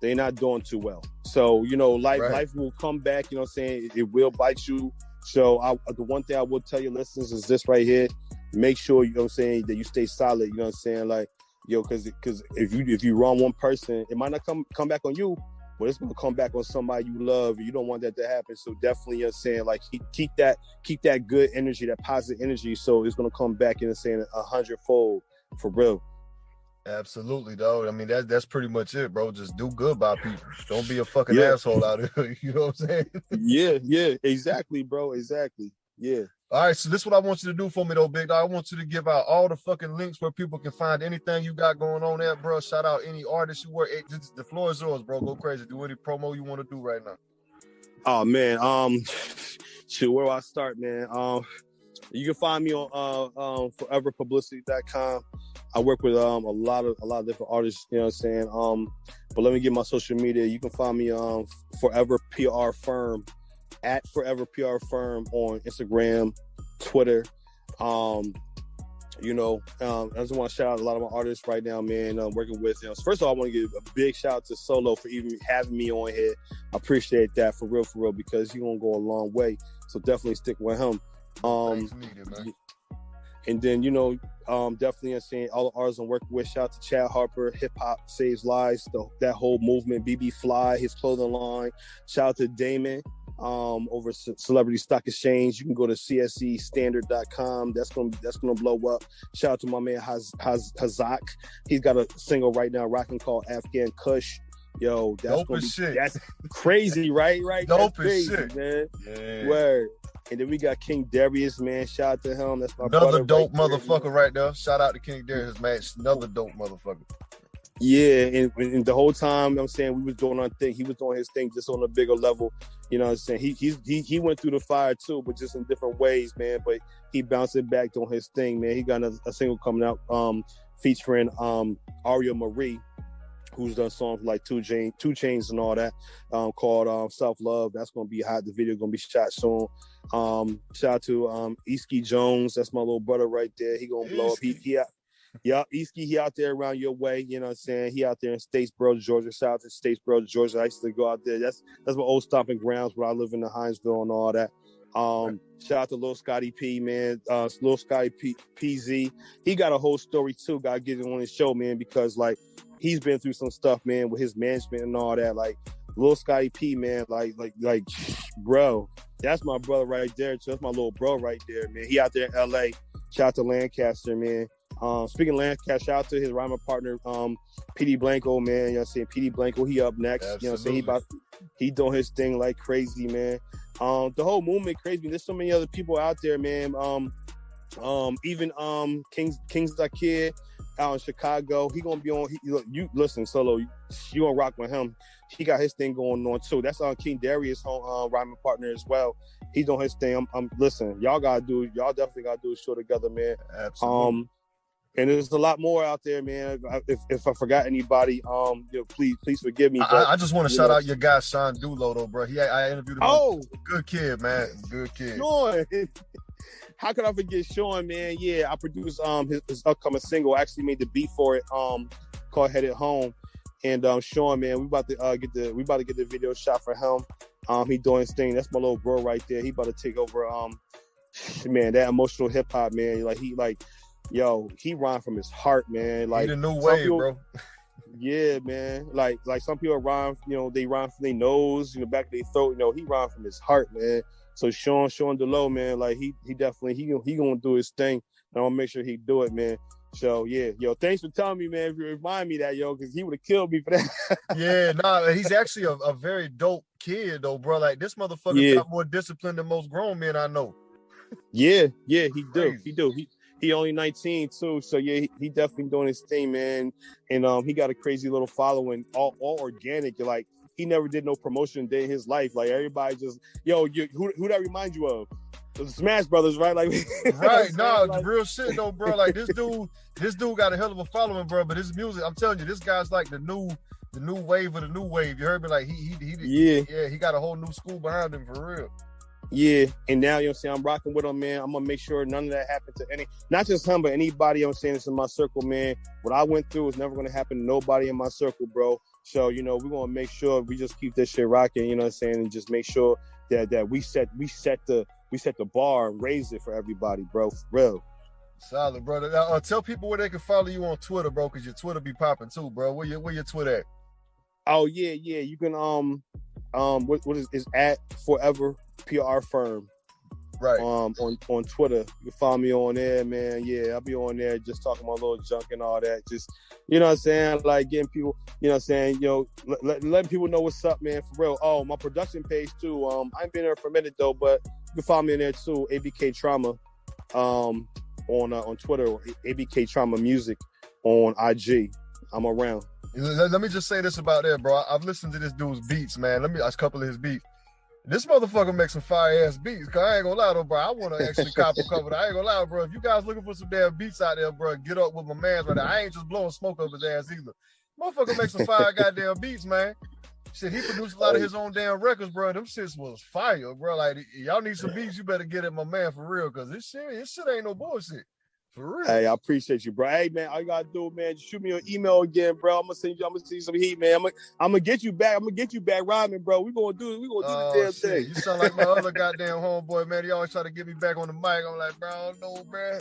Speaker 3: they're not doing too well. So, you know, life will come back, you know what I'm saying, it will bite you. So the one thing I will tell your listeners is this right here. Make sure, you know what I'm saying, that you stay solid, you know what I'm saying, like, yo, because if you wrong one person, it might not come back on you, but it's gonna come back on somebody you love. You don't want that to happen. So definitely, you're saying, like, keep that good energy, that positive energy. So it's gonna come back in and saying 100-fold for real.
Speaker 2: Absolutely, dog. I mean, that's pretty much it, bro. Just do good by people. Don't be a fucking asshole out here. You know what I'm saying?
Speaker 3: Yeah, exactly, bro. Exactly. Yeah.
Speaker 2: All right, so this is what I want you to do for me, though, big dog. I want you to give out all the fucking links where people can find anything you got going on there, bro. Shout out any artists you work. The floor is yours, bro. Go crazy. Do any promo you want to do right now.
Speaker 3: Oh man, shoot, where do I start, man? You can find me on foreverpublicity.com. I work with a lot of different artists, you know what I'm saying? But let me get my social media. You can find me on Forever PR Firm, at Forever PR Firm on Instagram, Twitter. You know, I just want to shout out a lot of my artists right now, man. Working with them. First of all, I want to give a big shout out to Solo for even having me on here. I appreciate that for real, because he's gonna go a long way. So definitely stick with him.
Speaker 2: Needed, man.
Speaker 3: And then, you know, definitely I'm saying all the artists I'm working with. Shout out to Chad Harper, Hip Hop Saves Lives, that whole movement, BB Fly, his clothing line. Shout out to Damon over Celebrity Stock Exchange. You can go to csestandard.com. That's gonna blow up. Shout out to my man Hazak. He's got a single right now rocking called Afghan Kush. Yo, that's
Speaker 2: dope as shit.
Speaker 3: That's crazy, right?
Speaker 2: Dope
Speaker 3: that's crazy,
Speaker 2: as shit,
Speaker 3: man.
Speaker 2: Yeah.
Speaker 3: Word. And then we got King Darius, man. Shout out to him. That's my
Speaker 2: another dope
Speaker 3: right
Speaker 2: motherfucker
Speaker 3: there,
Speaker 2: right there. Shout out to King Darius, man. Another dope motherfucker.
Speaker 3: Yeah, and the whole time I'm saying we was doing our thing. He was doing his thing just on a bigger level. You know what I'm saying? He went through the fire too, but just in different ways, man. But he bounced it back doing his thing, man. He got a single coming out featuring Aria Marie, who's done songs like Two Chainz and all that, called Self Love. That's gonna be hot. The video gonna be shot soon. Shout out to Easky Jones. That's my little brother right there. He gonna blow up. Easky, he out there around your way. You know what I'm saying? He out there in Statesboro, Georgia. Shout out to Statesboro, Georgia. I used to go out there. That's my old stomping grounds where I live in the Hinesville and all that. Shout out to Lil Scotty P, man. Lil Scotty PZ. He got a whole story too. Gotta get it on his show, man, because like he's been through some stuff, man, with his management and all that. Like Lil Scotty P, man, like, bro, that's my brother right there. So that's my little bro right there, man. He out there in LA. Shout out to Lancaster, man. Speaking of Lancaster, shout out to his rhyming partner, PD Blanco, man. You know what I'm saying? PD Blanco, he up next.
Speaker 2: Absolutely.
Speaker 3: You know what I'm saying? He doing his thing like crazy, man. The whole movement crazy. There's so many other people out there, man. Even King's the Kid out in Chicago. He gonna be on. You listen, Solo. You gonna rock with him. He got his thing going on too. That's King Darius' rhyming partner as well. He's doing his thing. Listen, y'all definitely gotta do a show together, man.
Speaker 2: Absolutely.
Speaker 3: And there's a lot more out there, man. If I forgot anybody, please forgive me. But,
Speaker 2: I just want to shout out your guy Sean Dulo, though, bro. I interviewed him.
Speaker 3: Oh,
Speaker 2: good kid, man. Good kid.
Speaker 3: Sean. How could I forget Sean, man? Yeah, I produced his upcoming single. I actually made the beat for it, called "Headed Home." And Sean, man, we about to get the video shot for him. He doing his thing. That's my little bro right there. He about to take over. Man, that emotional hip hop, man. He rhyme from his heart, man. Like
Speaker 2: he the new wave,
Speaker 3: people,
Speaker 2: bro.
Speaker 3: Yeah, man. Like some people rhyme, they rhyme from their nose, back of their throat. He rhyme from his heart, man. So Sean Delo, man, like he definitely he gonna do his thing. And I wanna make sure he do it, man. So yeah, thanks for telling me, man. If you remind me that, because he would have killed me for that.
Speaker 2: Yeah, nah, he's actually a very dope kid, though, bro. Like this motherfucker got more discipline than most grown men I know.
Speaker 3: Yeah, he do. He only 19 too, so yeah, he definitely doing his thing, man. And he got a crazy little following, all organic. Like he never did no promotion day in his life. Like everybody just, who that remind you of? The Smash Brothers, right? Like
Speaker 2: right, real shit though, bro. Like this dude got a hell of a following, bro. But his music, I'm telling you, this guy's like the new wave of the new wave. You heard me? Like he got a whole new school behind him for real.
Speaker 3: Yeah, and now, I'm rocking with him, man. I'm going to make sure none of that happened to not just him, but anybody, that's in my circle, man. What I went through is never going to happen to nobody in my circle, bro. So, we're going to make sure we just keep this shit rocking, and just make sure that we set the bar and raise it for everybody, bro, for real.
Speaker 2: Solid, brother. Now, tell people where they can follow you on Twitter, bro, because your Twitter be popping too, bro. Where your Twitter at?
Speaker 3: Oh, yeah. You can, what is at Forever PR Firm,
Speaker 2: right?
Speaker 3: On Twitter, you can follow me on there, man. Yeah, I'll be on there just talking my little junk and all that. Just what I'm saying, like getting people, letting people know what's up, man, for real. Oh, my production page too. I ain't been there for a minute though, but you can follow me in there too. ABK Trauma, on Twitter, ABK Trauma Music on IG. I'm around.
Speaker 2: Let me just say this about that, bro. I've listened to this dude's beats, man. A couple of his beats. This motherfucker makes some fire ass beats. Cause I ain't gonna lie though, bro. I want to actually cop a couple. I ain't gonna lie, bro. If you guys looking for some damn beats out there, bro, get up with my man right there. I ain't just blowing smoke up his ass either. Motherfucker makes some fire goddamn beats, man. Shit, he produced a lot of his own damn records, bro. Them shits was fire, bro. Like y'all need some beats, you better get at my man for real, cause this shit ain't no bullshit. For real.
Speaker 3: Hey, I appreciate you, bro. Hey, man, all you gotta do, man, just shoot me an email again, bro. I'm gonna send you some heat, man. I'm gonna get you back. I'm gonna get you back rhyming, bro. We gonna do the damn thing.
Speaker 2: You sound like my other goddamn homeboy, man. He always try to get me back on the mic. I'm like, bro, I don't know, bro.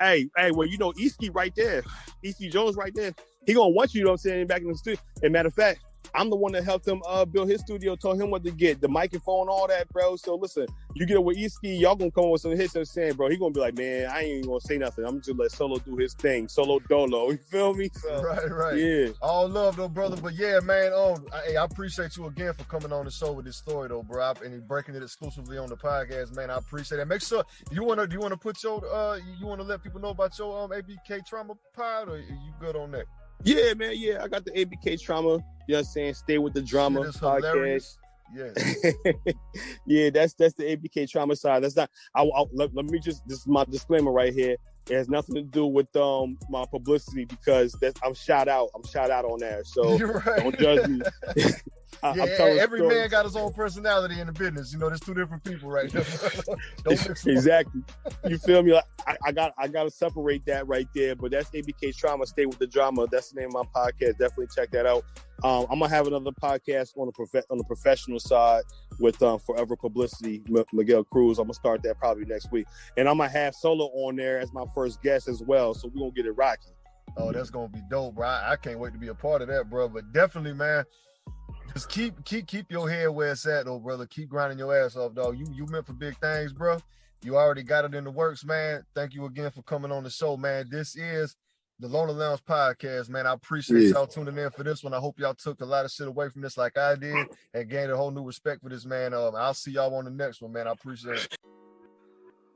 Speaker 3: Hey, well, you know, Easky right there. Easky Jones right there. He gonna want you, know what I'm saying, back in the studio. And matter of fact, I'm the one that helped him build his studio, told him what to get, the microphone, all that, bro. So listen, you get it with Easky, y'all gonna come up with some hits and saying, bro, he gonna be like, man, I ain't even gonna say nothing. I'm just let Solo do his thing, Solo Dolo. You feel me? So,
Speaker 2: right.
Speaker 3: Yeah.
Speaker 2: All love though, brother. But yeah, man, I appreciate you again for coming on the show with this story though, bro. And breaking it exclusively on the podcast, man. I appreciate it. Make sure do you wanna put your you wanna let people know about your ABK Trauma pod, or are you good on that?
Speaker 3: Yeah, man. Yeah, I got the ABK Trauma. You know what I'm saying? Stay with the Drama podcast.
Speaker 2: Hilarious. Yeah.
Speaker 3: Yeah, that's the ABK Trauma side. That's not. Let me just. This is my disclaimer right here. It has nothing to do with my publicity because I'm shout out on there. So
Speaker 2: You're right.
Speaker 3: Don't judge me.
Speaker 2: Every man got his own personality in the business. You know, there's two different people right there.
Speaker 3: Exactly. You feel me? Like, I gotta separate that right there. But that's ABK Trauma. Stay with the Drama. That's the name of my podcast. Definitely check that out. I'm gonna have another podcast on the professional side with Forever Publicity, Miguel Cruz. I'm gonna start that probably next week, and I'm gonna have Solo on there as my first guest as well. So we're gonna get it rocking.
Speaker 2: Oh, that's gonna be dope, bro. I can't wait to be a part of that, bro. But definitely, man. Just keep your head where it's at, though, brother. Keep grinding your ass off, dog. You meant for big things, bro. You already got it in the works, man. Thank you again for coming on the show, man. This is the Lonely Lounge podcast, man. I appreciate y'all tuning in for this one. I hope y'all took a lot of shit away from this like I did and gained a whole new respect for this, man. I'll see y'all on the next one, man. I appreciate it.